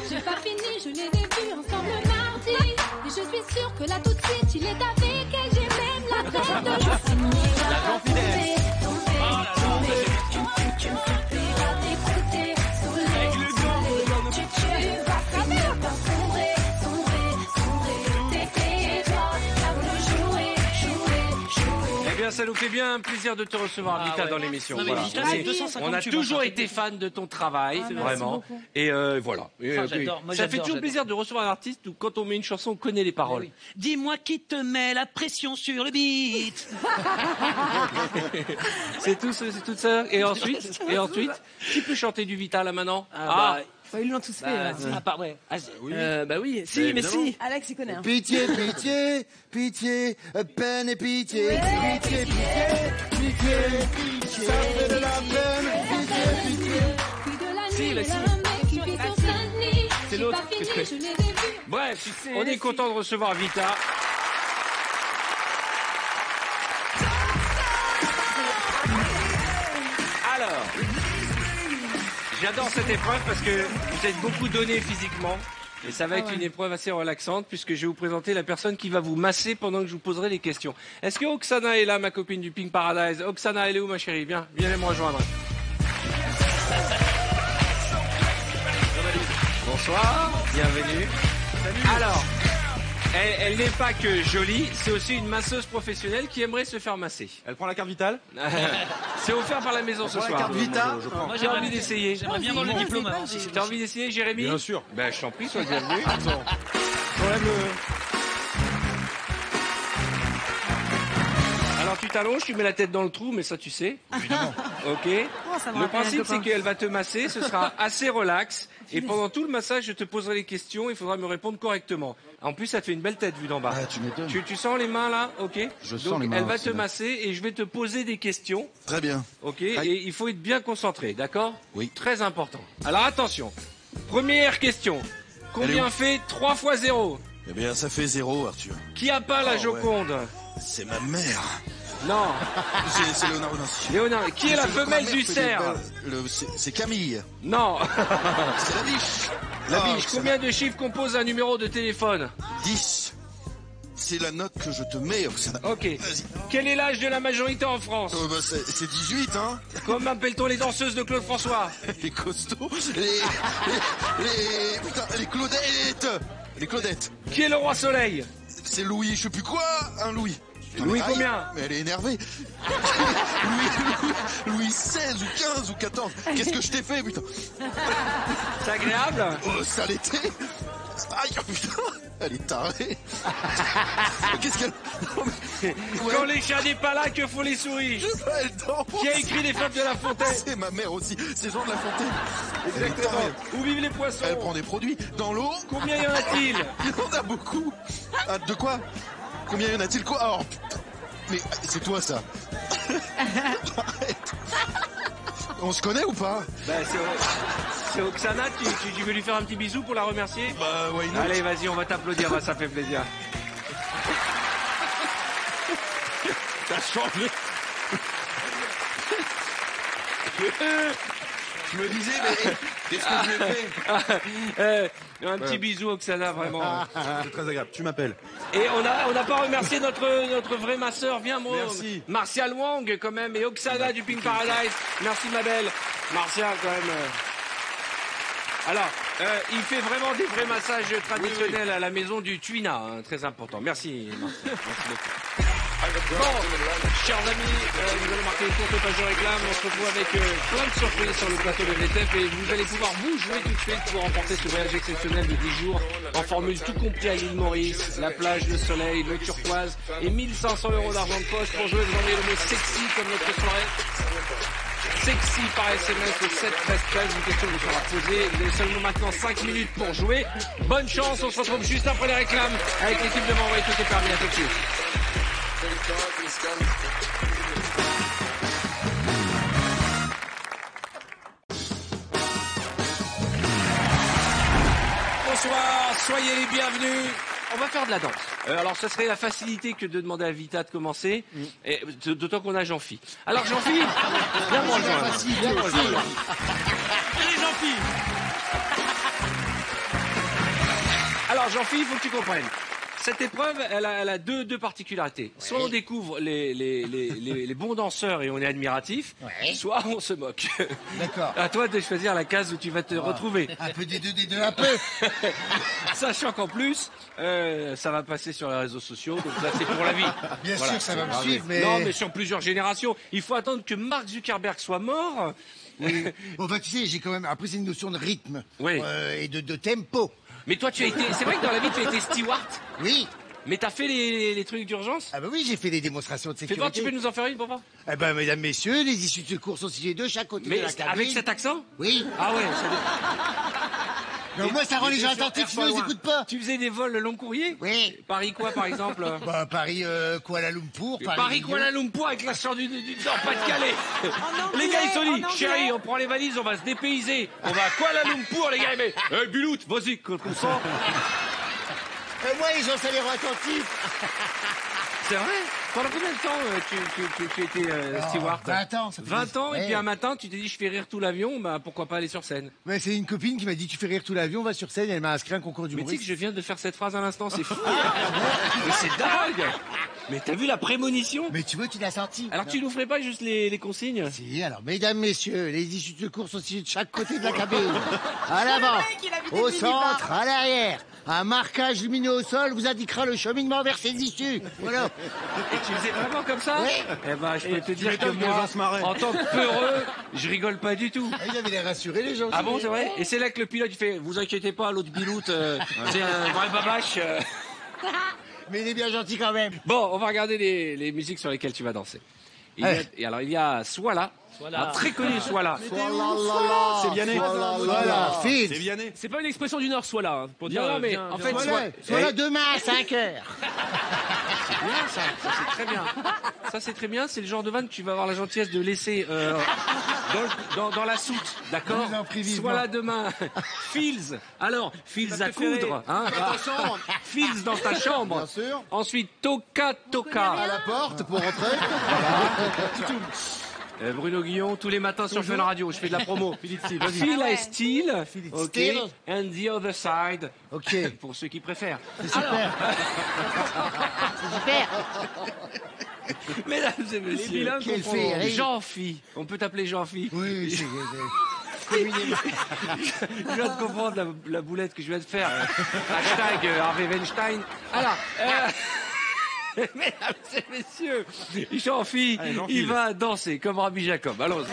Speaker 14: J'ai pas fini, je l'ai vu ensemble mardi. Et je suis sûre que là tout de suite il est avec et j'ai même la tête de
Speaker 10: La confidence. Eh bien, ça nous fait bien plaisir de te recevoir, Vita, dans l'émission.
Speaker 5: Non, mais
Speaker 10: Voilà.
Speaker 5: Vita,
Speaker 10: C'est-
Speaker 5: c'est 250
Speaker 10: on a
Speaker 5: tubes,
Speaker 10: toujours
Speaker 5: hein.
Speaker 10: été fan de ton travail,
Speaker 4: merci
Speaker 10: vraiment.
Speaker 4: beaucoup.
Speaker 10: Et voilà. Et,
Speaker 5: Ah,
Speaker 10: oui.
Speaker 5: j'adore. Moi,
Speaker 10: Ça fait
Speaker 5: j'adore,
Speaker 10: toujours plaisir de recevoir un artiste où, quand on met une chanson, on connaît les paroles.
Speaker 5: Oui. Dis-moi qui te met la pression sur le beat.
Speaker 10: C'est tout ça. Et ensuite, tu peux chanter du Vita là maintenant.
Speaker 5: Ah, bah,
Speaker 7: Bah, ils l'ont tous fait. là.
Speaker 5: Ah, pas ouais. Bah oui, si, mais
Speaker 11: évidemment.
Speaker 5: si.
Speaker 7: Alex, il connaît. Hein.
Speaker 6: Pitié, pitié, pitié, peine et pitié, pitié, pitié, pitié, ça fait de la peine, pitié, pitié.
Speaker 5: Si, là, si.
Speaker 14: C'est
Speaker 5: l'autre que je fais.
Speaker 10: Bref, on est content de recevoir Vita. Alors, j'adore cette épreuve parce que vous êtes beaucoup donné physiquement. Et ça va être une épreuve assez relaxante puisque je vais vous présenter la personne qui va vous masser pendant que je vous poserai les questions. Est-ce que Oksana est là, ma copine du Pink Paradise? Oksana, elle est où, ma chérie? Viens me rejoindre. Bonsoir, bienvenue. Salut. Alors, elle n'est pas que jolie, c'est aussi une masseuse professionnelle qui aimerait se faire masser.
Speaker 11: Elle prend la carte vitale?
Speaker 10: C'est offert par la maison ce soir.
Speaker 11: La carte vitale?
Speaker 5: Moi,
Speaker 10: J'ai envie d'essayer.
Speaker 5: J'aimerais bien voir le diplôme avant.
Speaker 10: T'as envie d'essayer, Jérémy?
Speaker 11: Bien sûr.
Speaker 10: Ben, je t'en prie, sois le bienvenu.
Speaker 11: Attends. J'enlève le...
Speaker 10: Alors tu t'allonges, tu mets la tête dans le trou, mais ça tu sais. Évidemment. Ok.
Speaker 7: ça va,
Speaker 10: Le principe
Speaker 7: rien
Speaker 10: c'est
Speaker 7: de
Speaker 10: qu'elle va te masser, ce sera assez relax. Et pendant tout le massage, je te poserai les questions, il faudra me répondre correctement. En plus, ça te fait une belle tête vue d'en bas.
Speaker 6: Ah, tu m'étonnes.
Speaker 10: Tu sens les mains là? Ok.
Speaker 6: Je sens
Speaker 10: Donc,
Speaker 6: les mains,
Speaker 10: elle va
Speaker 6: ouais,
Speaker 10: te
Speaker 6: c'est
Speaker 10: masser et je vais te poser des questions.
Speaker 6: Très bien.
Speaker 10: Ok. Et il faut être bien concentré, d'accord?
Speaker 6: Oui.
Speaker 10: Très important. Alors attention. Première question. Combien fait 3 fois 0?
Speaker 6: Eh bien, ça fait 0, Arthur.
Speaker 10: Qui a pas la Joconde?
Speaker 6: C'est ma mère.
Speaker 10: Non.
Speaker 6: C'est Léonard Vinci.
Speaker 10: Léonard, qui est la
Speaker 6: C'est votre
Speaker 10: femelle
Speaker 6: mère
Speaker 10: du
Speaker 6: fait
Speaker 10: cerf?
Speaker 6: des balles. C'est Camille.
Speaker 10: Non.
Speaker 6: C'est la biche.
Speaker 10: La
Speaker 6: Ah,
Speaker 10: biche.
Speaker 6: ça
Speaker 10: Combien de chiffres compose un numéro de téléphone?
Speaker 6: 10. C'est la note que je te mets, Oksana.
Speaker 10: Ok.
Speaker 6: Vas-y.
Speaker 10: Quel est l'âge de la majorité en France?
Speaker 6: C'est 18, hein.
Speaker 10: Comment appelle-t-on les danseuses de Claude François?
Speaker 6: Les costauds. Putain, les Claudettes. Les Claudettes.
Speaker 10: Qui est le roi soleil?
Speaker 6: C'est Louis, je sais plus quoi, un Louis. Putain,
Speaker 10: Louis
Speaker 6: mais
Speaker 10: combien?
Speaker 6: Mais elle est énervée. Louis 16 ou 15 ou 14. Qu'est-ce que je t'ai fait, putain?
Speaker 10: C'est agréable?
Speaker 6: Oh, ça l'était. Aïe, oh, putain. Elle est tarée. Qu'est-ce qu'elle... Non, mais...
Speaker 10: Quand les chats n'est pas là, que font les souris?
Speaker 6: Je sais pas, elle danse.
Speaker 10: Qui a écrit les Fêtes de la Fontaine?
Speaker 6: C'est ma mère aussi. C'est Jean de la Fontaine.
Speaker 10: Exactement. Où vivent les poissons?
Speaker 6: Elle prend des produits. Dans l'eau.
Speaker 10: Combien y en a-t-il?
Speaker 6: Il y en a beaucoup. Ah, de quoi? Combien y en a-t-il quoi? Oh, mais c'est toi ça. Arrête. On se connaît ou pas?
Speaker 10: Bah, c'est Oksana, tu veux lui faire un petit bisou pour la remercier?
Speaker 6: Bah, why not?
Speaker 10: Allez, vas-y, on va t'applaudir, ça fait plaisir.
Speaker 11: T'as changé.
Speaker 6: Je me disais, mais qu'est-ce que je lui ai fait?
Speaker 10: Un petit bisou, Oksana, vraiment.
Speaker 11: C'est très agréable. Tu m'appelles.
Speaker 10: Et on n'a pas remercié notre vrai masseur. Viens, moi.
Speaker 11: Merci.
Speaker 10: Martial Wang, quand même, et Oksana du Pink Paradise. Merci, ma belle. Martial, quand même. Alors, il fait vraiment des vrais massages traditionnels à la maison du Tuina, hein, très important. Merci, Martial. Merci beaucoup. Bon, chers amis, nous allons marquer une courte page de réclame. On se retrouve avec plein de surprises sur le plateau de VTF et vous allez pouvoir vous jouer tout de suite pour remporter ce voyage exceptionnel de 10 jours en formule tout compris à l'île Maurice, la plage, le soleil, le turquoise et 1500 € d'argent de poche. Pour jouer, vous envoyez le mot sexy comme notre soirée. Sexy par SMS au 7 13 13. Une question vous sera posée. Vous avez seulement maintenant 5 minutes pour jouer. Bonne chance, on se retrouve juste après les réclames avec l'équipe de m'envoyer tout est permis. À tout de suite. Bonsoir, soyez les bienvenus. On va faire de la danse. Alors, ça serait la facilité que de demander à Vita de commencer, et d'autant qu'on a Jean-Phi. Alors, Jean-Phi, viens me rejoindre. Viens me rejoindre. Allez, Jean-Phi. Alors, Jean-Phi, il faut que tu comprennes. Cette épreuve, elle a deux particularités. Soit on découvre les bons danseurs et on est admiratif, soit on se moque.
Speaker 2: D'accord.
Speaker 10: À toi de choisir la case où tu vas te retrouver.
Speaker 2: Un peu des deux, un peu.
Speaker 10: Sachant qu'en plus, ça va passer sur les réseaux sociaux, donc ça c'est pour la vie.
Speaker 2: Bien sûr que ça va me suivre, mais...
Speaker 10: Non, mais sur plusieurs générations. Il faut attendre que Mark Zuckerberg soit mort.
Speaker 2: Oui. Bon, bah, tu sais, j'ai quand même... Après, c'est une notion de rythme et de tempo.
Speaker 10: Mais toi, tu as été... C'est vrai que dans la vie, tu as été steward?
Speaker 2: Oui.
Speaker 10: Mais t'as fait les trucs d'urgence?
Speaker 2: Ah bah oui, j'ai fait des démonstrations de sécurité.
Speaker 10: Fais voir, tu peux nous en faire une, papa?
Speaker 2: Eh ben, mesdames, messieurs, les issues de secours sont situées de chaque côté de la cabine.
Speaker 10: Avec cet accent?
Speaker 2: Oui.
Speaker 10: Ah ouais,
Speaker 2: Mais au moins, ça rend les gens attentifs, sinon ils écoutent pas.
Speaker 10: Tu faisais des vols long courrier?
Speaker 2: Oui.
Speaker 10: Paris quoi, par exemple?
Speaker 2: Bah, Paris, Kuala Lumpur.
Speaker 10: Paris Kuala Lumpur avec l'accent du Nord-Pas-de-Calais. Les gars, ils sont dit, chérie, on prend les valises, on va se dépayser. On va à Kuala Lumpur, les gars. Mais, Bulout, vas-y, comme ça.
Speaker 2: Moi, les gens, ça les rend attentifs.
Speaker 10: C'est vrai? Pendant combien de temps tu étais steward?
Speaker 2: 20 ans.
Speaker 10: 20 ans, et puis un matin, tu t'es dit, je fais rire tout l'avion, bah pourquoi pas aller sur scène?
Speaker 2: Ouais, c'est une copine qui m'a dit, tu fais rire tout l'avion, va sur scène, elle m'a inscrit un concours d'humour.
Speaker 10: Mais tu sais que je viens de faire cette phrase à l'instant, c'est fou. Mais c'est dingue. Mais t'as vu la prémonition?
Speaker 2: Mais tu vois, tu l'as senti.
Speaker 10: Alors tu nous ferais pas juste les consignes?
Speaker 2: Si, alors, mesdames, messieurs, les issues de secours sont situées de chaque côté de la cabine. À l'avant, au centre, à l'arrière. Un marquage lumineux au sol vous indiquera le cheminement vers ces issues. Voilà.
Speaker 10: Et tu faisais vraiment comme ça?
Speaker 2: Oui.
Speaker 10: Eh ben, je peux te dire que moi, en tant que peureux, je rigole pas du tout.
Speaker 2: Il avait l'air rassuré, les gens.
Speaker 10: Ah bon, c'est vrai? Et c'est là que le pilote, il fait, vous inquiétez pas, l'autre Bilout, c'est un vrai babache.
Speaker 2: Mais il est bien gentil quand même.
Speaker 10: Bon, on va regarder les musiques sur lesquelles tu vas danser. Alors, il y a Swala. Un très connu Swala.
Speaker 11: C'est Vianney.
Speaker 2: Voilà,
Speaker 11: C'est Vianney.
Speaker 15: C'est pas une expression du Nord, Swala, hein, pour dire.
Speaker 10: Non, mais en fait,
Speaker 2: Swala demain à 5h.
Speaker 10: C'est bien ça c'est très bien. Ça c'est très bien, c'est le genre de vanne que tu vas avoir la gentillesse de laisser dans la soute, d'accord? Swala demain. Fields. Alors, Fields à coudre. Hein, Fields dans ta chambre.
Speaker 2: Bien sûr.
Speaker 10: Ensuite, Toka.
Speaker 2: À la porte pour rentrer.
Speaker 10: Bruno Guillon, tous les matins sur Fun Radio, je fais de la promo. Phil Steel, ok, and the other side,
Speaker 2: ok,
Speaker 10: pour ceux qui préfèrent.
Speaker 2: C'est super. C'est super.
Speaker 10: Mesdames et messieurs, Jean-Phi, on peut t'appeler Jean-Phi.
Speaker 2: Oui, c'est...
Speaker 10: Je viens de comprendre la boulette que je viens de faire. Hashtag Harvey Weinstein. Alors, mesdames et messieurs, Jean-Phi, il va danser comme Rabbi Jacob. Allons-y.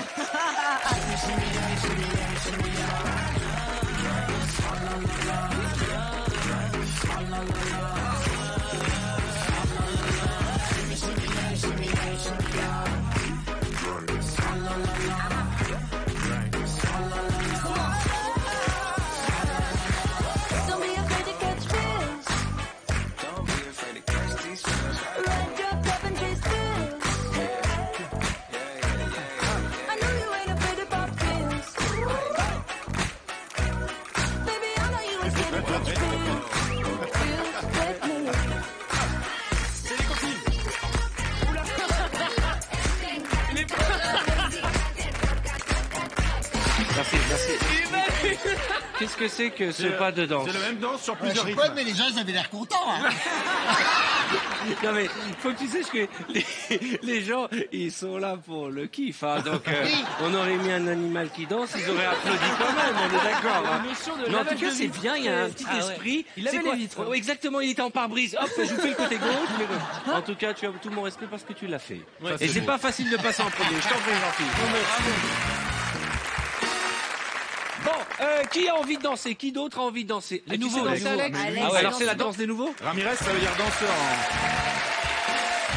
Speaker 10: Qu'est-ce que c'est que ce pas de danse?
Speaker 11: C'est le même danse sur plusieurs rythmes.
Speaker 2: Mais les gens, ils avaient l'air contents. Hein.
Speaker 10: Non mais, faut que tu saches que les gens, ils sont là pour le kiff. Hein, donc, on aurait mis un animal qui danse, ils auraient applaudi quand même, on est d'accord. Hein. Mais en tout cas, c'est bien, il y a un petit esprit.
Speaker 15: Il avait les vitres.
Speaker 10: Exactement, il était en pare-brise. Hop, je vous fais le côté gauche. En tout cas, tu as tout mon respect parce que tu l'as fait.
Speaker 15: Ouais,
Speaker 10: et c'est pas facile de passer en premier. Je t'en prie, Jean-Philippe. Bon, qui a envie de danser? Qui d'autre a envie de danser? Les nouveaux, Alex? Ah ouais, alors c'est la danse des nouveaux?
Speaker 11: Ramirez, ça veut dire danseur.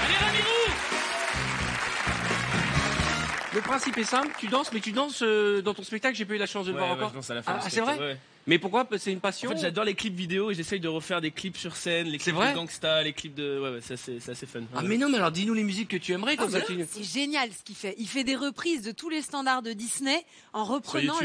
Speaker 15: Allez, Ramirou!
Speaker 10: Le principe est simple, tu danses, mais tu danses dans ton spectacle, j'ai pas eu la chance de le voir encore.
Speaker 15: Je danse à la fin du
Speaker 10: c'est
Speaker 15: spectacle,
Speaker 10: vrai?
Speaker 15: ouais.
Speaker 10: Mais pourquoi? C'est une passion?
Speaker 15: En fait, j'adore les clips vidéo et j'essaye de refaire des clips sur scène, les clips de gangsta, les clips de... Ouais, c'est assez fun.
Speaker 10: Ah mais non, mais alors dis-nous les musiques que tu aimerais comme ça.
Speaker 7: C'est génial ce qu'il fait. Il fait des reprises de tous les standards de Disney en reprenant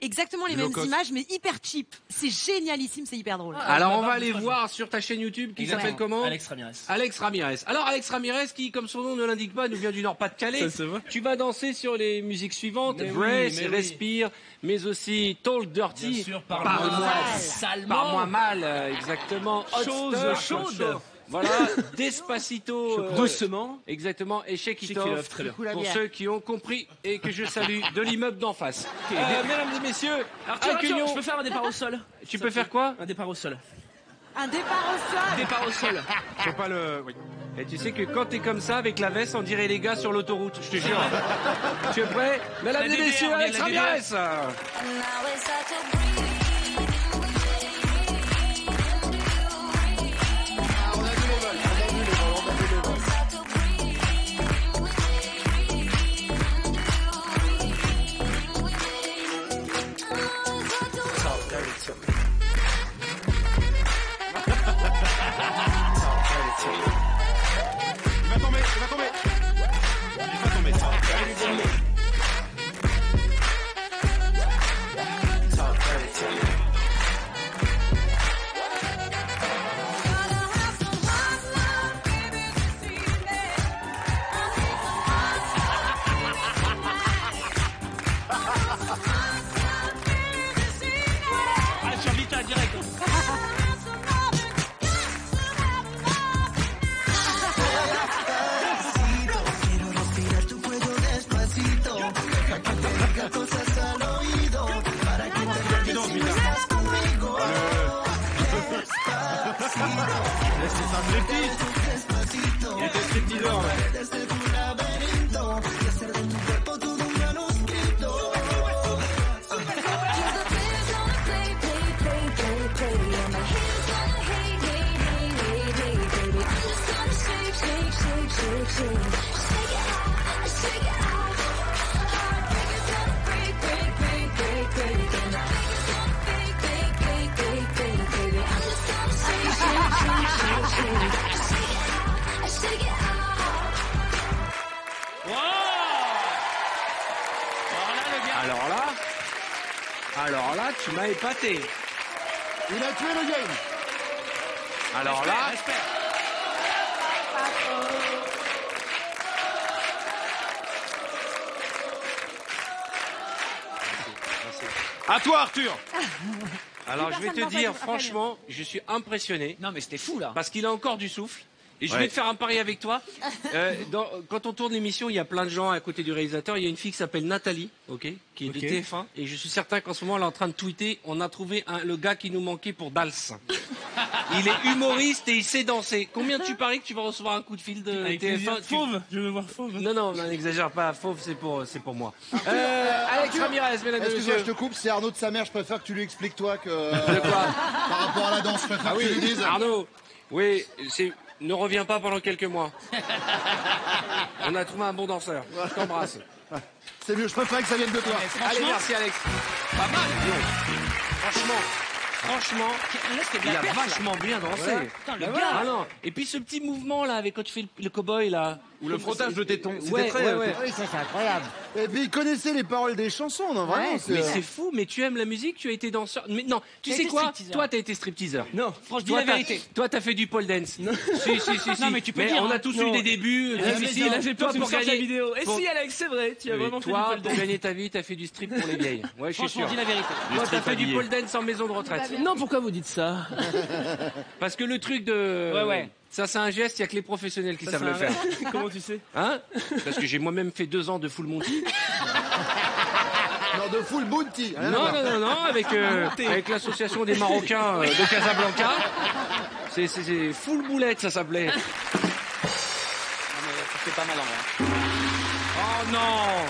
Speaker 7: exactement les mêmes images, mais hyper cheap. C'est génialissime, c'est hyper drôle.
Speaker 10: Alors on va aller voir sur ta chaîne YouTube qui s'appelle comment?
Speaker 15: Alex Ramirez.
Speaker 10: Alex Ramirez. Alors Alex Ramirez, qui comme son nom ne l'indique pas, nous vient du Nord-Pas-de-Calais. Tu vas danser sur les musiques suivantes, Brace, Respire, mais aussi Talk Dirty. Parle-moi mal, exactement.
Speaker 15: Chose chaude.
Speaker 10: Voilà, Despacito.
Speaker 15: Doucement.
Speaker 10: Exactement, et Shake It Off,
Speaker 15: très bien.
Speaker 10: pour ceux qui ont compris et que je salue de l'immeuble d'en face. Mesdames et messieurs,
Speaker 15: Arthur, je peux faire un départ au sol?
Speaker 10: Tu peux faire quoi?
Speaker 15: Un départ au sol.
Speaker 7: Un départ au sol?
Speaker 15: Départ au sol.
Speaker 11: Faut pas le... Oui.
Speaker 10: Et tu sais que quand t'es comme ça, avec la veste, on dirait les gars sur l'autoroute, je te jure. Tu es prêt? Mesdames et messieurs, Alex Ramirez.
Speaker 15: Sur Vita direct.
Speaker 11: C'est un striptease. Il était stripteaseur, ouais.
Speaker 10: Alors là, tu m'as épaté.
Speaker 6: Il a tué le game.
Speaker 10: Alors là,
Speaker 11: à toi, Arthur.
Speaker 10: Alors je vais te dire, franchement, je suis impressionné.
Speaker 15: Non mais c'était fou là.
Speaker 10: Parce qu'il a encore du souffle. Et je
Speaker 11: Ouais.
Speaker 10: vais te faire un pari avec toi. Quand on tourne l'émission, il y a plein de gens à côté du réalisateur. Il y a une fille qui s'appelle Nathalie, qui est du TF1. Et je suis certain qu'en ce moment, elle est en train de tweeter. On a trouvé le gars qui nous manquait pour Dals. Il est humoriste et il sait danser. Combien tu paries que tu vas recevoir un coup de fil de
Speaker 15: Avec
Speaker 10: TF1
Speaker 15: Fauve, je veux voir Fauve.
Speaker 10: Non, n'exagère pas. Fauve, c'est pour moi. Alex Ramirez, mesdames et
Speaker 6: Excuse-moi,
Speaker 10: messieurs.
Speaker 6: je te coupe, c'est Arnaud de sa mère, je préfère que tu lui expliques toi que...
Speaker 10: De quoi
Speaker 6: Par rapport à la danse, je préfère que tu lui dises.
Speaker 10: Arnaud, oui, ne reviens pas pendant quelques mois. On a trouvé un bon danseur. Je t'embrasse.
Speaker 6: C'est mieux, je préfère que ça vienne de toi.
Speaker 10: Allez, merci Alex. Pas mal. Franchement, il a vachement bien dansé.
Speaker 15: Ouais. Putain, le gars.
Speaker 10: Ah non. Et puis ce petit mouvement là, avec quand tu fais le cow-boy là.
Speaker 11: Ou le frottage de tétons. C'était
Speaker 10: Ouais,
Speaker 11: très...
Speaker 10: ouais.
Speaker 6: Oui, ça c'est incroyable. Et puis il connaissait les paroles des chansons, non, vraiment.
Speaker 10: Mais c'est fou, mais tu aimes la musique, tu as été danseur. Mais non, tu
Speaker 15: J'ai
Speaker 10: sais
Speaker 15: été
Speaker 10: quoi
Speaker 15: stripteaseur.
Speaker 10: Toi, t'as été stripteaseur.
Speaker 15: Non, franchement, dis la
Speaker 10: Toi,
Speaker 15: vérité.
Speaker 10: Toi, t'as fait du pole dance. Si.
Speaker 15: Non, mais tu peux dire,
Speaker 10: on a
Speaker 15: hein.
Speaker 10: tous
Speaker 15: Non.
Speaker 10: eu des débuts difficiles.
Speaker 15: Là, j'ai peur que tu me sortes la vidéo. Et
Speaker 10: pour-
Speaker 15: si, Alex, c'est vrai, tu as vraiment fait du
Speaker 10: Toi,
Speaker 15: pole
Speaker 10: pour
Speaker 15: dance.
Speaker 10: gagner ta vie, t'as fait du strip pour les vieilles. Ouais, je suis
Speaker 15: Franchement,
Speaker 10: sûr.
Speaker 15: dis la vérité.
Speaker 10: Toi, t'as
Speaker 11: strip
Speaker 10: fait du
Speaker 11: habillé.
Speaker 10: pole dance en maison de retraite.
Speaker 15: Non, pourquoi vous dites ça?
Speaker 10: Parce que le truc de...
Speaker 15: Ouais.
Speaker 10: Ça, c'est un geste, il n'y a que les professionnels qui savent le faire.
Speaker 15: Comment tu sais?
Speaker 10: Hein? Parce que j'ai moi-même fait 2 ans de full monty.
Speaker 6: Non, de full bounty.
Speaker 10: Non, avec l'association des Marocains de Casablanca. C'est full boulette, ça s'appelait.
Speaker 15: Non, mais c'est pas mal en vrai.
Speaker 10: Oh non!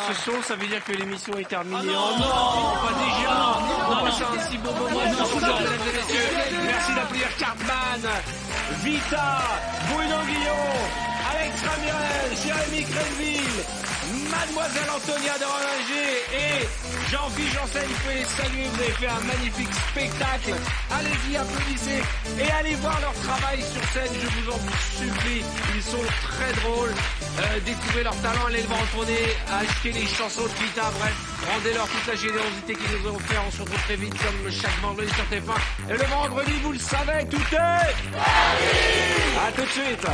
Speaker 10: Ce son, ça veut dire que l'émission est terminée. Oh non, pas déjà! On passe un si beau moment. Mesdames et messieurs, merci d'applaudir Cartman, Vita, Bruno Guillon, Alex Ramirez, Jérémy Crédville, Mademoiselle Antonia de Rollinger et Jean-Philippe Janssen. Il faut les saluer, vous avez fait un magnifique spectacle. Allez-y, applaudissez et allez voir leur travail sur scène, je vous en supplie. Ils sont très drôles. Découvrez leur talent, allez le voir en tournée, achetez les chansons de Vita, bref, rendez-leur toute la générosité qu'ils nous ont offert. On se retrouve très vite comme chaque vendredi sur TF1. Et le vendredi, vous le savez, tout est... À tout de suite.